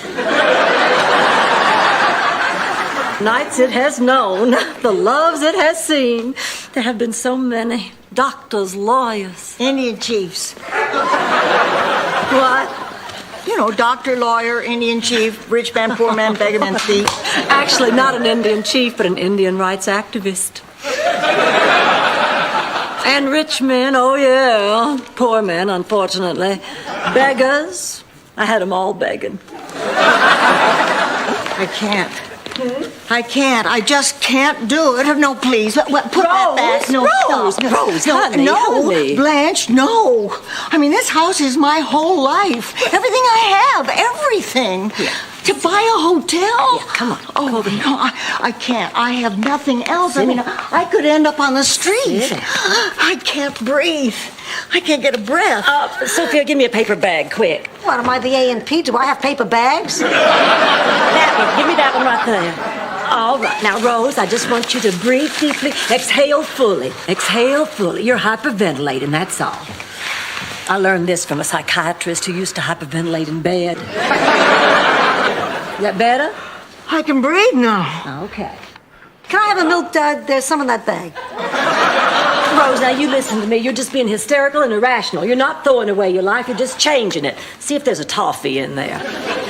Nights it has known, the loves it has seen. There have been so many. Doctors, lawyers. Indian chiefs. What? You know, doctor, lawyer, Indian chief, rich man, poor man, beggar man, thief. Actually, not an Indian chief, but an Indian rights activist. And rich men, oh yeah. Poor men, unfortunately. Beggars. I had them all begging. I can't. I can't. I just can't do it. No, please. Put that back. No, Rose, stop. Rose, no, honey, no, honey. Blanche, no. I mean, this house is my whole life. Everything I have, everything. Yeah. To buy a hotel? Yeah, come on. Oh, no, I can't. I have nothing else. I mean, I could end up on the street. I can't breathe. I can't get a breath. Sophia, give me a paper bag, quick. What, am I the A&P? Do I have paper bags? That one. Give me that one right there. All right. Now, Rose, I just want you to breathe deeply. Exhale fully. Exhale fully. You're hyperventilating, that's all. I learned this from a psychiatrist who used to hyperventilate in bed. Is that better? I can breathe now. Okay. Can I have a milk dud? There's some in that bag. Rose, now you listen to me. You're just being hysterical and irrational. You're not throwing away your life. You're just changing it. See if there's a toffee in there.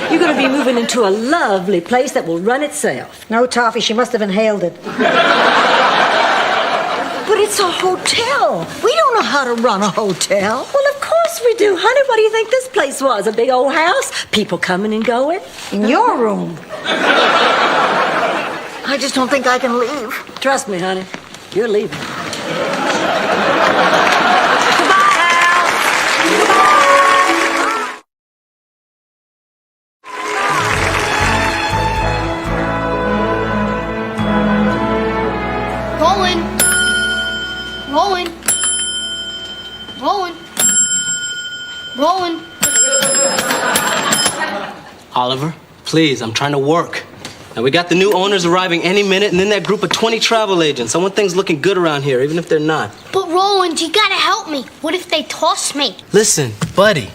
You're going to be moving into a lovely place that will run itself. No toffee. She must have inhaled it. But it's a hotel. We don't know how to run a hotel. Well, of course we do, honey. What do you think this place was? A big old house? People coming and going? In your room. I just don't think I can leave. Trust me, honey. You're leaving. Rolling. Oliver, please, I'm trying to work. Now, we got the new owners arriving any minute, and then that group of 20 travel agents. I want things looking good around here, even if they're not. But Roland, you gotta help me. What if they toss me? Listen, buddy,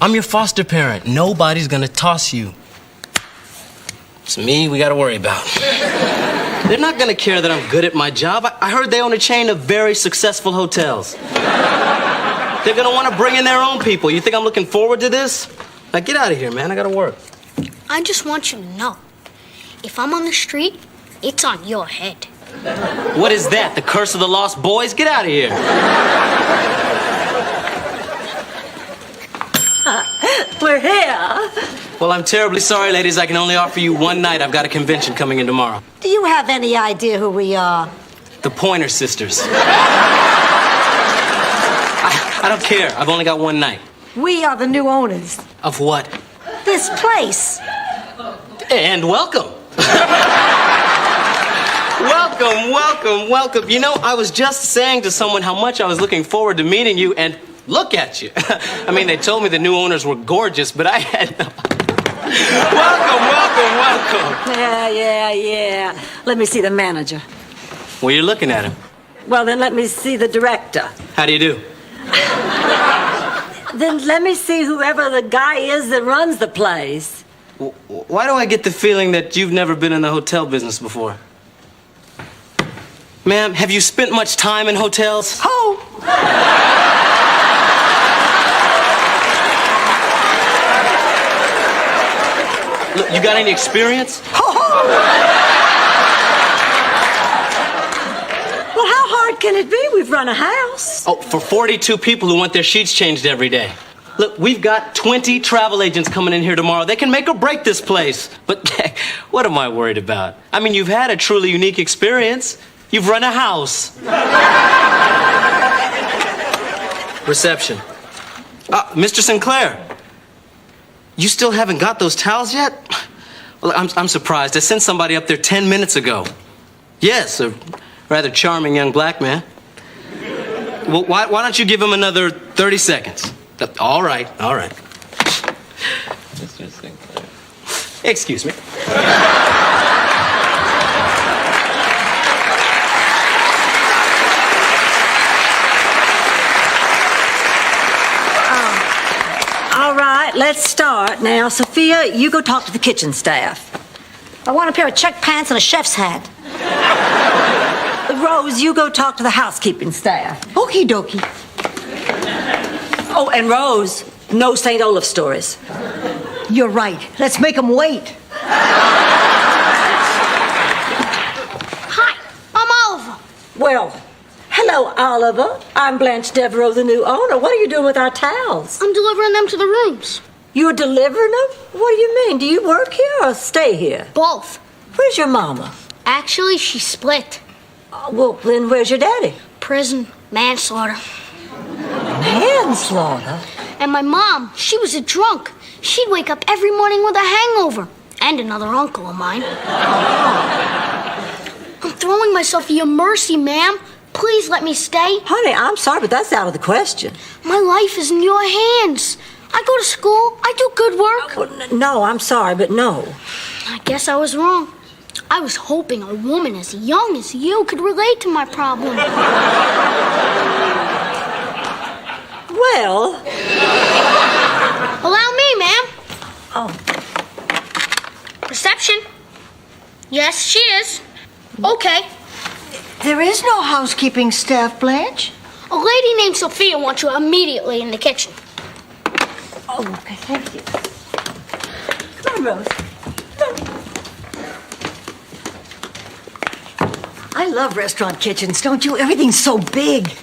I'm your foster parent. Nobody's gonna toss you. It's me we gotta worry about. They're not gonna care that I'm good at my job. I heard they own a chain of very successful hotels. They're gonna wanna bring in their own people. You think I'm looking forward to this? Now get out of here, man. I gotta work. I just want you to know, if I'm on the street, it's on your head. What is that? The curse of the lost boys? Get out of here. We're here. Well, I'm terribly sorry, ladies. I can only offer you one night. I've got a convention coming in tomorrow. Do you have any idea who we are? The Pointer Sisters. I don't care. I've only got one night. We are the new owners. Of what? This place. And welcome. Welcome. You know, I was just saying to someone how much I was looking forward to meeting you, and look at you. I mean, they told me the new owners were gorgeous, but I had no... Welcome. Yeah. Let me see the manager. Well, you're looking at him. Well, then let me see the director. How do you do? Then let me see whoever the guy is that runs the place. Why do I get the feeling that you've never been in the hotel business before? Ma'am, have you spent much time in hotels? Oh! Look, you got any experience? Well, how hard can it be? We've run a house. Oh, for 42 people who want their sheets changed every day. Look, we've got 20 travel agents coming in here tomorrow. They can make or break this place. But what am I worried about? I mean, you've had a truly unique experience. You've run a house. Reception. Mr. Sinclair, You still haven't got those towels yet? Well, I'm surprised. I sent somebody up there 10 minutes ago. Yes, a rather charming young black man. Well, why don't you give him another 30 seconds? All right. Excuse me. All right, let's start. Now, Sophia, you go talk to the kitchen staff. I want a pair of check pants and a chef's hat. Rose, you go talk to the housekeeping staff. Okie dokie. Oh, and Rose, no St. Olaf stories. You're right. Let's make them wait. Hi, I'm Oliver. Well, hello, Oliver. I'm Blanche Devereaux, the new owner. What are you doing with our towels? I'm delivering them to the rooms. You're delivering them? What do you mean? Do you work here or stay here? Both. Where's your mama? Actually, she split. Well, then where's your daddy? Prison, manslaughter. Manslaughter? And my mom, she was a drunk. She'd wake up every morning with a hangover. And another uncle of mine. I'm throwing myself at your mercy, ma'am. Please let me stay. Honey, I'm sorry, but that's out of the question. My life is in your hands. I go to school. I do good work. No, I'm sorry, but no. I guess I was wrong. I was hoping a woman as young as you could relate to my problem. Well... Allow me, ma'am. Oh. Reception. Yes, she is. Okay. There is no housekeeping staff, Blanche. A lady named Sophia wants you immediately in the kitchen. Oh, okay, thank you. Come on, Rose. Come on. I love restaurant kitchens, don't you? Everything's so big.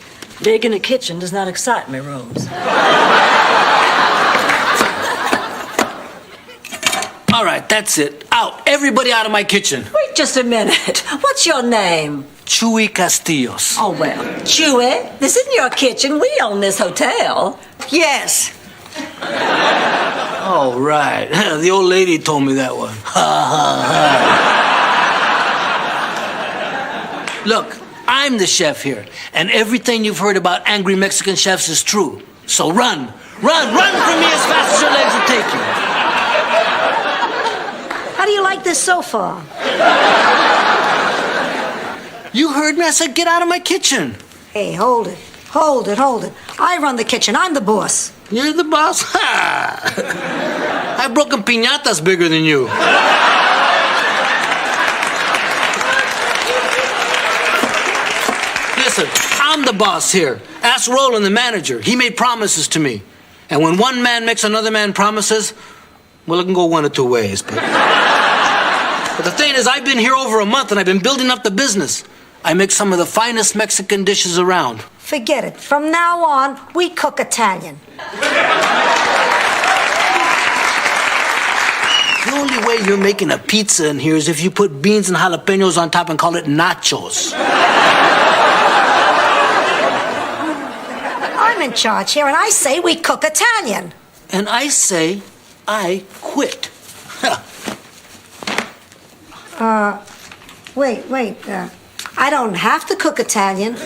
Big in a kitchen does not excite me, Rose. All right, that's it. Out. Everybody out of my kitchen. Wait just a minute. What's your name? Chuy Castillos. Oh, well, Chewy, this isn't your kitchen. We own this hotel. Yes. Oh, right. The old lady told me that one. Look, I'm the chef here, and everything you've heard about angry Mexican chefs is true. So run from me as fast as your legs will take you. How do you like this so far? You heard me. I said get out of my kitchen. Hey, hold it. I run the kitchen. I'm the boss. You're the boss? Ha! I've broken piñatas bigger than you. Listen, I'm the boss here. Ask Roland, the manager. He made promises to me. And when one man makes another man promises, well, it can go one of two ways. But the thing is, I've been here over a month and I've been building up the business. I make some of the finest Mexican dishes around. Forget it. From now on, we cook Italian. The only way you're making a pizza in here is if you put beans and jalapenos on top and call it nachos. I'm in charge here, and I say we cook Italian. And I say I quit. Wait. I don't have to cook Italian.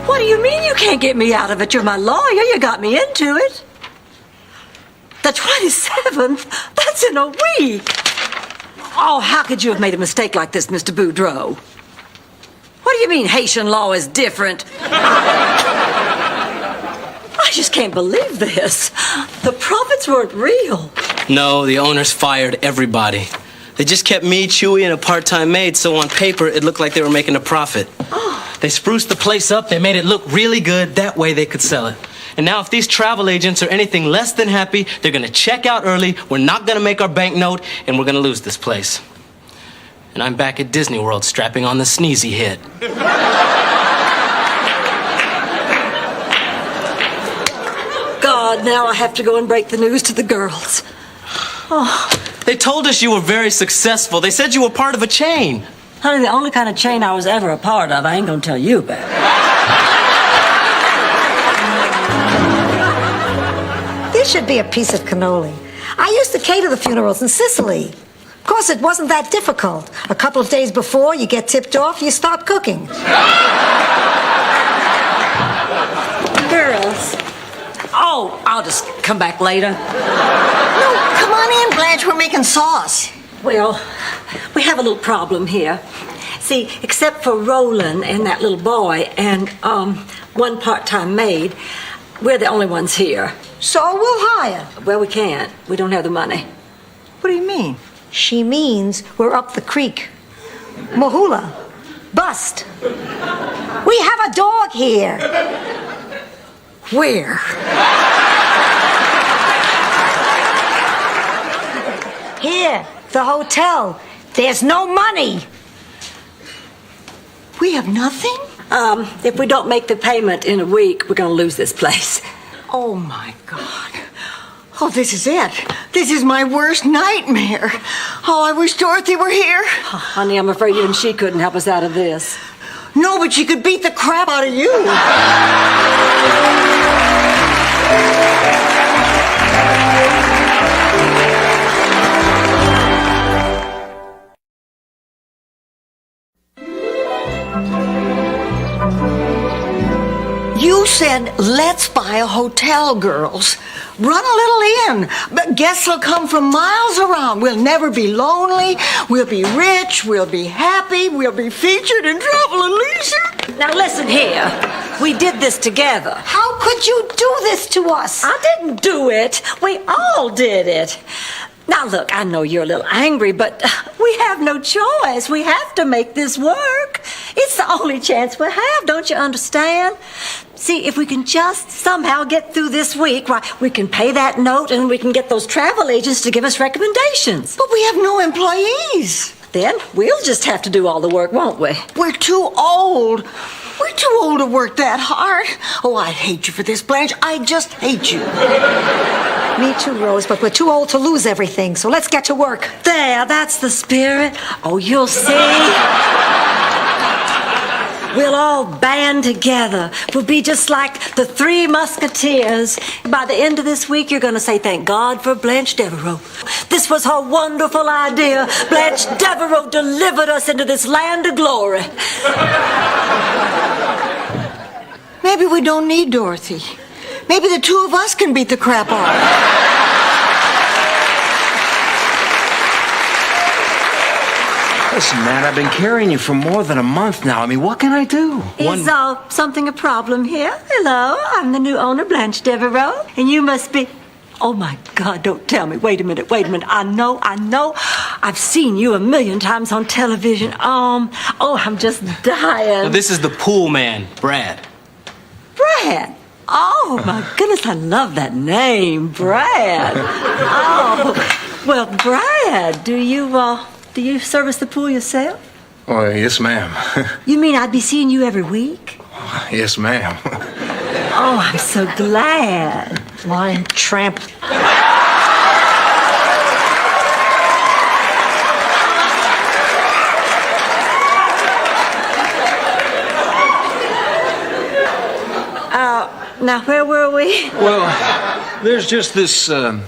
What do you mean you can't get me out of it? You're my lawyer. You got me into it. The 27th? That's in a week. Oh, how could you have made a mistake like this, Mr. Boudreaux? What do you mean Haitian law is different? I just can't believe this. The profits weren't real. No, the owners fired everybody. They just kept me, Chewy, and a part-time maid, so on paper, it looked like they were making a profit. They spruced the place up, they made it look really good, that way they could sell it. And now if these travel agents are anything less than happy, they're gonna check out early, we're not gonna make our banknote, and we're gonna lose this place. And I'm back at Disney World strapping on the sneezy head. God, now I have to go and break the news to the girls. Oh. They told us you were very successful. They said you were part of a chain. Honey, the only kind of chain I was ever a part of, I ain't gonna tell you about. should be a piece of cannoli. I used to cater the funerals in Sicily. Of course, it wasn't that difficult. A couple of days before you get tipped off, you start cooking. Girls. Oh, I'll just come back later. No, come on in, Blanche. We're making sauce. Well, we have a little problem here. See, except for Roland and that little boy and one part-time maid, we're the only ones here. So we'll hire. Well, we can't. We don't have the money. What do you mean? She means we're up the creek. Mahula. Bust. We have a dog here. Where? Here, the hotel. There's no money. We have nothing? If we don't make the payment in a week, we're going to lose this place. Oh, my God. Oh, this is it. This is my worst nightmare. Oh, I wish Dorothy were here. Oh, honey, I'm afraid even she couldn't help us out of this. No, but she could beat the crap out of you. You said, let's buy a hotel, girls. Run a little in. But guests will come from miles around. We'll never be lonely. We'll be rich. We'll be happy. We'll be featured in Travel and Leisure. Now listen here. We did this together. How could you do this to us? I didn't do it. We all did it. Now look, I know you're a little angry, but we have no choice. We have to make this work. It's the only chance we have, don't you understand? See, if we can just somehow get through this week, why, we can pay that note and we can get those travel agents to give us recommendations. But we have no employees. Then we'll just have to do all the work, won't we? We're too old. We're too old to work that hard. Oh, I hate you for this, Blanche. I just hate you. Me too, Rose, but we're too old to lose everything, so let's get to work. There, that's the spirit. Oh, you'll see. We'll all band together. We'll be just like the Three Musketeers. By the end of this week, you're going to say, thank God for Blanche Devereaux. This was her wonderful idea. Blanche Devereaux delivered us into this land of glory. Maybe we don't need Dorothy. Maybe the two of us can beat the crap off. Listen, man, I've been carrying you for more than a month now. I mean, what can I do? Is something a problem here? Hello, I'm the new owner, Blanche Devereaux, and you must be... Oh, my God, don't tell me. Wait a minute. I know. I've seen you a million times on television. I'm just dying. Now, this is the pool man, Brad. Brad? Oh, my goodness, I love that name, Brad. Oh, well, Brad, do you service the pool yourself? Oh, yes, ma'am. You mean I'd be seeing you every week? Yes, ma'am. Oh, I'm so glad. Lying tramp. Now, where were we? Well, there's just this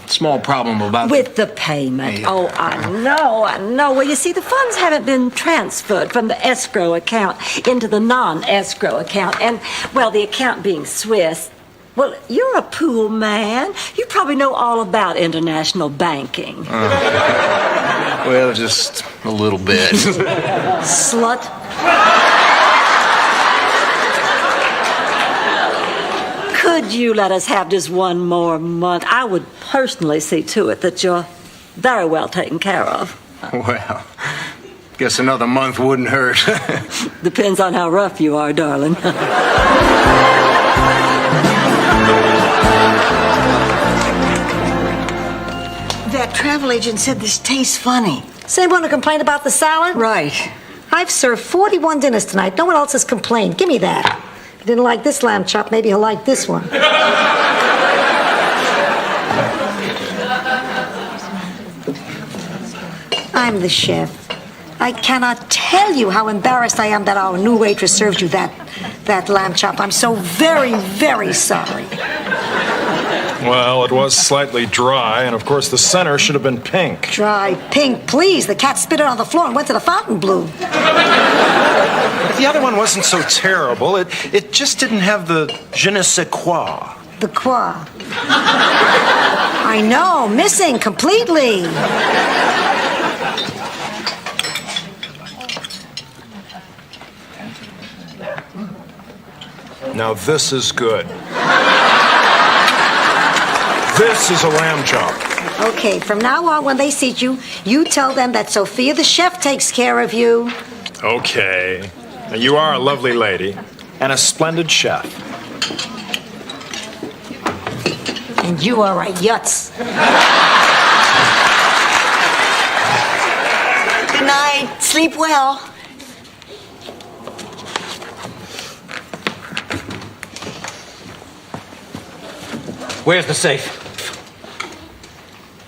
small problem about... With the payment. Yeah. Oh, I know. Well, you see, the funds haven't been transferred from the escrow account into the non-escrow account. And, well, the account being Swiss... Well, you're a pool man. You probably know all about international banking. Well, just a little bit. Slut. Could you let us have just one more month? I would personally see to it that you're very well taken care of. Well, guess another month wouldn't hurt. Depends on how rough you are, darling. That travel agent said this tastes funny. Same one who complained about the salad? Right. I've served 41 dinners tonight. No one else has complained. Give me that. If he didn't like this lamb chop, maybe he'll like this one. I'm the chef. I cannot tell you how embarrassed I am that our new waitress served you that lamb chop. I'm so very, very sorry. Well, it was slightly dry, and of course the center should have been pink. Dry pink, please. The cat spit it on the floor and went to the fountain blue. But the other one wasn't so terrible. It just didn't have the je ne sais quoi. The quoi? I know, missing completely. Now this is good. This is a lamb chop. Okay, from now on, when they seat you, you tell them that Sophia the chef takes care of you. Okay. Now, you are a lovely lady and a splendid chef. And you are a yutz. Good night. Sleep well. Where's the safe?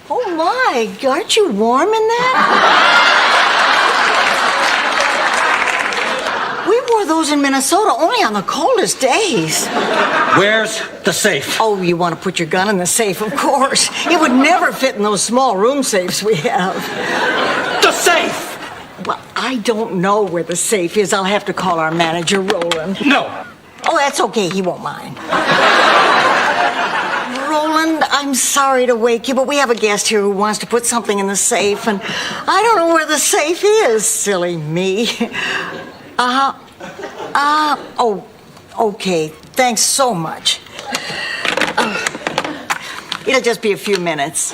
Oh, my. Aren't you warm in that? We wore those in Minnesota only on the coldest days. Where's the safe? Oh, you want to put your gun in the safe, of course. It would never fit in those small room safes we have. The safe! Well, I don't know where the safe is. I'll have to call our manager, Roland. No. Oh, that's okay. He won't mind. Roland, I'm sorry to wake you, but we have a guest here who wants to put something in the safe, and I don't know where the safe is. Silly me. Oh, okay. Thanks so much. It'll just be a few minutes.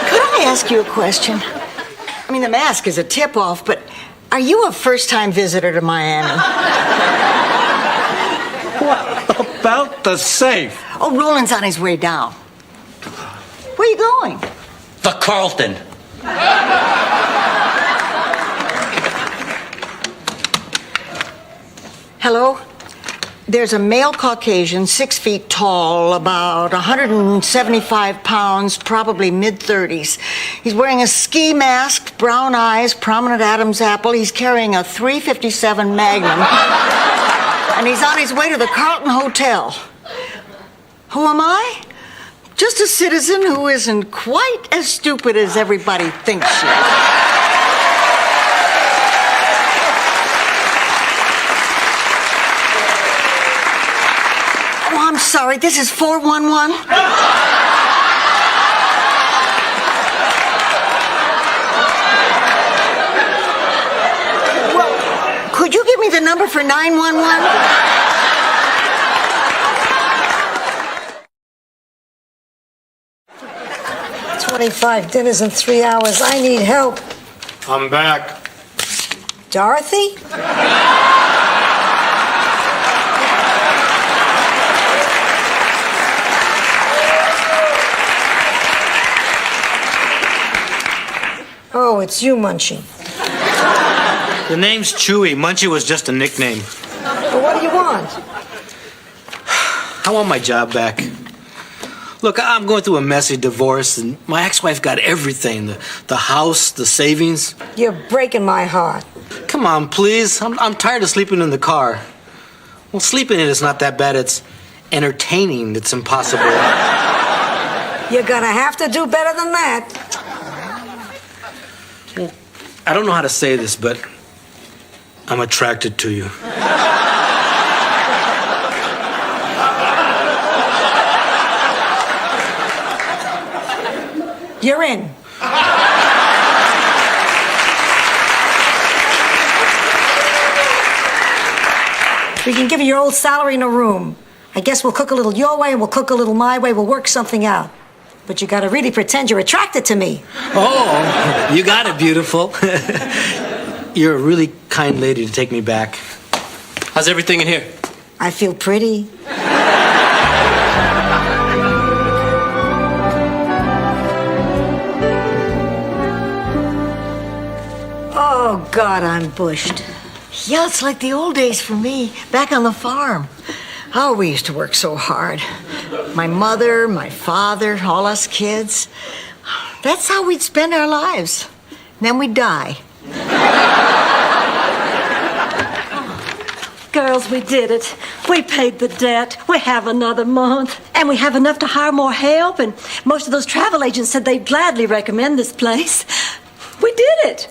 Could I ask you a question? I mean, the mask is a tip-off, but are you a first-time visitor to Miami? What about the safe? Oh, Roland's on his way down. Where are you going? The Carlton. Hello? There's a male Caucasian, 6 feet tall, about 175 pounds, probably mid-30s. He's wearing a ski mask, brown eyes, prominent Adam's apple. He's carrying a .357 Magnum. And he's on his way to the Carlton Hotel. Who am I? Just a citizen who isn't quite as stupid as everybody thinks she is. I'm sorry, this is 411? Well, could you give me the number for 911? 25 dinners in 3 hours. I need help. I'm back. Dorothy? Oh, it's you, Munchie. The name's Chewy. Munchie was just a nickname. But what do you want? I want my job back. Look, I'm going through a messy divorce, and my ex-wife got everything. The house, the savings. You're breaking my heart. Come on, please. I'm tired of sleeping in the car. Well, sleeping in it's not that bad. It's entertaining. It's impossible. You're gonna have to do better than that. Well, I don't know how to say this, but I'm attracted to you. You're in. We can give you your old salary in a room. I guess we'll cook a little your way and we'll cook a little my way. We'll work something out. But you gotta really pretend you're attracted to me. Oh, you got it, beautiful. You're a really kind lady to take me back. How's everything in here? I feel pretty. Oh, God, I'm bushed. Yeah, it's like the old days for me, back on the farm. Oh, we used to work so hard. My mother, my father, all us kids. That's how we'd spend our lives. And then we'd die. girls, we did it. We paid the debt. We have another month. And we have enough to hire more help. And most of those travel agents said they'd gladly recommend this place. We did it.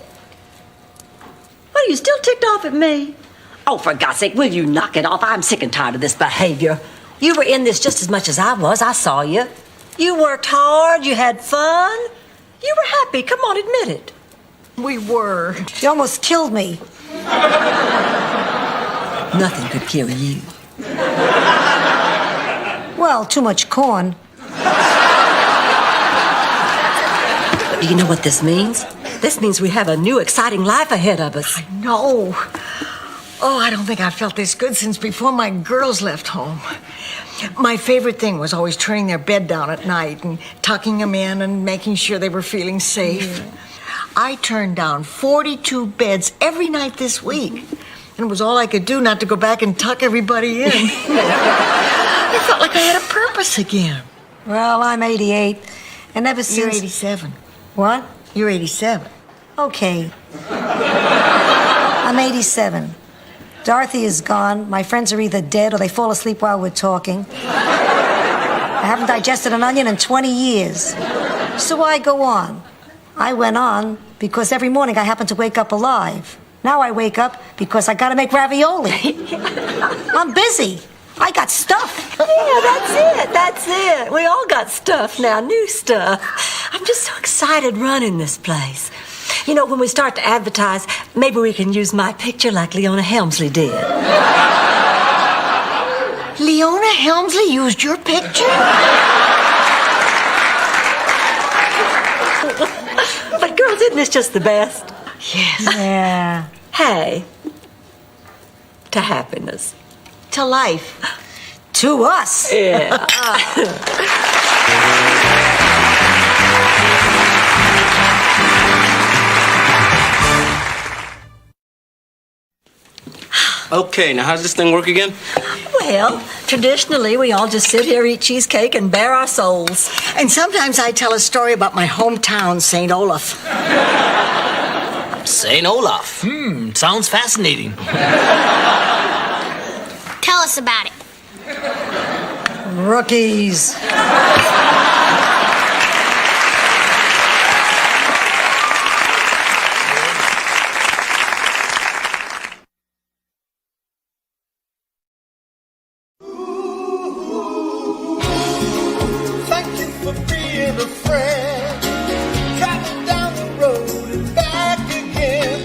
What, are you still ticked off at me? Oh, for God's sake, will you knock it off? I'm sick and tired of this behavior. You were in this just as much as I was. I saw you. You worked hard. You had fun. You were happy. Come on, admit it. We were. You almost killed me. Nothing could kill you. Well, too much corn. Do you know what this means? This means we have a new, exciting life ahead of us. No. Oh, I don't think I felt this good since before my girls left home. My favorite thing was always turning their bed down at night and tucking them in and making sure they were feeling safe. I turned down 42 beds every night this week. And it was all I could do not to go back and tuck everybody in. I felt like I had a purpose again. Well, I'm 88, and ever since... You're 87. What? You're 87. Okay. I'm 87. Dorothy is gone. My friends are either dead or they fall asleep while we're talking. I haven't digested an onion in 20 years. So I go on. I went on because every morning I happen to wake up alive. Now I wake up because I gotta make ravioli. I'm busy. I got stuff. Yeah, that's it. We all got stuff now, new stuff. I'm just so excited running this place. You know, when we start to advertise, maybe we can use my picture like Leona Helmsley did. Leona Helmsley used your picture? But girls, isn't this just the best? Yes. Yeah. Hey, to happiness. To life. To us. Yeah. Okay, now how does this thing work again? Well, traditionally, we all just sit here, eat cheesecake, and bare our souls. And sometimes I tell a story about my hometown, St. Olaf. St. Olaf. Sounds fascinating. Tell us about it. Rookies. Thank you for being a friend. Traveling down the road and back again.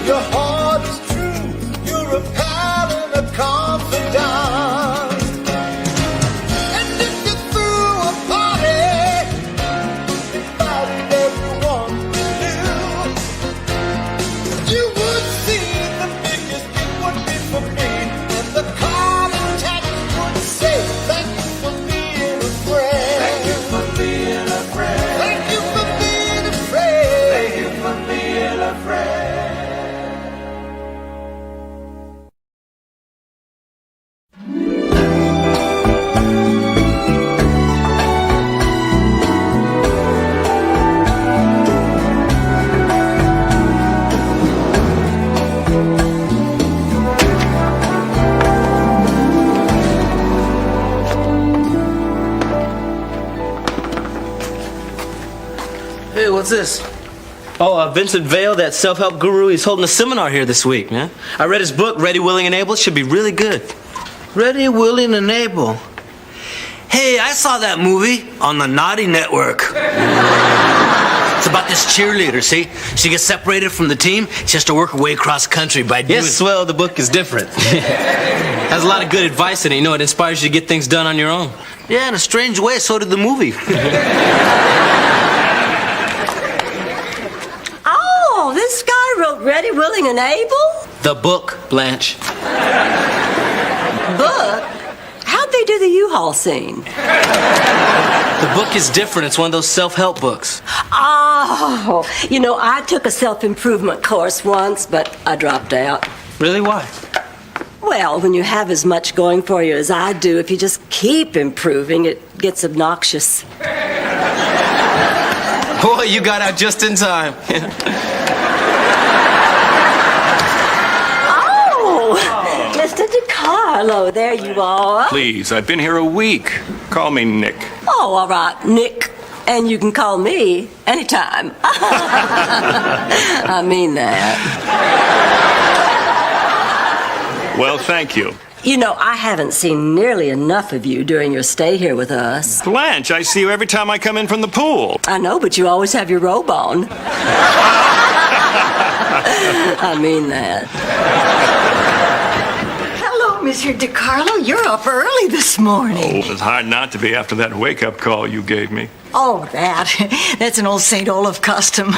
Your heart is true. You're a pal and a confidant. And if you threw a party, invited everyone you knew, you would see the biggest it would be for me. And the card attached would say, thank you for being a friend. Thank you for being a friend. Thank you for being a friend. Thank you for being a friend. Hey, what's this? Oh, Vincent Vale, that self-help guru, he's holding a seminar here this week, man. I read his book, Ready, Willing, and Able. It should be really good. Ready, willing, and able. Hey, I saw that movie on the Naughty Network. It's about this cheerleader, see? She gets separated from the team. She has to work her way across country by doing... Yes, well, the book is different. Has a lot of good advice in it. You know, it inspires you to get things done on your own. Yeah, in a strange way, so did the movie. Oh, this guy wrote Ready, Willing, and Able? The book, Blanche. Book? How'd they do the U-Haul scene? The book is different. It's one of those self-help books. Oh, you know, I took a self-improvement course once, but I dropped out. Really? Why? Well, when you have as much going for you as I do, if you just keep improving, it gets obnoxious. Boy, you got out just in time. Oh, Mr. DeCote. DiCarlo, there you are. Please, I've been here a week. Call me Nick. Oh, all right, Nick. And you can call me anytime. I mean that. Well, thank you. You know, I haven't seen nearly enough of you during your stay here with us. Blanche, I see you every time I come in from the pool. I know, but you always have your robe on. I mean that. Hello, Mr. DiCarlo. You're up early this morning. Oh, it's hard not to be after that wake-up call you gave me. Oh, that's an old St. Olaf custom.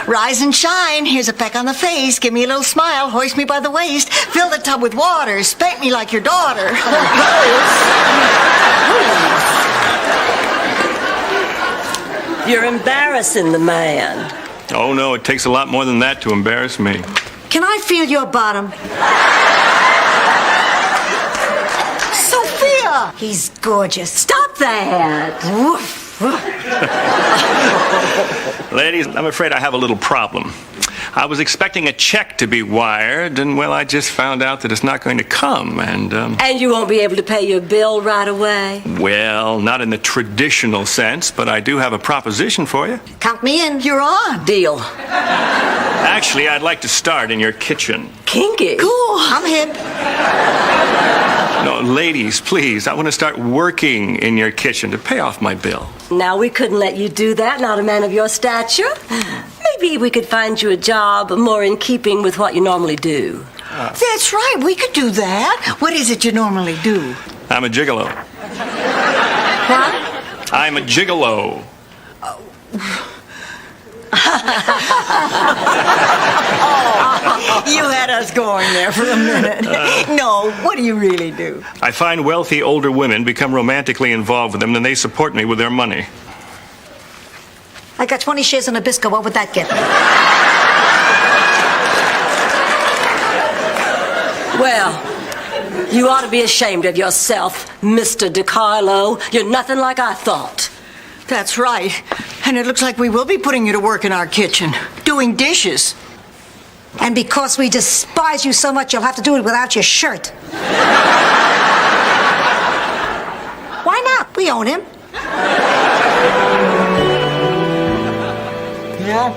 Rise and shine. Here's a peck on the face. Give me a little smile. Hoist me by the waist. Fill the tub with water. Spank me like your daughter. You're embarrassing the man. Oh, no, it takes a lot more than that to embarrass me. Can I feel your bottom? Sophia! He's gorgeous. Stop that! Ladies, I'm afraid I have a little problem. I was expecting a check to be wired, and, well, I just found out that it's not going to come, and you won't be able to pay your bill right away? Well, not in the traditional sense, but I do have a proposition for you. Count me in. You're on. Deal. Actually, I'd like to start in your kitchen. Kinky. Cool. I'm hip. No, ladies, please, I want to start working in your kitchen to pay off my bill. Now, we couldn't let you do that, not a man of your stature. Maybe we could find you a job more in keeping with what you normally do. That's right. We could do that. What is it you normally do? I'm a gigolo. What? I'm a gigolo. Oh, you had us going there for a minute. No, what do you really do? I find wealthy older women become romantically involved with them, and they support me with their money. I got 20 shares in Nabisco. What would that get me? Well, you ought to be ashamed of yourself, Mr. DiCarlo. You're nothing like I thought. That's right. And it looks like we will be putting you to work in our kitchen, doing dishes. And because we despise you so much, you'll have to do it without your shirt. Why not? We own him. You know,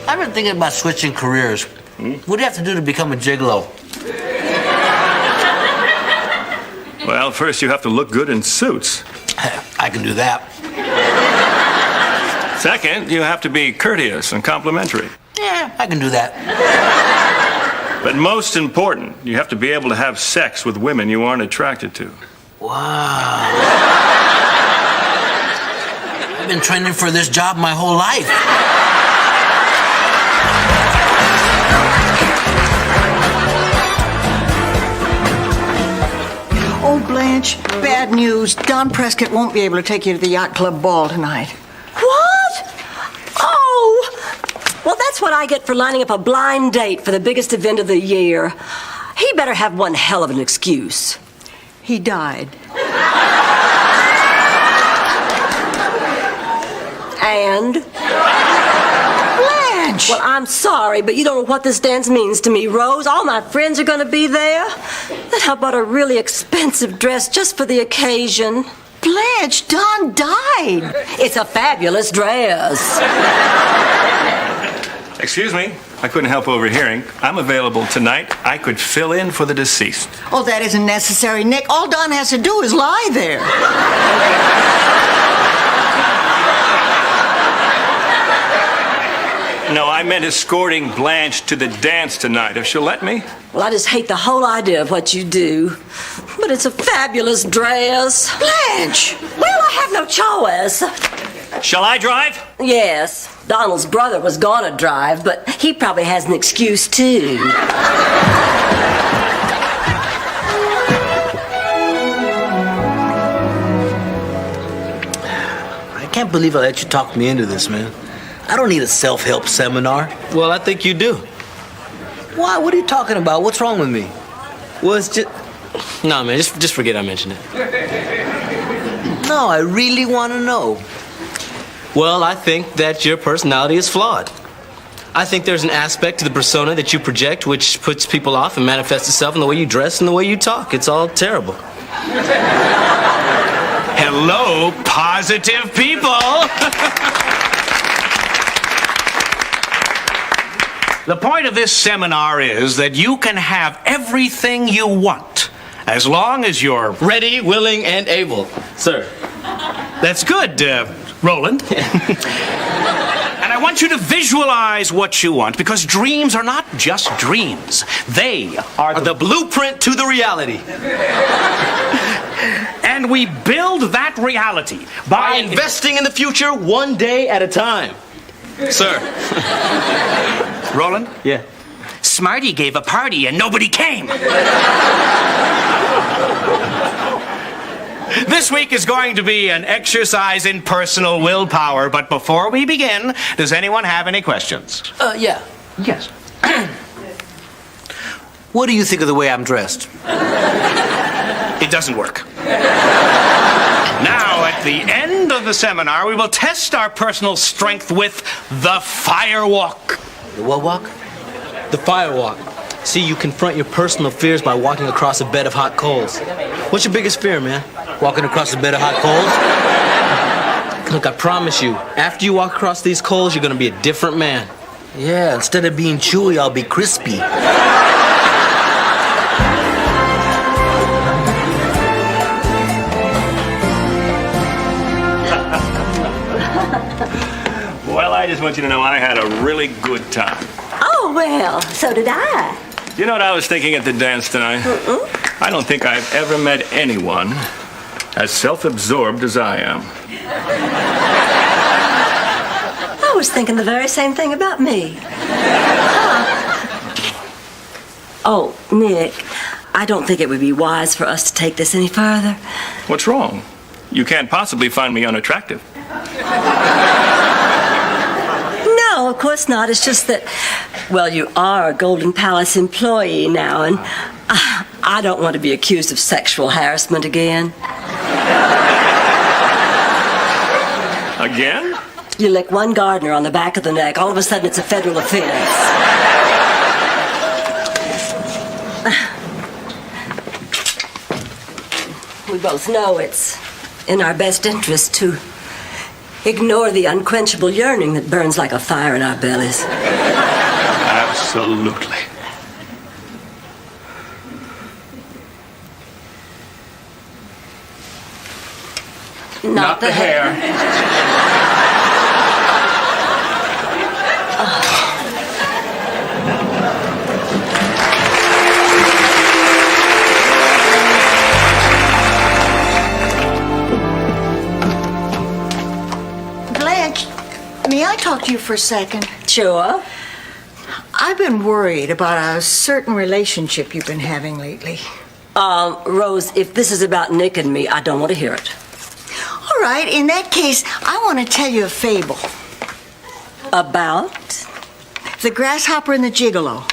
I've been thinking about switching careers. What do you have to do to become a gigolo? Well, first you have to look good in suits. I can do that. Second, you have to be courteous and complimentary. Yeah, I can do that. But most important, you have to be able to have sex with women you aren't attracted to. Wow. I've been training for this job my whole life. Oh, Blanche, bad news. Don Prescott won't be able to take you to the yacht club ball tonight. What? Oh! Well, that's what I get for lining up a blind date for the biggest event of the year. He better have one hell of an excuse. He died. And? Blanche! Well, I'm sorry, but you don't know what this dance means to me, Rose. All my friends are going to be there. And I bought a really expensive dress just for the occasion. Blanche, Don died. It's a fabulous dress. Excuse me, I couldn't help overhearing. I'm available tonight. I could fill in for the deceased. Oh, that isn't necessary, Nick. All Don has to do is lie there. No, I meant escorting Blanche to the dance tonight, if she'll let me. Well, I just hate the whole idea of what you do. But it's a fabulous dress. Blanche! Well, I have no choice. Shall I drive? Yes. Donald's brother was gonna drive, but he probably has an excuse, too. I can't believe I let you talk me into this, man. I don't need a self-help seminar. Well, I think you do. Why? What are you talking about? What's wrong with me? Well, it's just... No, man, just forget I mentioned it. No, I really want to know. Well, I think that your personality is flawed. I think there's an aspect to the persona that you project which puts people off and manifests itself in the way you dress and the way you talk. It's all terrible. Hello, positive people. The point of this seminar is that you can have everything you want as long as you're ready, willing, and able, sir. That's good, Roland. And I want you to visualize what you want, because dreams are not just dreams. They are the blueprint to the reality. And we build that reality by investing in the future one day at a time. Sir. Roland? Yeah. Smarty gave a party and nobody came. This week is going to be an exercise in personal willpower, but before we begin, does anyone have any questions? Yeah. Yes. What do you think of the way I'm dressed? It doesn't work. Now, at the end of the seminar, we will test our personal strength with the fire walk. The what walk? The fire walk. See, you confront your personal fears by walking across a bed of hot coals. What's your biggest fear, man? Walking across a bed of hot coals? Look, I promise you, after you walk across these coals, you're gonna be a different man. Yeah, instead of being chewy, I'll be crispy. Well, I just want you to know I had a really good time. Oh, well, so did I. You know what I was thinking at the dance tonight? I don't think I've ever met anyone as self-absorbed as I am. I was thinking the very same thing about me. Oh, Nick, I don't think it would be wise for us to take this any further. What's wrong? You can't possibly find me unattractive. No, of course not. It's just that, well, you are a Golden Palace employee now, and I don't want to be accused of sexual harassment again. Again? You lick one gardener on the back of the neck, all of a sudden it's a federal offense. We both know it's in our best interest to ignore the unquenchable yearning that burns like a fire in our bellies. Absolutely. Not the hair. Blanche, may I talk to you for a second? Sure. I've been worried about a certain relationship you've been having lately. Rose, if this is about Nick and me, I don't want to hear it. All right, in that case, I want to tell you a fable. About? The grasshopper and the gigolo.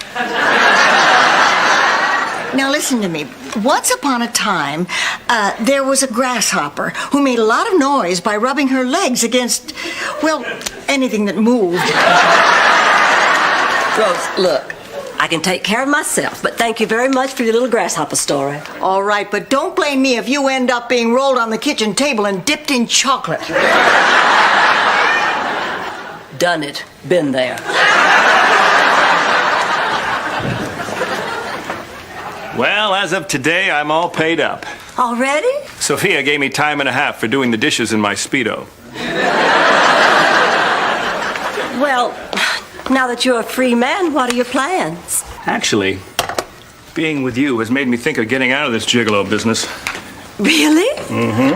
Now listen to me. Once upon a time, there was a grasshopper who made a lot of noise by rubbing her legs against, well, anything that moved. Rose, look, I can take care of myself, but thank you very much for your little grasshopper story. All right, but don't blame me if you end up being rolled on the kitchen table and dipped in chocolate. Done it. Been there. Well, as of today, I'm all paid up. Already? Sophia gave me time and a half for doing the dishes in my Speedo. Well, now that you're a free man, what are your plans? Actually, being with you has made me think of getting out of this gigolo business. Really? Mm-hmm.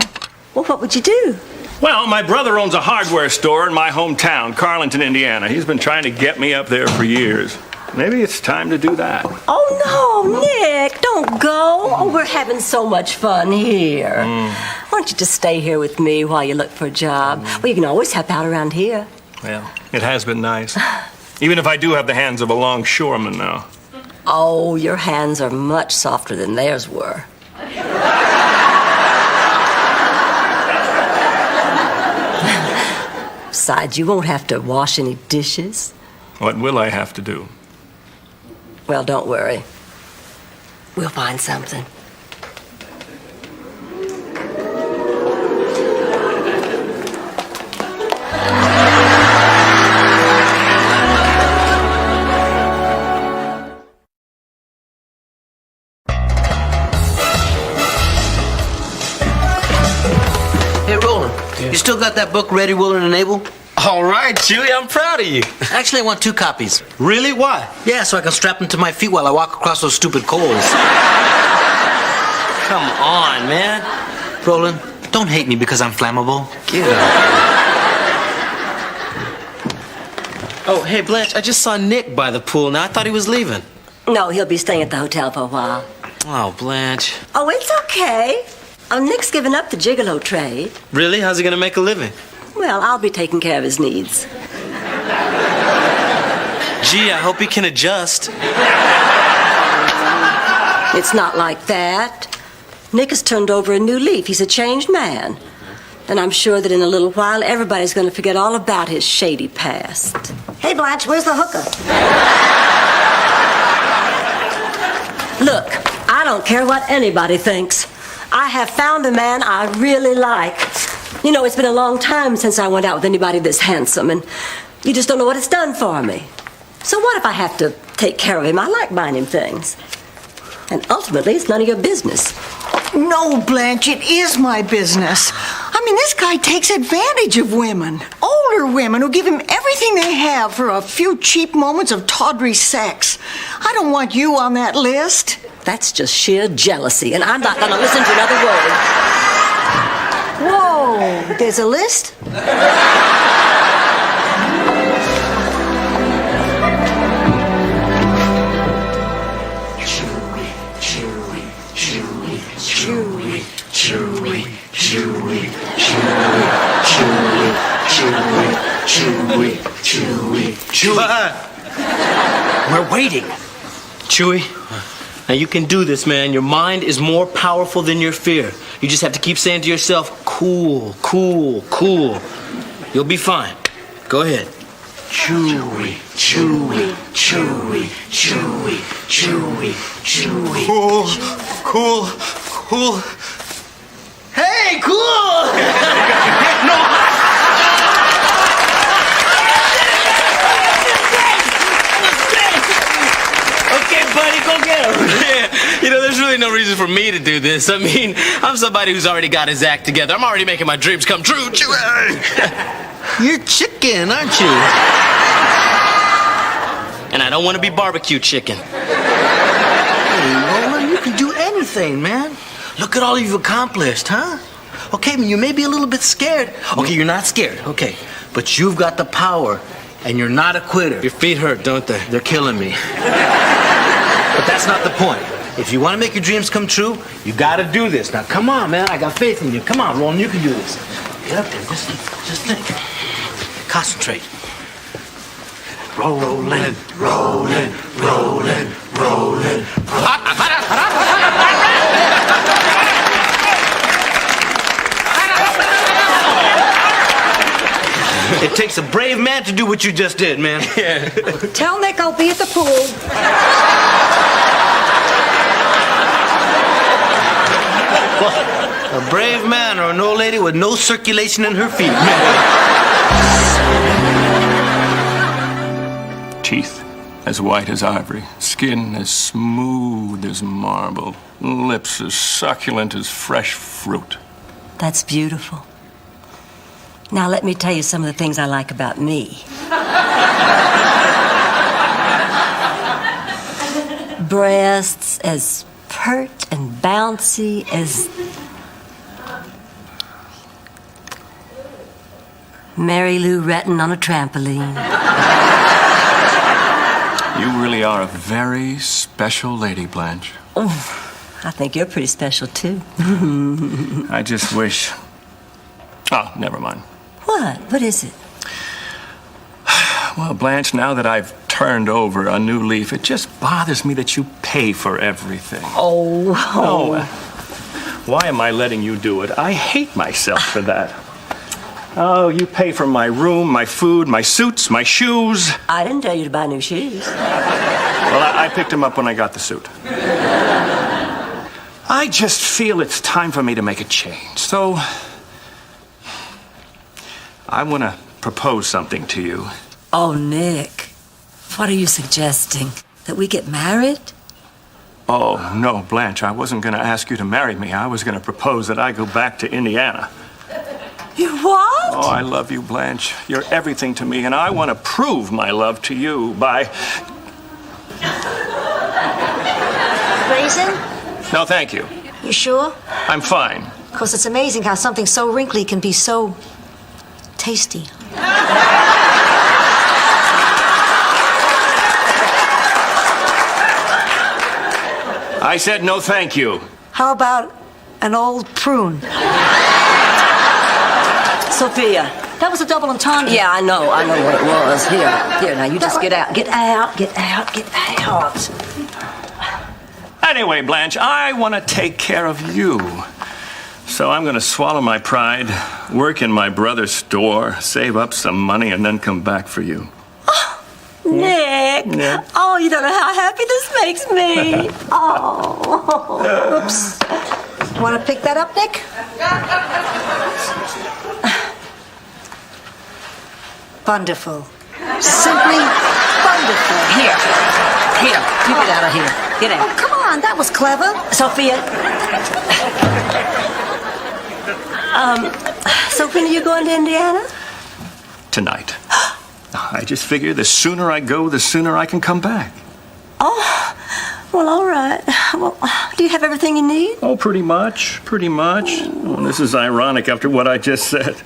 Well, what would you do? Well, my brother owns a hardware store in my hometown, Carlinton, Indiana. He's been trying to get me up there for years. Maybe it's time to do that. Oh, no, Nick, don't go. Oh, we're having so much fun here. Why don't you just stay here with me while you look for a job? Well, you can always help out around here. Well, it has been nice. Even if I do have the hands of a longshoreman now. Oh, your hands are much softer than theirs were. Besides, you won't have to wash any dishes. What will I have to do? Well, don't worry. We'll find something. Hey, Roland, you still got that book Ready, Willing, and Able? All right, Chewie, I'm proud of you. Actually, I want 2 copies. Really? Why? Yeah, so I can strap them to my feet while I walk across those stupid coals. Come on, man. Roland, don't hate me because I'm flammable. Get up. Oh, hey, Blanche, I just saw Nick by the pool. Now, I thought he was leaving. No, he'll be staying at the hotel for a while. Oh, Blanche. Oh, it's okay. Nick's given up the gigolo trade. Really? How's he gonna make a living? Well, I'll be taking care of his needs. Gee, I hope he can adjust. It's not like that. Nick has turned over a new leaf. He's a changed man. And I'm sure that in a little while, everybody's going to forget all about his shady past. Hey, Blanche, where's the hooker? Look, I don't care what anybody thinks. I have found a man I really like. You know, it's been a long time since I went out with anybody this handsome, and you just don't know what it's done for me. So what if I have to take care of him? I like buying him things. And ultimately, it's none of your business. No, Blanche, it is my business. I mean, this guy takes advantage of women. Older women who give him everything they have for a few cheap moments of tawdry sex. I don't want you on that list. That's just sheer jealousy, and I'm not going to listen to another word. Whoa, there's a list? Chewie. We're waiting. Chewie, now you can do this, man. Your mind is more powerful than your fear. You just have to keep saying to yourself, cool, cool, cool. You'll be fine. Go ahead. Chewy, chewy, chewy, chewy, chewy, chewy. Cool, cool, cool. Hey, cool! No! Okay, buddy, go get him. Yeah, you know, there's really no reason for me to do this. I mean, I'm somebody who's already got his act together. I'm already making my dreams come true. You're chicken, aren't you? And I don't want to be barbecue chicken. Hey, Roland, you can do anything, man. Look at all you've accomplished, huh? Okay, I mean, you may be a little bit scared. Okay, you're not scared, okay. But you've got the power, and you're not a quitter. Your feet hurt, don't they? They're killing me. But that's not the point. If you want to make your dreams come true, you got to do this. Now, come on, man. I got faith in you. Come on, Roland, you can do this. Get up there. Just think. Concentrate. Rolling, rolling, rolling, rolling. It takes a brave man to do what you just did, man. Yeah. Tell Nick I'll be at the pool. A brave man or an old lady with no circulation in her feet. Teeth as white as ivory, skin as smooth as marble, lips as succulent as fresh fruit. That's beautiful. Now let me tell you some of the things I like about me. Breasts as pert and bouncy as Mary Lou Retton on a trampoline. You really are a very special lady, Blanche. Oh, I think you're pretty special, too. I just wish... Oh, never mind. What? What is it? Well, Blanche, now that I've turned over a new leaf, it just bothers me that you pay for everything. Oh. Why am I letting you do it? I hate myself for that. Oh, you pay for my room, my food, my suits, my shoes. I didn't tell you to buy new shoes. Well, I picked them up when I got the suit. I just feel it's time for me to make a change. So, I want to propose something to you. Oh, Nick, what are you suggesting? That we get married? Oh, no, Blanche, I wasn't going to ask you to marry me. I was going to propose that I go back to Indiana. You what? Oh, I love you, Blanche. You're everything to me, and I want to prove my love to you by... Raisin? No, thank you. You sure? I'm fine. Because it's amazing how something so wrinkly can be so tasty. I said no, thank you. How about an old prune? Sophia. That was a double entendre. Yeah, I know what it was. Here, now you just get out. Get out. Anyway, Blanche, I want to take care of you. So I'm going to swallow my pride, work in my brother's store, save up some money, and then come back for you. Nick. Yeah. Oh, you don't know how happy this makes me. Oh. Oops. Want to pick that up, Nick? Wonderful. Simply wonderful. Here, you get out of here. Get out. Oh, come on, that was clever. Sophia. So when are you going to Indiana? Tonight. I just figure the sooner I go, the sooner I can come back. Oh, well, all right. Well, do you have everything you need? Oh, pretty much. Oh, this is ironic after what I just said.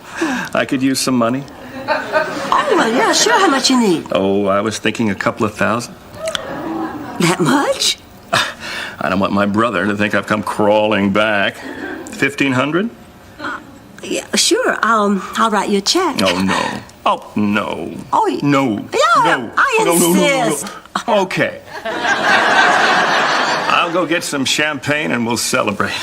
I could use some money. Oh, well, yeah, sure. How much you need? Oh, I was thinking a couple of thousand. That much? I don't want my brother to think I've come crawling back. 1,500? Yeah, sure. I'll write you a check. Oh, no. Oh, no. Oh, no. Yeah, no. I insist. No. Okay. I'll go get some champagne and we'll celebrate.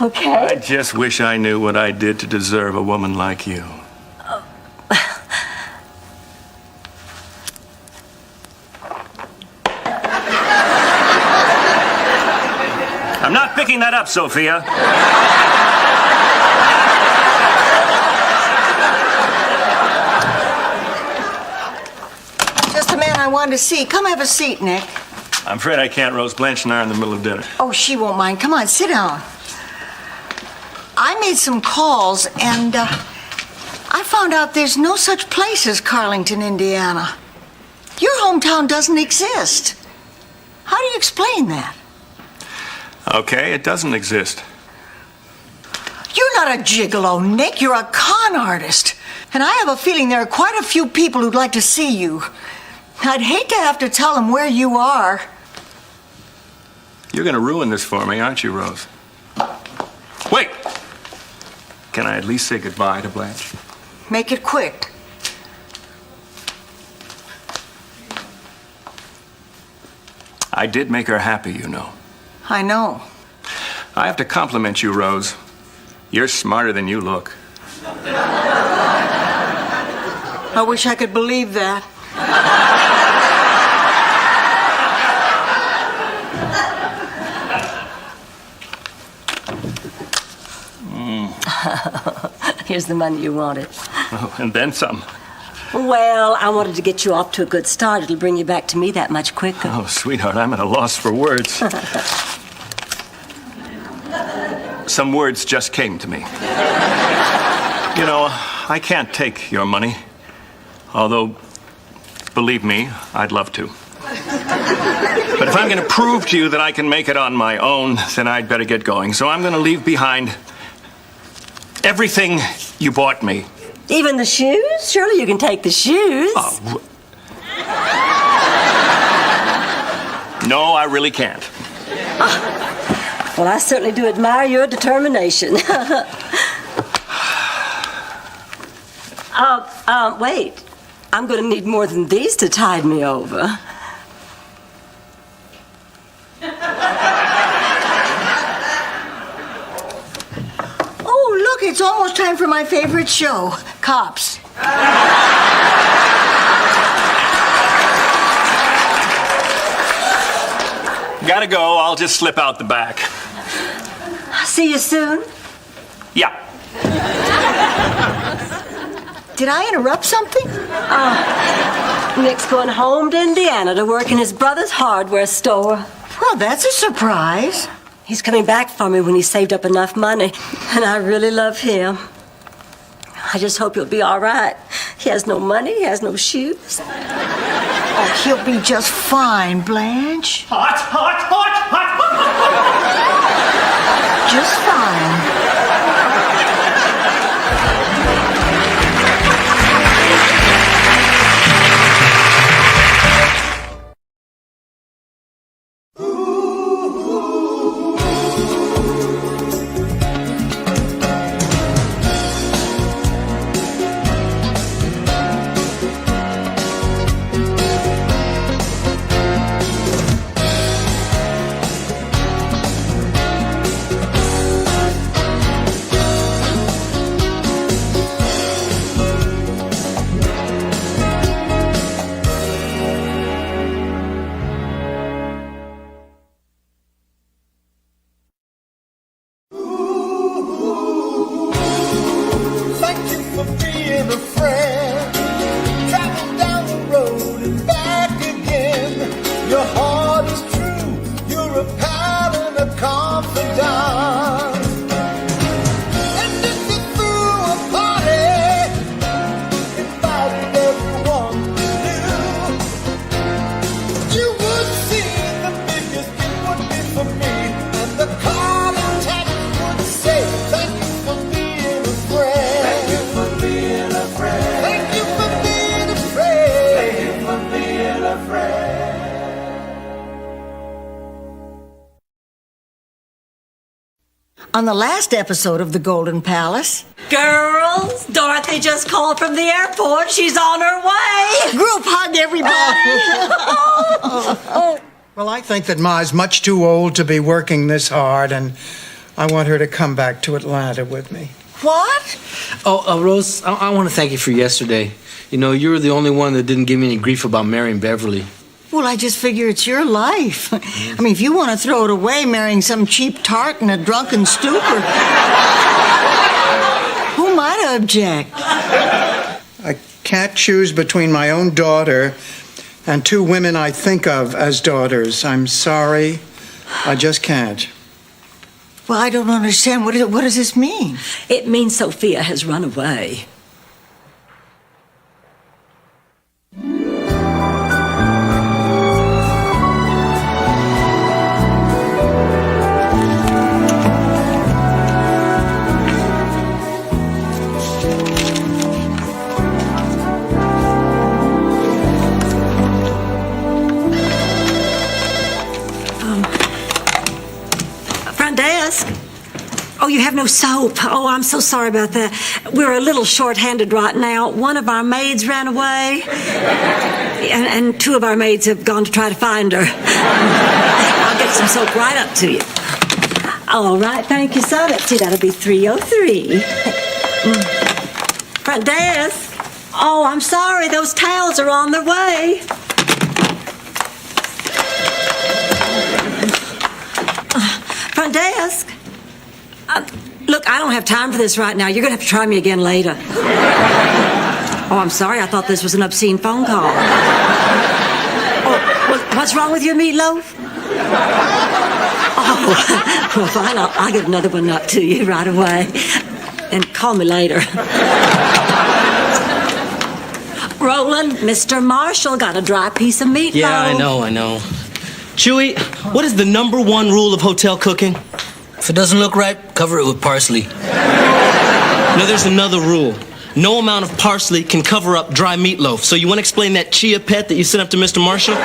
Okay. I just wish I knew what I did to deserve a woman like you. I'm not picking that up, Sophia. Just the man I wanted to see. Come have a seat, Nick. I'm afraid I can't, Rose. Blanche and I are in the middle of dinner. Oh, she won't mind. Come on, sit down. I made some calls, and I found out there's no such place as Carlington, Indiana. Your hometown doesn't exist. How do you explain that? Okay, it doesn't exist. You're not a gigolo, Nick. You're a con artist. And I have a feeling there are quite a few people who'd like to see you. I'd hate to have to tell them where you are. You're going to ruin this for me, aren't you, Rose? Wait! Can I at least say goodbye to Blanche? Make it quick. I did make her happy, you know. I know. I have to compliment you, Rose. You're smarter than you look. I wish I could believe that. Here's the money you wanted. Oh, and then some. Well, I wanted to get you off to a good start. It'll bring you back to me that much quicker. Oh, sweetheart, I'm at a loss for words. Some words just came to me. You know, I can't take your money. Although, believe me, I'd love to. But if I'm going to prove to you that I can make it on my own, then I'd better get going. So I'm going to leave behind everything you bought me. Even the shoes? Surely you can take the shoes. Oh. No, I really can't. Well, I certainly do admire your determination. Wait. I'm going to need more than these to tide me over. Oh, look, it's almost time for my favorite show. Cops. Gotta go. I'll just slip out the back. See you soon. Yeah. Did I interrupt something? Nick's going home to Indiana to work in his brother's hardware store. Well, that's a surprise. He's coming back for me when he's saved up enough money, and I really love him. I just hope he'll be all right. He has no money, he has no shoes. Oh, he'll be just fine, Blanche. Hot, hot, hot, hot, hot. Just fine. Thank you for being a friend. Travel down the road and back again. Your heart is true. You're a pal and a confidant. And if you threw a party, invited everyone you knew, you would see the biggest gift would be for me. And the card and text would say, thank you for being a friend. Thank you for being a friend. Thank you for being a friend. Thank you for being a friend. On the last episode of The Golden Palace, Girls, Dorothy just called from the airport. She's on her way. group hug everybody. Well, I think that Ma's much too old to be working this hard, and I want her to come back to Atlanta with me. What? Oh, Rose, I want to thank you for yesterday. You know, you were the only one that didn't give me any grief about marrying Beverly. Well, I just figure it's your life. I mean, if you want to throw it away marrying some cheap tart in a drunken stupor, who am I to object? I can't choose between my own daughter and two women I think of as daughters. I'm sorry. I just can't. Well, I don't understand. What does this mean? It means Sophia has run away. Front desk. Oh, you have no soap. Oh, I'm so sorry about that. We're a little short-handed right now. One of our maids ran away, and two of our maids have gone to try to find her. I'll get some soap right up to you. All right, thank you, sir. Let's see, that'll be 303. Front desk. Oh, I'm sorry. Those towels are on their way. Front desk. Look, I don't have time for this right now. You're going to have to try me again later. Oh, I'm sorry. I thought this was an obscene phone call. Oh, what's wrong with your meatloaf? Oh, well, fine. I'll get another one up to you right away. And call me later. Roland, Mr. Marshall got a dry piece of meatloaf. Yeah, I know. Chewy, what is the number one rule of hotel cooking? If it doesn't look right, cover it with parsley. No, there's another rule. No amount of parsley can cover up dry meatloaf. So you want to explain that chia pet that you sent up to Mr. Marshall?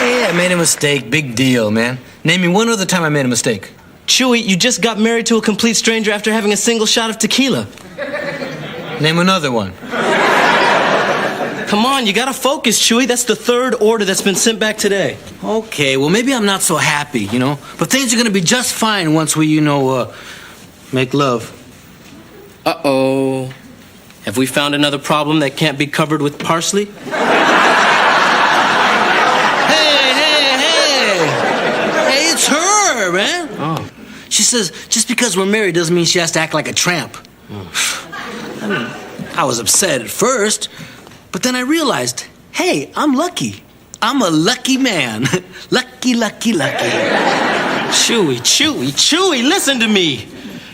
Yeah, I made a mistake. Big deal, man. Name me one other time I made a mistake. Chewy, you just got married to a complete stranger after having a single shot of tequila. Name another one. Come on, you gotta focus, Chewy. That's the third order that's been sent back today. Okay, well, maybe I'm not so happy, you know? But things are gonna be just fine once we, make love. Uh-oh. Have we found another problem that can't be covered with parsley? Hey, it's her, man. Oh. She says just because we're married doesn't mean she has to act like a tramp. I mean, I was upset at first, but then I realized, hey, I'm lucky. I'm a lucky man. Lucky. Chewy, listen to me.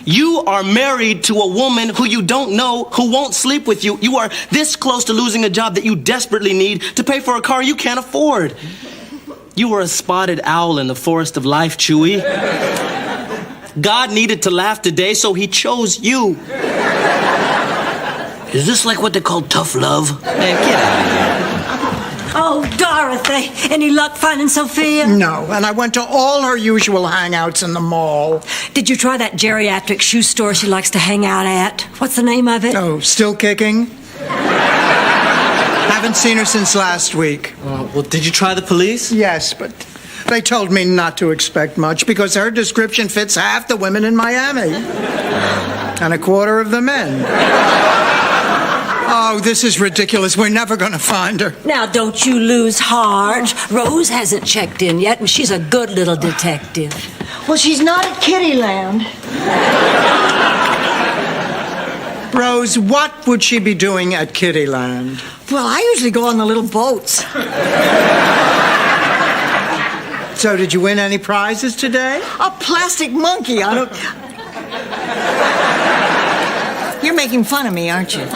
You are married to a woman who you don't know, who won't sleep with you. You are this close to losing a job that you desperately need to pay for a car you can't afford. You were a spotted owl in the forest of life, Chewy. God needed to laugh today, so he chose you. Is this like what they call tough love? Hey, get out of here. Oh, Dorothy, any luck finding Sophia? No, and I went to all her usual hangouts in the mall. Did you try that geriatric shoe store she likes to hang out at? What's the name of it? Oh, still kicking? Haven't seen her since last week. Well, did you try the police? Yes, but they told me not to expect much because her description fits half the women in Miami and a quarter of the men. Oh, this is ridiculous. We're never going to find her. Now, don't you lose heart. Rose hasn't checked in yet, and she's a good little detective. Well, she's not at Kittyland. Rose, what would she be doing at Kittyland? Well, I usually go on the little boats. So, did you win any prizes today? A plastic monkey. You're making fun of me, aren't you?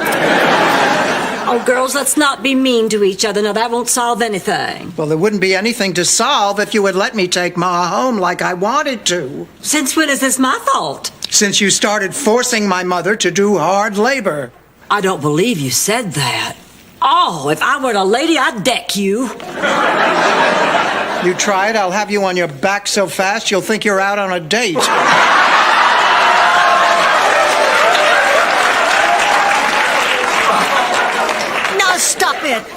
Oh, girls, let's not be mean to each other. Now, that won't solve anything. Well, there wouldn't be anything to solve if you would let me take Ma home like I wanted to. Since when is this my fault? Since you started forcing my mother to do hard labor. I don't believe you said that. Oh, if I were a lady, I'd deck you. You try it, I'll have you on your back so fast you'll think you're out on a date.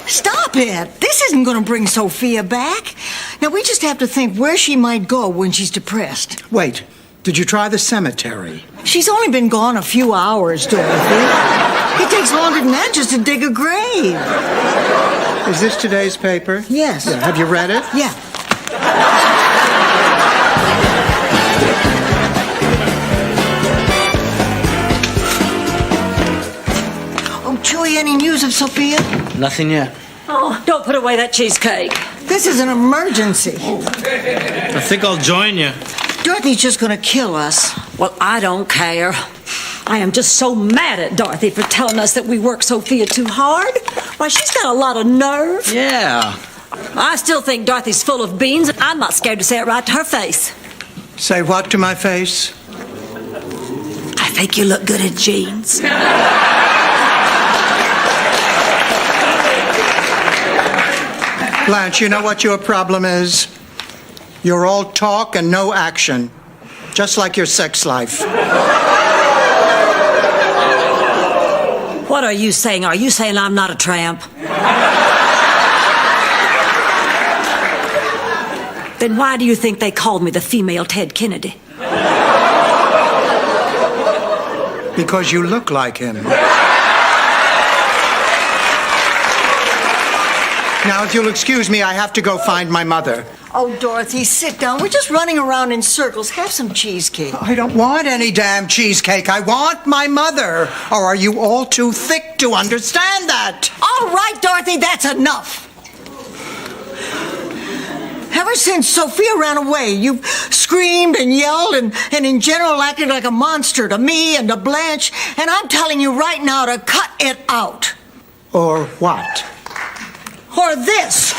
Stop it. This isn't going to bring Sophia back. Now, we just have to think where she might go when she's depressed. Wait, did you try the cemetery? She's only been gone a few hours, Dorothy. It takes longer than that just to dig a grave. Is this today's paper? Yes. Yeah, have you read it? Yeah. Chewy, any news of Sophia? Nothing yet. Oh, don't put away that cheesecake. This is an emergency. I think I'll join you. Dorothy's just going to kill us. Well, I don't care. I am just so mad at Dorothy for telling us that we work Sophia too hard. Why, she's got a lot of nerve. Yeah. I still think Dorothy's full of beans, and I'm not scared to say it right to her face. Say what to my face? I think you look good in jeans. Blanche, you know what your problem is? You're all talk and no action. Just like your sex life. What are you saying? Are you saying I'm not a tramp? Then why do you think they called me the female Ted Kennedy? Because you look like him. Now, if you'll excuse me, I have to go find my mother. Oh, Dorothy, sit down. We're just running around in circles. Have some cheesecake. I don't want any damn cheesecake. I want my mother. Or are you all too thick to understand that? All right, Dorothy, that's enough. Ever since Sophia ran away, you've screamed and yelled and in general acted like a monster to me and to Blanche. And I'm telling you right now to cut it out. Or what? Or this.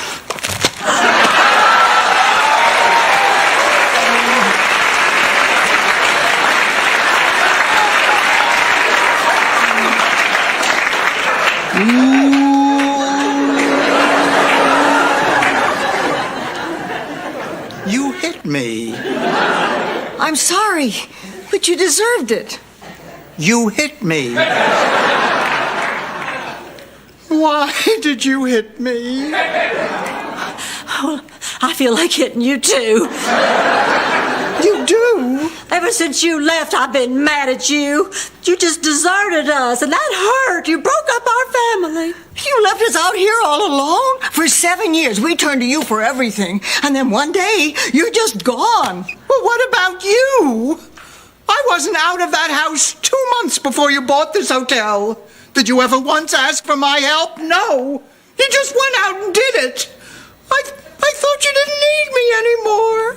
You hit me. I'm sorry, but you deserved it. You hit me. Why? Why did you hit me? Oh, I feel like hitting you too. You do? Ever since you left, I've been mad at you. You just deserted us, and that hurt. You broke up our family. You left us out here all alone? For 7 years, we turned to you for everything. And then one day, you're just gone. Well, what about you? I wasn't out of that house 2 months before you bought this hotel. Did you ever once ask for my help? No. You just went out and did it. I thought you didn't need me anymore.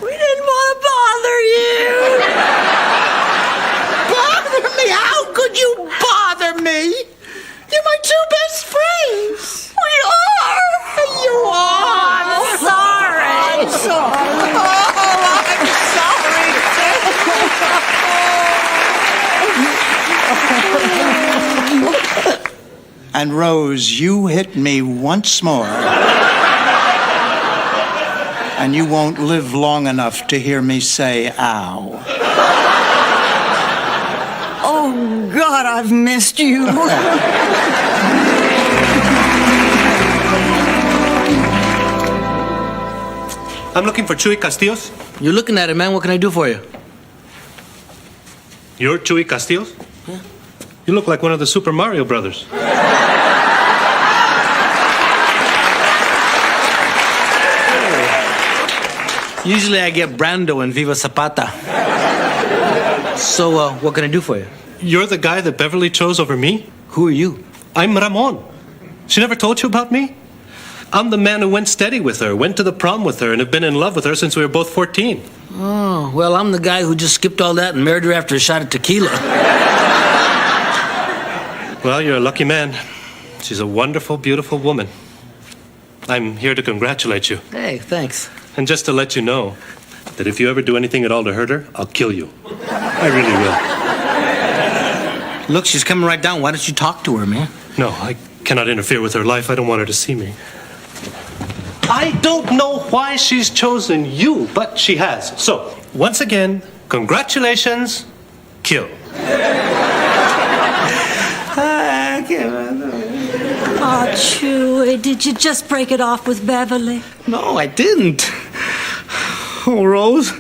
We didn't want to bother you. Bother me? How could you bother me? You're my two best friends. We are. You are. I'm sorry. I'm sorry. Oh, I'm sorry. And Rose, you hit me once more. And you won't live long enough to hear me say, ow. Oh, God, I've missed you. I'm looking for Chuy Castillos. You're looking at it, man. What can I do for you? You're Chuy Castillos? Yeah. You look like one of the Super Mario brothers. Usually I get Brando and Viva Zapata. So, what can I do for you? You're the guy that Beverly chose over me? Who are you? I'm Ramon. She never told you about me? I'm the man who went steady with her, went to the prom with her, and have been in love with her since we were both 14. Oh, well, I'm the guy who just skipped all that and married her after a shot of tequila. Well, you're a lucky man. She's a wonderful, beautiful woman. I'm here to congratulate you. Hey, thanks. And just to let you know that if you ever do anything at all to hurt her, I'll kill you. I really will. Look, she's coming right down. Why don't you talk to her, man? No, I cannot interfere with her life. I don't want her to see me. I don't know why she's chosen you, but she has. So, once again, congratulations, kill. Oh, Chewy, did you just break it off with Beverly? No, I didn't. Oh, Rose.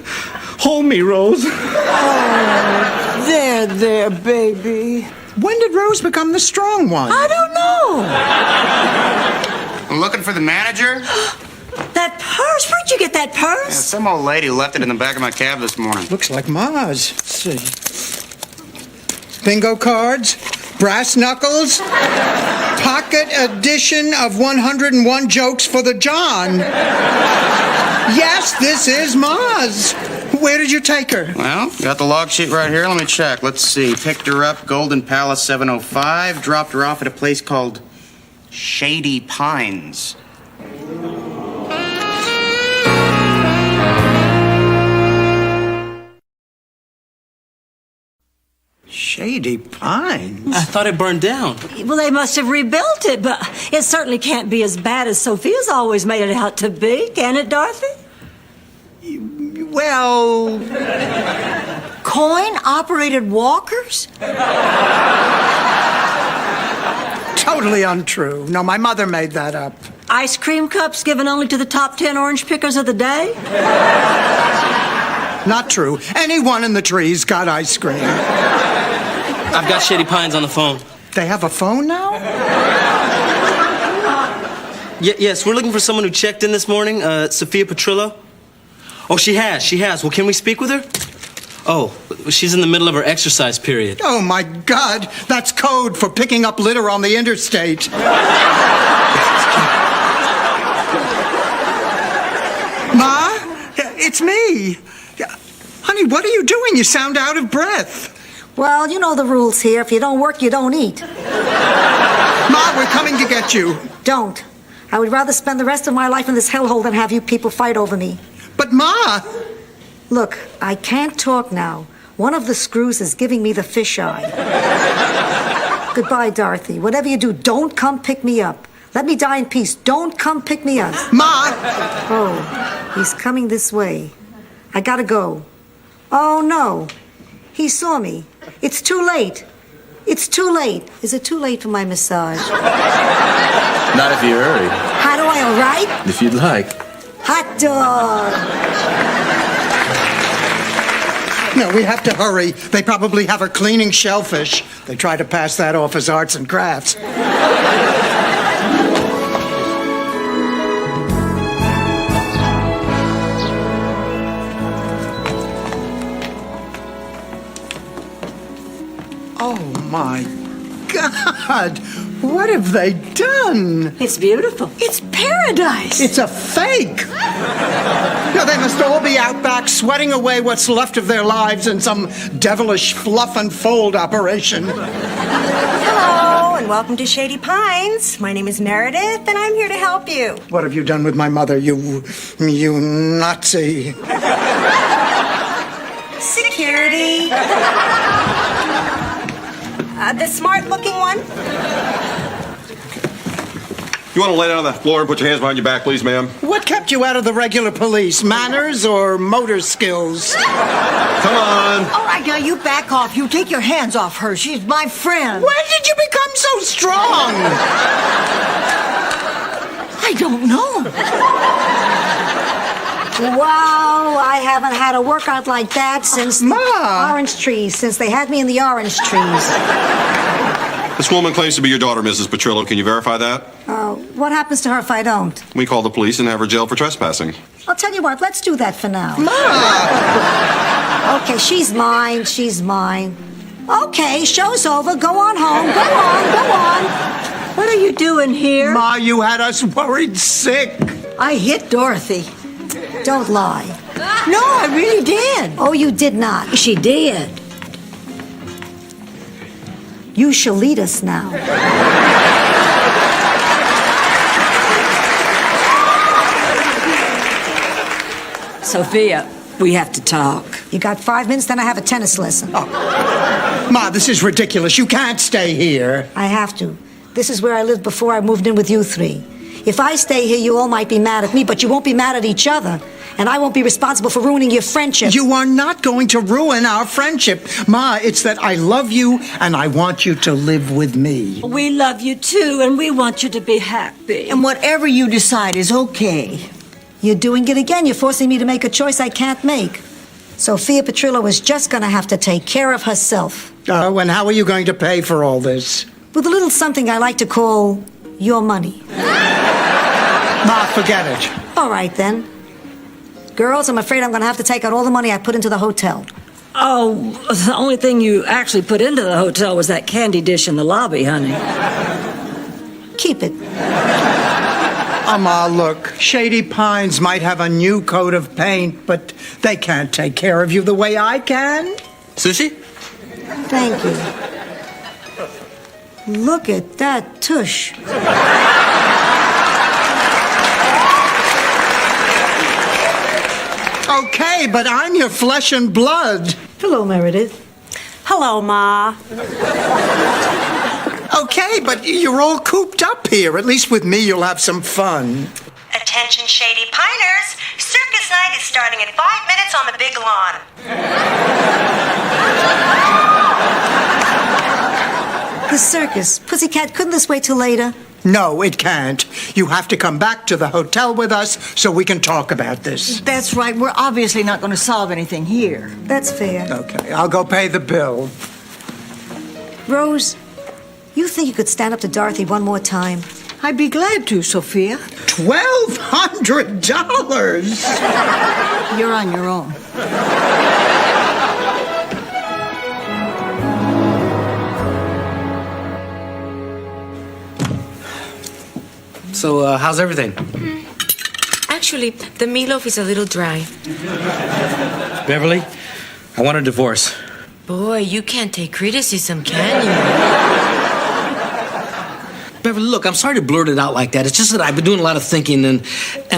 Hold me, Rose. Oh, there, baby. When did Rose become the strong one? I don't know. Looking for the manager? That purse? Where'd you get that purse? Yeah, some old lady left it in the back of my cab this morning. Looks like Ma's. Let's see. Bingo cards, brass knuckles, pocket edition of 101 jokes for the John. Yes, this is Ma's. Where did you take her? Well, got the log sheet right here. Let me check. Let's see. Picked her up, Golden Palace 705. Dropped her off at a place called Shady Pines. Shady Pines? I thought it burned down. Well, they must have rebuilt it, but it certainly can't be as bad as Sophia's always made it out to be, can it, Dorothy? Well... Coin-operated walkers? Totally untrue. No, my mother made that up. Ice cream cups given only to the top 10 orange pickers of the day? Not true. Anyone in the trees got ice cream. I've got Shady Pines on the phone. They have a phone now? Yes, we're looking for someone who checked in this morning. Sophia Petrillo. Oh, she has. Well, can we speak with her? Oh, she's in the middle of her exercise period. Oh, my God. That's code for picking up litter on the interstate. Ma? It's me. Honey, what are you doing? You sound out of breath. Well, you know the rules here. If you don't work, you don't eat. Ma, we're coming to get you. Don't. I would rather spend the rest of my life in this hellhole than have you people fight over me. But, Ma... Look, I can't talk now. One of the screws is giving me the fisheye. Goodbye, Dorothy. Whatever you do, don't come pick me up. Let me die in peace. Don't come pick me up. Ma! Oh, he's coming this way. I gotta go. Oh, no. He saw me. It's too late. It's too late. Is it too late for my massage? Not if you hurry. How do I, all right? If you'd like. Hot dog. No, we have to hurry. They probably have her cleaning shellfish. They try to pass that off as arts and crafts. Oh, my God. What have they done? It's beautiful. It's paradise. It's a fake. No, they must all be out back sweating away what's left of their lives in some devilish fluff and fold operation. Hello, and welcome to Shady Pines. My name is Meredith, and I'm here to help you. What have you done with my mother, you Nazi? Security. The smart-looking one. You want to lay down on the floor and put your hands behind your back, please, ma'am? What kept you out of the regular police? Manners or motor skills? Come on. All right, now you back off. You take your hands off her. She's my friend. When did you become so strong? I don't know. Wow, I haven't had a workout like that since the orange trees, since they had me in the orange trees. This woman claims to be your daughter, Mrs. Petrillo. Can you verify that? What happens to her if I don't? We call the police and have her jailed for trespassing. I'll tell you what, let's do that for now. Okay, she's mine, she's mine. Okay, show's over. Go on home. Go on, go on. What are you doing here? Ma, you had us worried sick. I hit Dorothy. Don't lie. No, I really did. Oh, you did not. She did. You shall lead us now. Sophia, we have to talk. You got 5 minutes, then I have a tennis lesson. Ma, this is ridiculous. You can't stay here. I have to. This is where I lived before I moved in with you three. If I stay here, you all might be mad at me, but you won't be mad at each other. And I won't be responsible for ruining your friendship. You are not going to ruin our friendship. Ma, it's that I love you and I want you to live with me. We love you too, and we want you to be happy. And whatever you decide is okay. You're doing it again. You're forcing me to make a choice I can't make. Sophia Petrillo is just going to have to take care of herself. Oh, and how are you going to pay for all this? With a little something I like to call your money. Ma, forget it. All right, then. Girls, I'm afraid I'm going to have to take out all the money I put into the hotel. Oh, the only thing you actually put into the hotel was that candy dish in the lobby, honey. Keep it. Ma, look, Shady Pines might have a new coat of paint, but they can't take care of you the way I can. Sushi? Thank you. Look at that tush. Okay, but I'm your flesh and blood. Hello, Meredith. Hello, Ma. Okay, but you're all cooped up here. At least with me, you'll have some fun. Attention, Shady Piners. Circus night is starting in 5 minutes on the big lawn. The circus. Pussycat, couldn't this wait till later? No, it can't. You have to come back to the hotel with us so we can talk about this. That's right. We're obviously not going to solve anything here. That's fair. Okay, I'll go pay the bill. Rose, you think you could stand up to Dorothy one more time? I'd be glad to, Sophia. $1,200! You're on your own. So, how's everything? Actually, the meatloaf is a little dry. Beverly, I want a divorce. Boy, you can't take criticism, can you? Beverly, look, I'm sorry to blurt it out like that. It's just that I've been doing a lot of thinking, and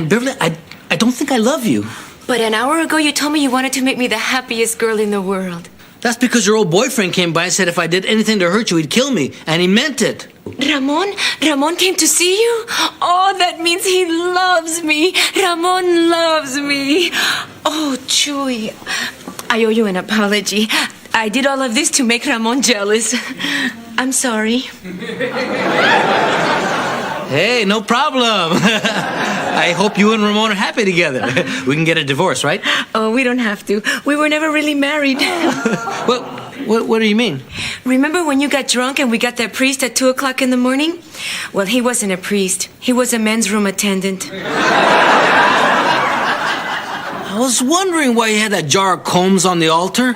Beverly, I don't think I love you. But an hour ago, you told me you wanted to make me the happiest girl in the world. That's because your old boyfriend came by and said if I did anything to hurt you, he'd kill me, and he meant it. Ramon came to see you? Oh, that means he loves me. Ramon loves me. Oh, Chuy, I owe you an apology. I did all of this to make Ramon jealous. I'm sorry. Hey, no problem. I hope you and Ramon are happy together. We can get a divorce, right? Oh, we don't have to. We were never really married. What do you mean? Remember when you got drunk and we got that priest at 2 o'clock in the morning? Well, he wasn't a priest. He was a men's room attendant. I was wondering why you had that jar of combs on the altar.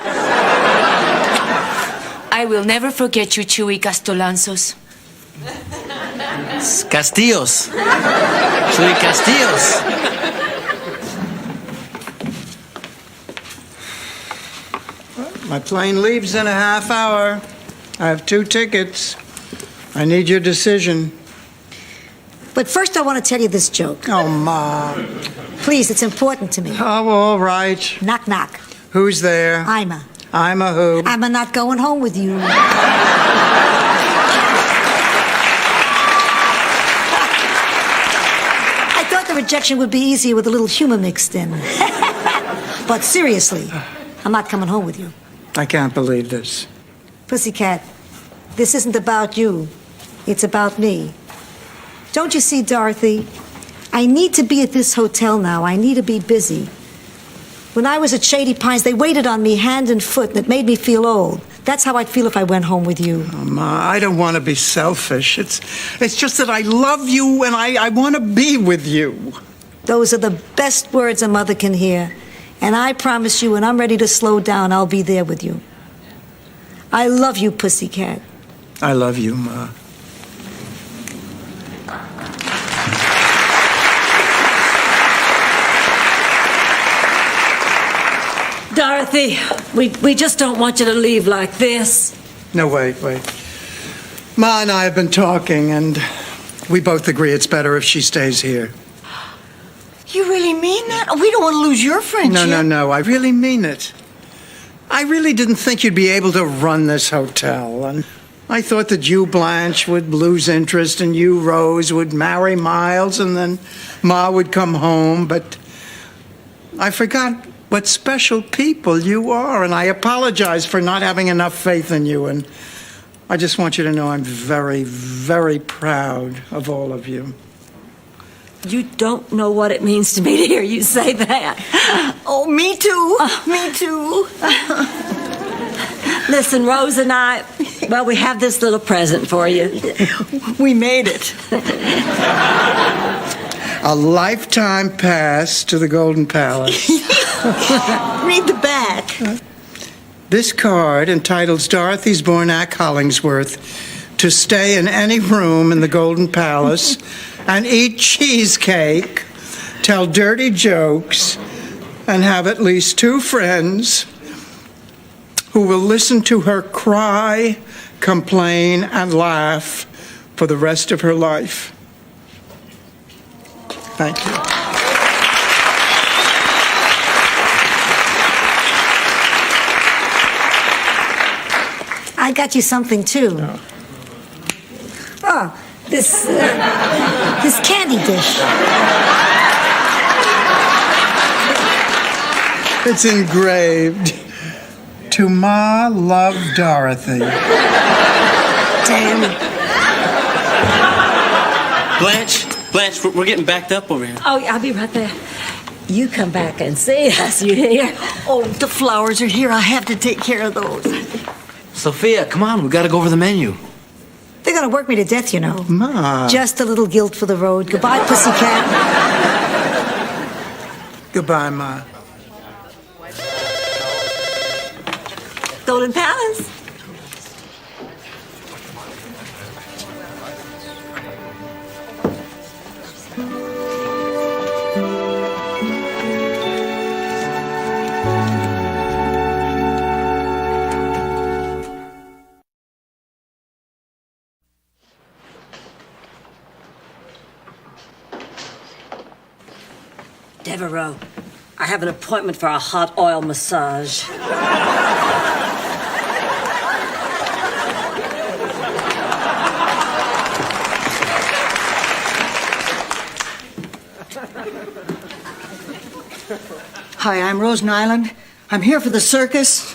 I will never forget you, Chewy Castolanzos. Castillos. Chuy Castillos. My plane leaves in a half hour. I have 2 tickets. I need your decision. But first, I want to tell you this joke. Oh, Ma. Please, it's important to me. Oh, all right. Knock, knock. Who's there? Ima. Ima who? I'm not going home with you. I thought the rejection would be easier with a little humor mixed in. But seriously, I'm not coming home with you. I can't believe this. Pussycat, this isn't about you. It's about me. Don't you see, Dorothy? I need to be at this hotel now. I need to be busy. When I was at Shady Pines, they waited on me hand and foot, and it made me feel old. That's how I'd feel if I went home with you. Oh, Ma, I don't want to be selfish. It's just that I love you and I want to be with you. Those are the best words a mother can hear. And I promise you, when I'm ready to slow down, I'll be there with you. I love you, Pussycat. I love you, Ma. Dorothy, we just don't want you to leave like this. No, wait. Ma and I have been talking, and we both agree it's better if she stays here. You really mean that? We don't want to lose your friendship. No. I really mean it. I really didn't think you'd be able to run this hotel. And I thought that you, Blanche, would lose interest and you, Rose, would marry Miles and then Ma would come home. But I forgot what special people you are, and I apologize for not having enough faith in you. And I just want you to know I'm very, very proud of all of you. You don't know what it means to me to hear you say that. Oh, me too. Me too. Listen, Rose and I, well, we have this little present for you. We made it. A lifetime pass to the Golden Palace. Read the back. This card entitles Dorothy's Bornack Hollingsworth to stay in any room in the Golden Palace and eat cheesecake, tell dirty jokes, and have at least 2 friends who will listen to her cry, complain, and laugh for the rest of her life. Thank you. I got you something, too. Oh, this candy dish. It's engraved. To Ma, love, Dorothy. Damn. Blanche, we're getting backed up over here. Oh, I'll be right there. You come back and see us, you hear? Oh, the flowers are here. I have to take care of those. Sophia, come on, we gotta go over the menu. They're gonna work me to death, you know. Ma. Just a little guilt for the road. Goodbye, Pussycat. Goodbye, Ma. Golden Palace. Devereaux, I have an appointment for a hot oil massage. Hi, I'm Rose Nyland. I'm here for the circus.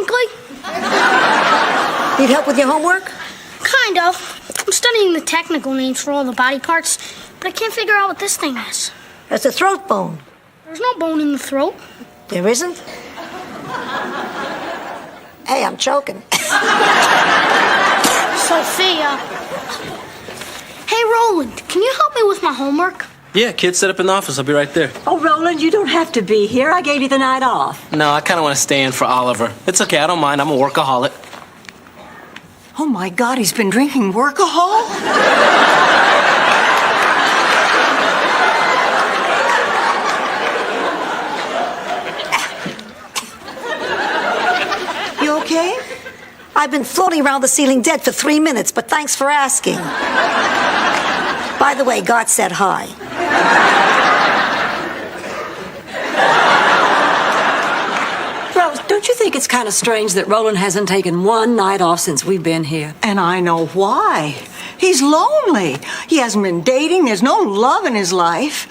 frankly. Need help with your homework? Kind of. I'm studying the technical names for all the body parts, but I can't figure out what this thing is. That's a throat bone. There's no bone in the throat. There isn't? Hey, I'm choking. Sophia. Hey, Roland, can you help me with my homework? Yeah, kid, set up in the office. I'll be right there. Oh, Roland, you don't have to be here. I gave you the night off. No, I kind of want to stay in for Oliver. It's okay, I don't mind. I'm a workaholic. Oh, my God, he's been drinking workahol? You okay? I've been floating around the ceiling dead for 3 minutes, but thanks for asking. By the way, God said hi. Rose, don't you think it's kind of strange that Roland hasn't taken one night off since we've been here? And I know why. He's lonely. He hasn't been dating. There's no love in his life.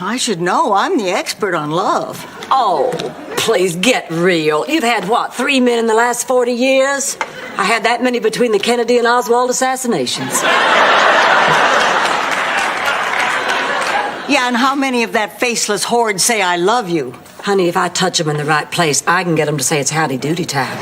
I should know. I'm the expert on love. Oh, please get real. You've had, what, 3 men in the last 40 years? I had that many between the Kennedy and Oswald assassinations. Yeah, and how many of that faceless horde say I love you? Honey, if I touch them in the right place, I can get them to say it's howdy doody time.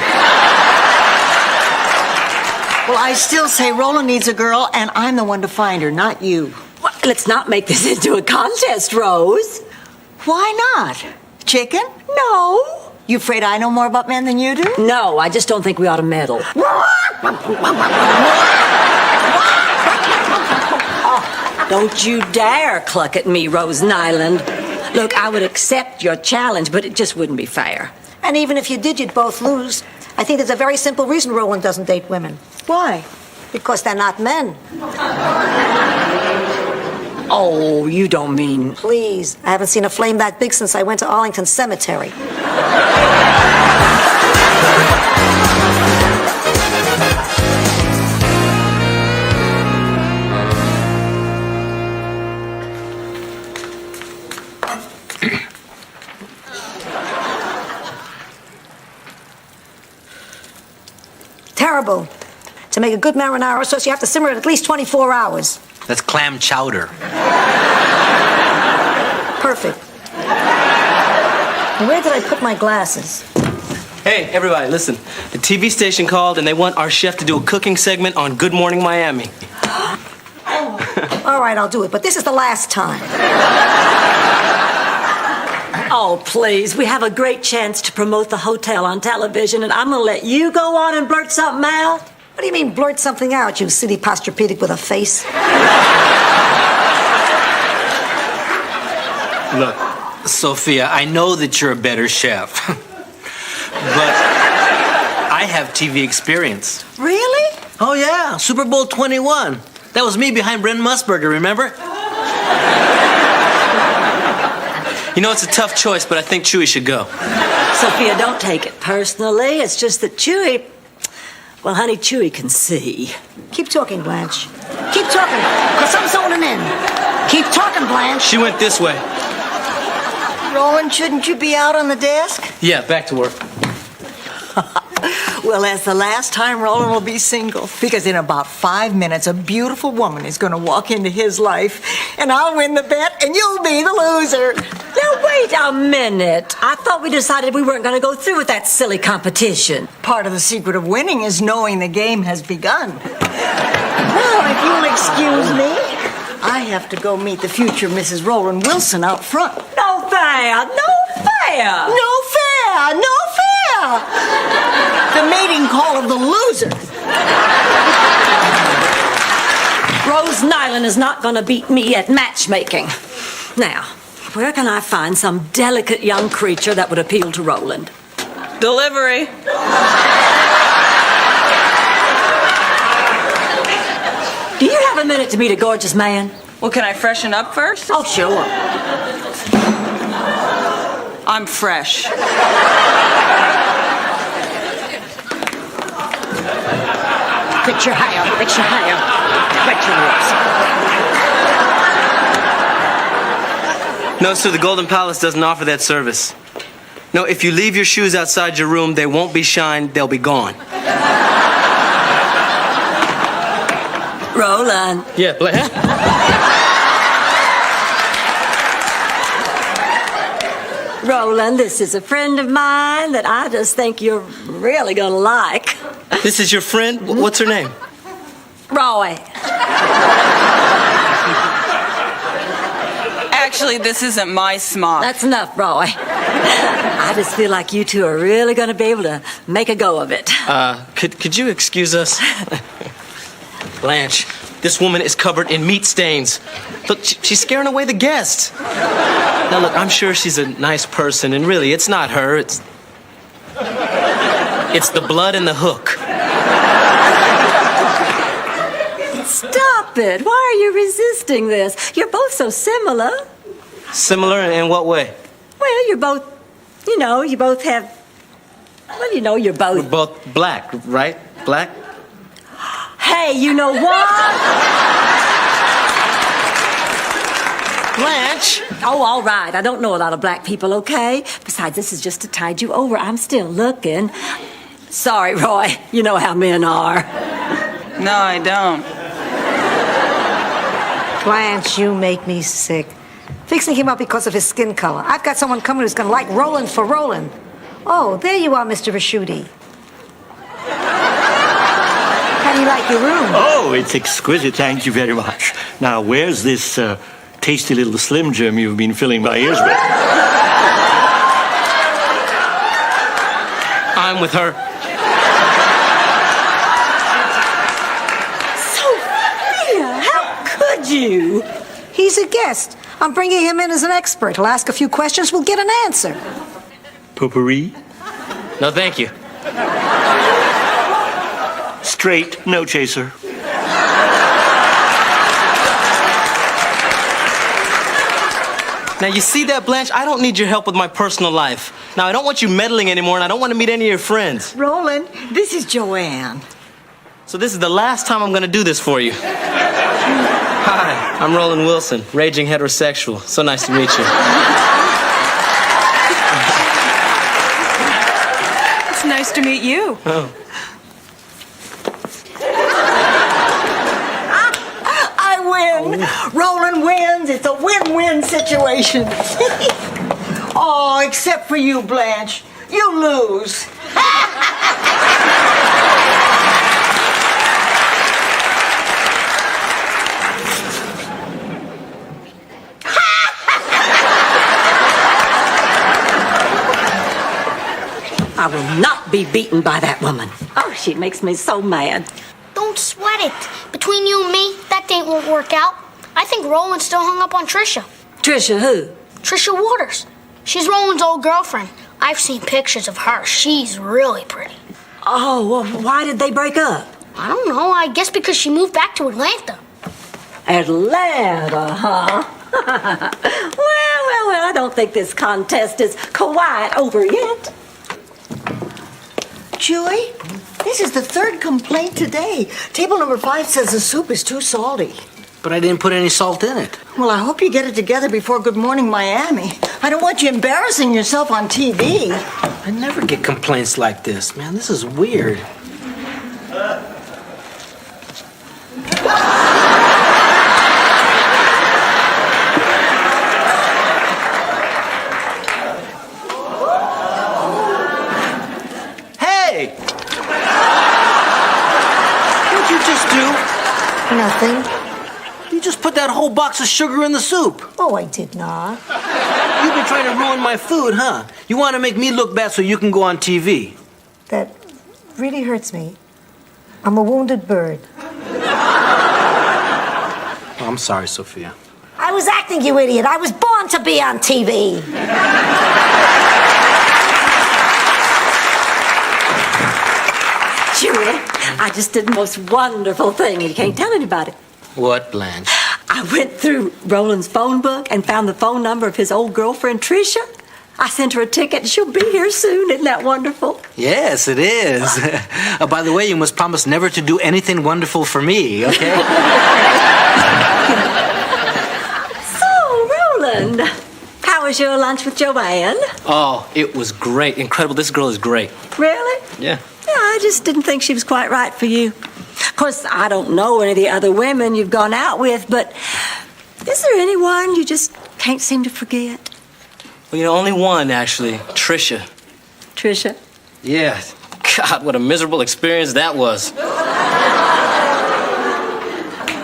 Well, I still say Roland needs a girl, and I'm the one to find her, not you. Well, let's not make this into a contest, Rose. Why not? Chicken? No. You afraid I know more about men than you do? No, I just don't think we ought to meddle. Don't you dare cluck at me, Rose Nyland. Look, I would accept your challenge, but it just wouldn't be fair. And even if you did, you'd both lose. I think there's a very simple reason Roland doesn't date women. Why? Because they're not men. Oh, you don't mean... Please. I haven't seen a flame that big since I went to Arlington Cemetery. Terrible. To make a good marinara sauce, you have to simmer it at least 24 hours. That's clam chowder. Perfect. Where did I put my glasses? Hey, everybody, listen. The TV station called and they want our chef to do a cooking segment on Good Morning Miami. All right, I'll do it, but this is the last time. Oh, please. We have a great chance to promote the hotel on television, and I'm going to let you go on and blurt something out? What do you mean, blurt something out, you city posturepedic with a face? Look, Sophia, I know that you're a better chef. But I have TV experience. Really? Oh, yeah. Super Bowl 21. That was me behind Brent Musburger, remember? You know, it's a tough choice, but I think Chewy should go. Sophia, don't take it personally. It's just that Chewy... Well, honey, Chewy can see. Keep talking, Blanche. Keep talking, because I'm zoning in. Keep talking, Blanche. She went this way. Roland, shouldn't you be out on the desk? Yeah, back to work. Well, that's the last time Roland will be single. Because in about 5 minutes, a beautiful woman is going to walk into his life, and I'll win the bet, and you'll be the loser. Now, wait a minute. I thought we decided we weren't going to go through with that silly competition. Part of the secret of winning is knowing the game has begun. Well, if you'll excuse me, I have to go meet the future Mrs. Roland Wilson out front. No fair! No fair! No fair! No fair! The mating call of the loser. Rose Nyland is not going to beat me at matchmaking. Now, where can I find some delicate young creature that would appeal to Roland? Delivery. Do you have a minute to meet a gorgeous man? Well, can I freshen up first? Oh, sure. I'm fresh. Quit your hair, quit your hair, quit your lips. No, sir, the Golden Palace doesn't offer that service. No, if you leave your shoes outside your room, they won't be shined, they'll be gone. Roland. Yeah, Blanche. Roland, this is a friend of mine that I just think you're really gonna like. This is your friend? What's her name? Roy. Actually, this isn't my smock. That's enough, Roy. I just feel like you two are really gonna be able to make a go of it. Could you excuse us? Blanche, this woman is covered in meat stains. Look, she's scaring away the guests. Now, look, I'm sure she's a nice person, and really, it's not her. It's the blood and the hook. Stop it. Why are you resisting this? You're both so similar. Similar in what way? Well, you're both, you both have, you're both. We're both black, right? Black? Hey, you know what? Blanche! Oh, all right. I don't know a lot of black people, okay? Besides, this is just to tide you over. I'm still looking. Sorry, Roy. You know how men are. No, I don't. Blanche, you make me sick. Fixing him up because of his skin color. I've got someone coming who's gonna like Roland for Roland. Oh, there you are, Mr. Raschuti. How do you like your room? Oh, it's exquisite. Thank you very much. Now, where's this tasty little Slim Jim you've been filling my ears with? I'm with her. Sophia, how could you? He's a guest. I'm bringing him in as an expert. He'll ask a few questions, we'll get an answer. Potpourri? No, thank you. Straight, no chaser. Now, you see that, Blanche? I don't need your help with my personal life. Now, I don't want you meddling anymore, and I don't want to meet any of your friends. Roland, this is Joanne. So this is the last time I'm going to do this for you. Hi, I'm Roland Wilson, raging heterosexual. So nice to meet you. It's nice to meet you. Oh. I win. Roland wins. It's a win-win situation. Oh, except for you, Blanche. You lose. I will not be beaten by that woman. Oh, she makes me so mad. Don't sweat it. Between you and me, that date won't work out. I think Roland's still hung up on Trisha. Trisha who? Trisha Waters. She's Roland's old girlfriend. I've seen pictures of her. She's really pretty. Oh, well, why did they break up? I don't know. I guess because she moved back to Atlanta. Atlanta, huh? Well, I don't think this contest is quite over yet. Joey, this is the third complaint today. Table number 5 says the soup is too salty. But I didn't put any salt in it. Well, I hope you get it together before Good Morning Miami. I don't want you embarrassing yourself on TV. I never get complaints like this, man. This is weird. Hey! What'd you just do? Nothing. You just put that whole box of sugar in the soup. Oh, I did not. You've been trying to ruin my food, huh? You want to make me look bad so you can go on TV. That really hurts me. I'm a wounded bird. Oh, I'm sorry, Sophia. I was acting, you idiot. I was born to be on TV. Julie, I just did the most wonderful thing. You can't tell anybody. What, Blanche? I went through Roland's phone book and found the phone number of his old girlfriend, Trisha. I sent her a ticket. She'll be here soon. Isn't that wonderful? Yes, it is. By the way, you must promise never to do anything wonderful for me, okay? So, Roland, how was your lunch with Joanne? Oh, it was great. Incredible. This girl is great. Really? Yeah. Yeah, I just didn't think she was quite right for you. Of course, I don't know any of the other women you've gone out with, but is there anyone you just can't seem to forget? Well, you know, only one, actually. Trisha. Trisha? Yeah. God, what a miserable experience that was.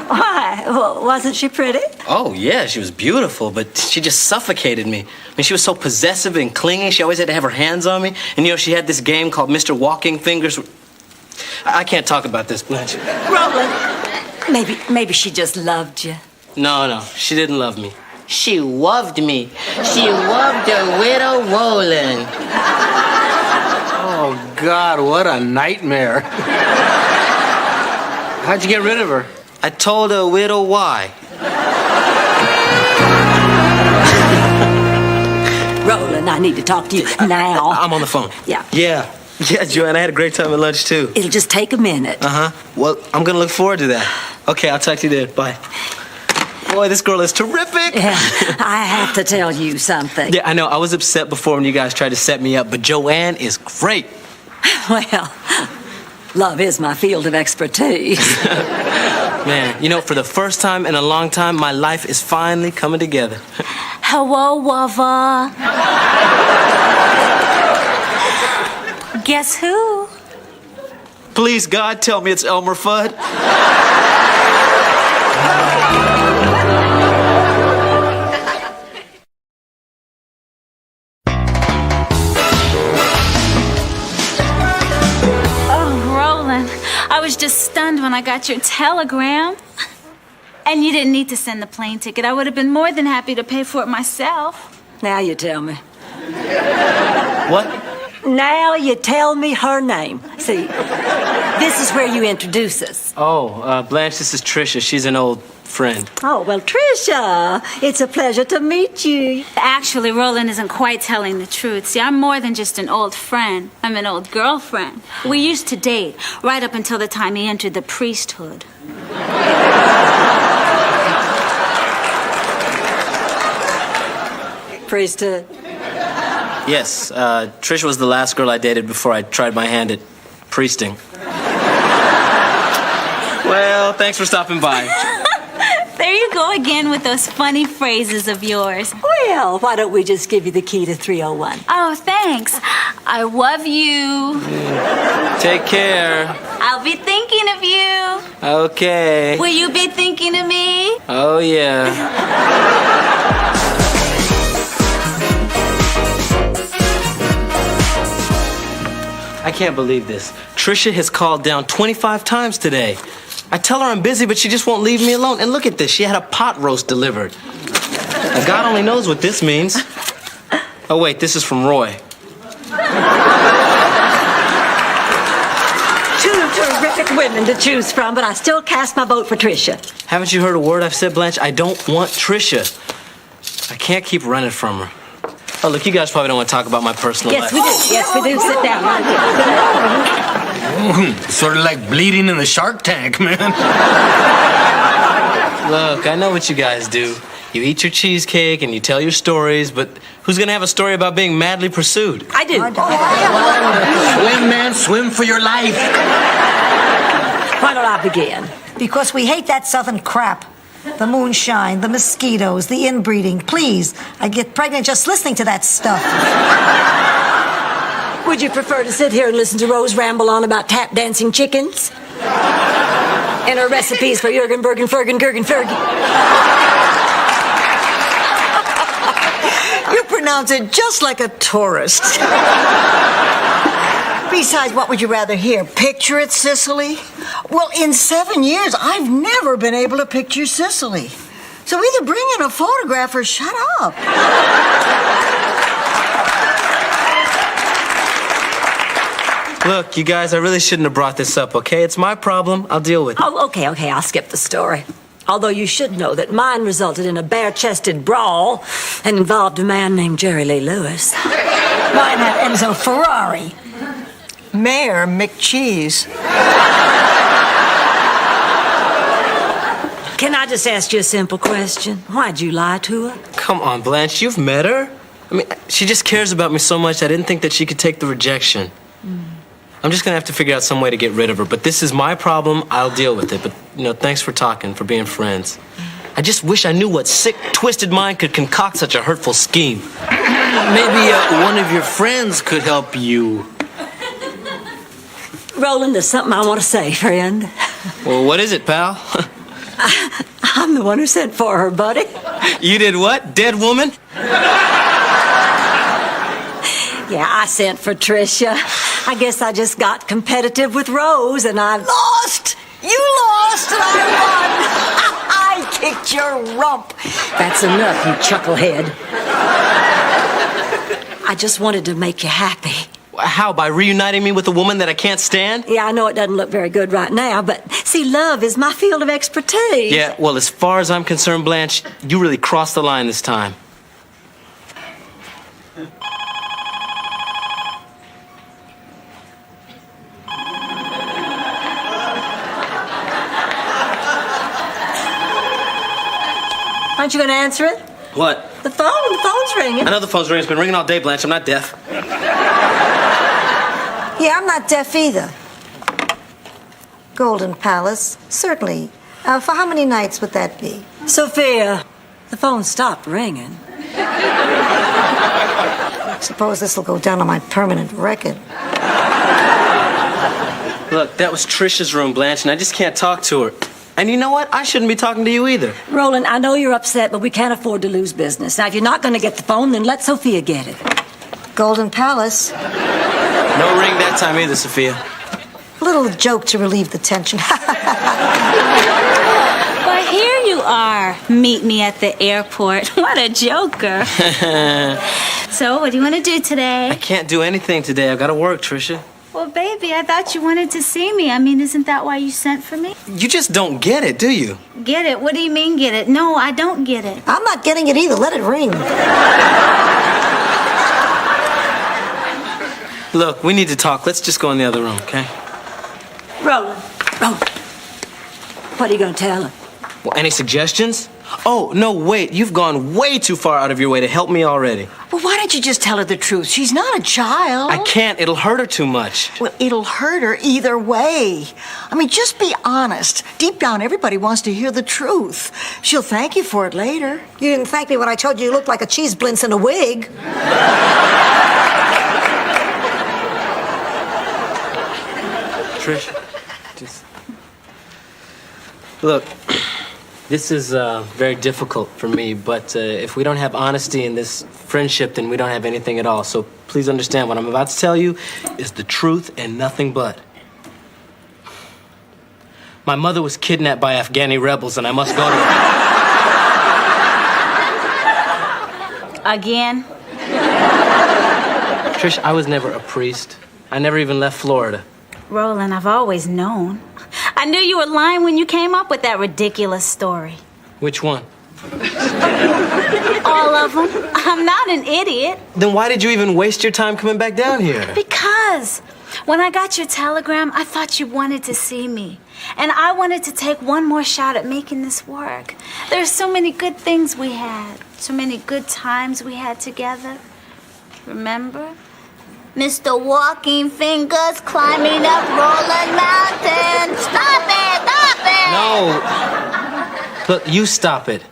Why? Well, wasn't she pretty? Oh, yeah, she was beautiful, but she just suffocated me. I mean, she was so possessive and clingy. She always had to have her hands on me. And, you know, she had this game called Mr. Walking Fingers. I can't talk about this, Blanche. Roland, maybe she just loved you. No, she didn't love me. She loved me. She loved the widow Roland. Oh, God, what a nightmare. How'd you get rid of her? I told her widow why. Roland, I need to talk to you now. I'm on the phone. Yeah. Yeah, Joanne, I had a great time at lunch, too. It'll just take a minute. Uh-huh. Well, I'm gonna look forward to that. Okay, I'll talk to you then. Bye. Boy, this girl is terrific. Yeah, I have to tell you something. Yeah, I know. I was upset before when you guys tried to set me up, but Joanne is great. Well, love is my field of expertise. Man, you know, for the first time in a long time, my life is finally coming together. Hello, lover. Guess who? Please, God, tell me it's Elmer Fudd. I was just stunned when I got your telegram. And you didn't need to send the plane ticket. I would have been more than happy to pay for it myself. Now you tell me. What? Now you tell me her name. See, this is where you introduce us. Oh, Blanche, this is Trisha. She's an old friend. Oh, well, Trisha, it's a pleasure to meet you. Actually, Roland isn't quite telling the truth. See, I'm more than just an old friend. I'm an old girlfriend. We used to date right up until the time he entered the priesthood. Priesthood? Yes, Trisha was the last girl I dated before I tried my hand at priesting. Well, thanks for stopping by. There you go again with those funny phrases of yours. Well, why don't we just give you the key to 301? Oh, thanks. I love you. Take care. I'll be thinking of you. Okay. Will you be thinking of me? Oh, yeah. I can't believe this. Trisha has called down 25 times today. I tell her I'm busy, but she just won't leave me alone. And look at this. She had a pot roast delivered. Now, God only knows what this means. Oh, wait, this is from Roy. Two terrific women to choose from, but I still cast my vote for Trisha. Haven't you heard a word I've said, Blanche? I don't want Trisha. I can't keep running from her. Oh, look, you guys probably don't want to talk about my personal life. Yes, we do. Yes, we do. Sit down. Sort of like bleeding in the Shark Tank, man. Look, I know what you guys do. You eat your cheesecake and you tell your stories, but who's going to have a story about being madly pursued? I do. Swim, man, swim for your life. Why don't I begin? Because we hate that southern crap. The moonshine, the mosquitoes, the inbreeding. Please, I get pregnant just listening to that stuff. Would you prefer to sit here and listen to Rose ramble on about tap dancing chickens? And her recipes for Jurgen, Bergen, Fergen, Gergen, Fergen? You pronounce it just like a tourist. Besides, what would you rather hear? Picture it, Sicily? Well, in 7 years, I've never been able to picture Sicily. So either bring in a photograph or shut up. Look, you guys, I really shouldn't have brought this up, okay? It's my problem. I'll deal with it. Oh, okay, I'll skip the story. Although you should know that mine resulted in a bare-chested brawl and involved a man named Jerry Lee Lewis. Mine had Enzo Ferrari. Mayor McCheese. Can I just ask you a simple question? Why'd you lie to her? Come on, Blanche, you've met her? I mean, she just cares about me so much I didn't think that she could take the rejection. I'm just gonna have to figure out some way to get rid of her, but this is my problem, I'll deal with it. But, thanks for talking, for being friends. I just wish I knew what sick, twisted mind could concoct such a hurtful scheme. Maybe one of your friends could help you. Roland, there's something I want to say, friend. Well, what is it, pal? I'm the one who sent for her, buddy. You did what? Dead woman? Yeah, I sent for Tricia. I guess I just got competitive with Rose, and I lost. You lost, and I won. I kicked your rump. That's enough, you chucklehead. I just wanted to make you happy. How, by reuniting me with a woman that I can't stand? Yeah, I know it doesn't look very good right now, but see, love is my field of expertise. Yeah, well, as far as I'm concerned, Blanche, you really crossed the line this time. Aren't you going to answer it? What? The phone's ringing. I know the phone's ringing. It's been ringing all day, Blanche. I'm not deaf. Yeah, I'm not deaf either. Golden Palace, certainly. For how many nights would that be? Sophia, the phone stopped ringing. Suppose this will go down on my permanent record. Look, that was Trisha's room, Blanche, and I just can't talk to her. And you know what? I shouldn't be talking to you either. Roland, I know you're upset, but we can't afford to lose business. Now, if you're not going to get the phone, then let Sophia get it. Golden Palace. No ring that time either, Sophia. A little joke to relieve the tension. Well, here you are. Meet me at the airport. What a joker. So, what do you want to do today? I can't do anything today. I've got to work, Trisha. Well, baby, I thought you wanted to see me. I mean, isn't that why you sent for me? You just don't get it, do you? Get it? What do you mean, get it? No, I don't get it. I'm not getting it either. Let it ring. Look, we need to talk. Let's just go in the other room, okay? Roland, what are you going to tell her? Well, any suggestions? Oh, no, wait. You've gone way too far out of your way to help me already. Well, why don't you just tell her the truth? She's not a child. I can't. It'll hurt her too much. Well, it'll hurt her either way. I mean, just be honest. Deep down, everybody wants to hear the truth. She'll thank you for it later. You didn't thank me when I told you looked like a cheese blintz in a wig. Trish, just... Look, this is very difficult for me, but if we don't have honesty in this friendship, then we don't have anything at all. So please understand what I'm about to tell you is the truth and nothing but. My mother was kidnapped by Afghani rebels, and I must go to her. Again? Trish, I was never a priest. I never even left Florida. Roland, I've always known. I knew you were lying when you came up with that ridiculous story. Which one? All of them. I'm not an idiot. Then why did you even waste your time coming back down here? Because when I got your telegram, I thought you wanted to see me. And I wanted to take one more shot at making this work. There's so many good things we had. So many good times we had together. Remember? Mr. Walking Fingers climbing up Rolling Mountain. Stop it! Stop it! No. Look, you stop it.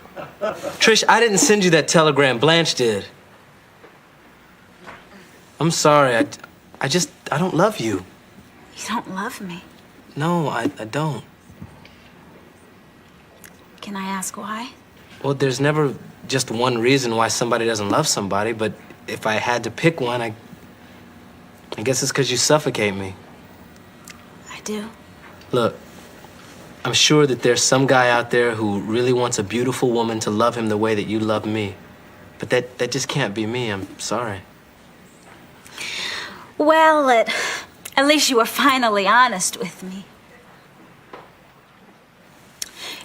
Trish, I didn't send you that telegram. Blanche did. I'm sorry. I don't love you. You don't love me. No, I don't. Can I ask why? Well, there's never just one reason why somebody doesn't love somebody, but if I had to pick one, I guess it's because you suffocate me. I do. Look, I'm sure that there's some guy out there who really wants a beautiful woman to love him the way that you love me. But that just can't be me. I'm sorry. Well, at least you were finally honest with me.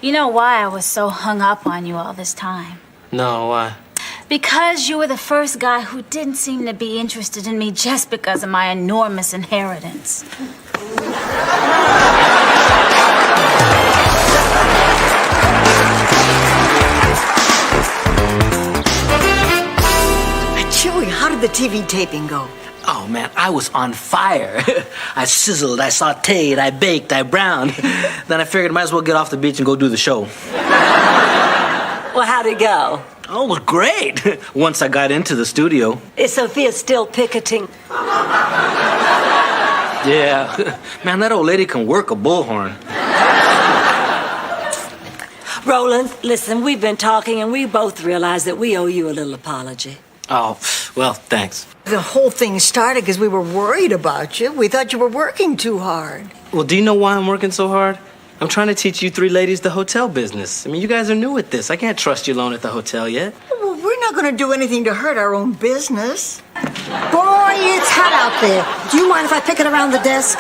You know why I was so hung up on you all this time? No, why? Because you were the first guy who didn't seem to be interested in me just because of my enormous inheritance. TV taping go? Oh, man, I was on fire. I sizzled, I sauteed, I baked, I browned. Then I figured I might as well get off the beach and go do the show. Well, how'd it go? Oh, it was great. Once I got into the studio. Is Sophia still picketing? Yeah. Man, that old lady can work a bullhorn. Roland, listen, we've been talking and we both realize that we owe you a little apology. Oh, well, thanks. The whole thing started because we were worried about you. We thought you were working too hard. Well, do you know why I'm working so hard? I'm trying to teach you three ladies the hotel business. I mean, you guys are new at this. I can't trust you alone at the hotel yet. Well, we're not going to do anything to hurt our own business. Boy, it's hot out there. Do you mind if I pick it around the desk?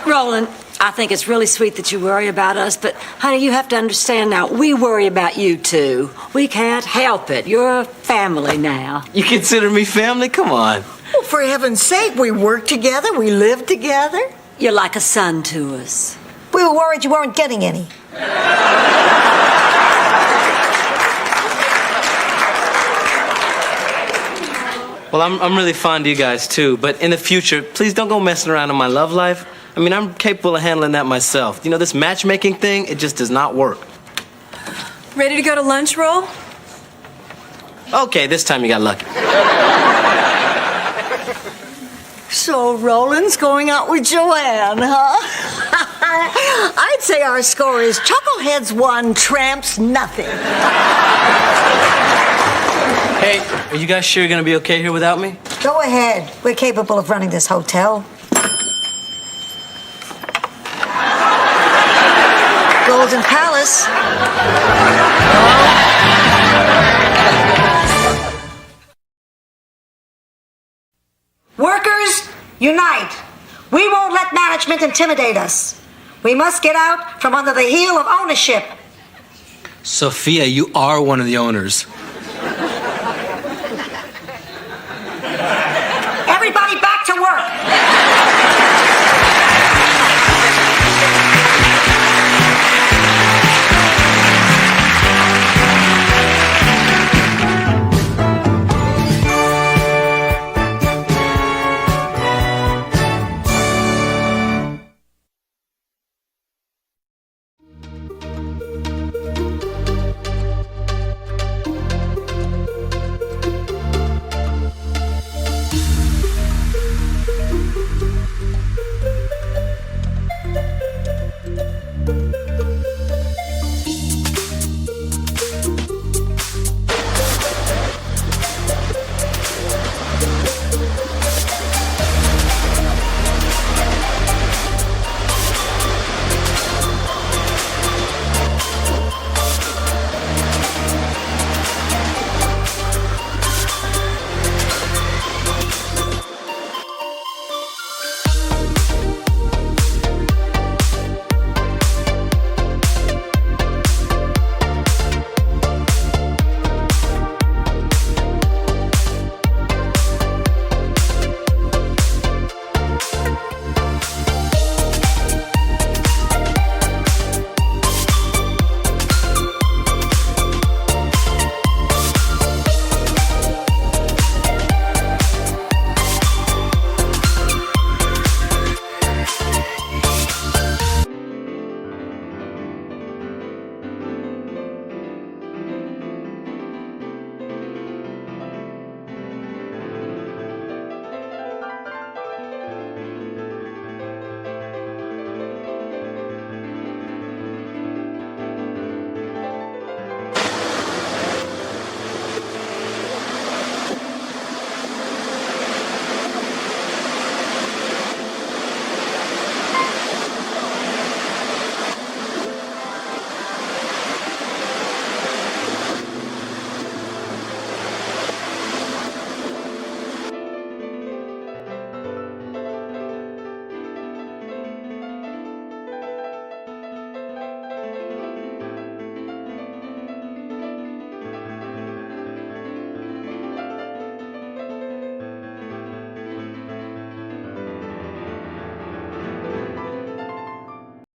Roland, I think it's really sweet that you worry about us, but honey, you have to understand now, we worry about you too. We can't help it. You're family now. You consider me family? Come on. Well, for heaven's sake, we work together, we live together. You're like a son to us. We were worried you weren't getting any. Well, I'm really fond of you guys too, but in the future, please don't go messing around in my love life. I mean, I'm capable of handling that myself. You know, this matchmaking thing, it just does not work. Ready to go to lunch, Roll? Okay, this time you got lucky. So Roland's going out with Joanne, huh? I'd say our score is Chuckleheads 1, Tramps nothing. Hey, are you guys sure you're gonna be okay here without me? Go ahead. We're capable of running this hotel. Golden Palace. Workers, unite. We won't let management intimidate us. We must get out from under the heel of ownership. Sophia, you are one of the owners.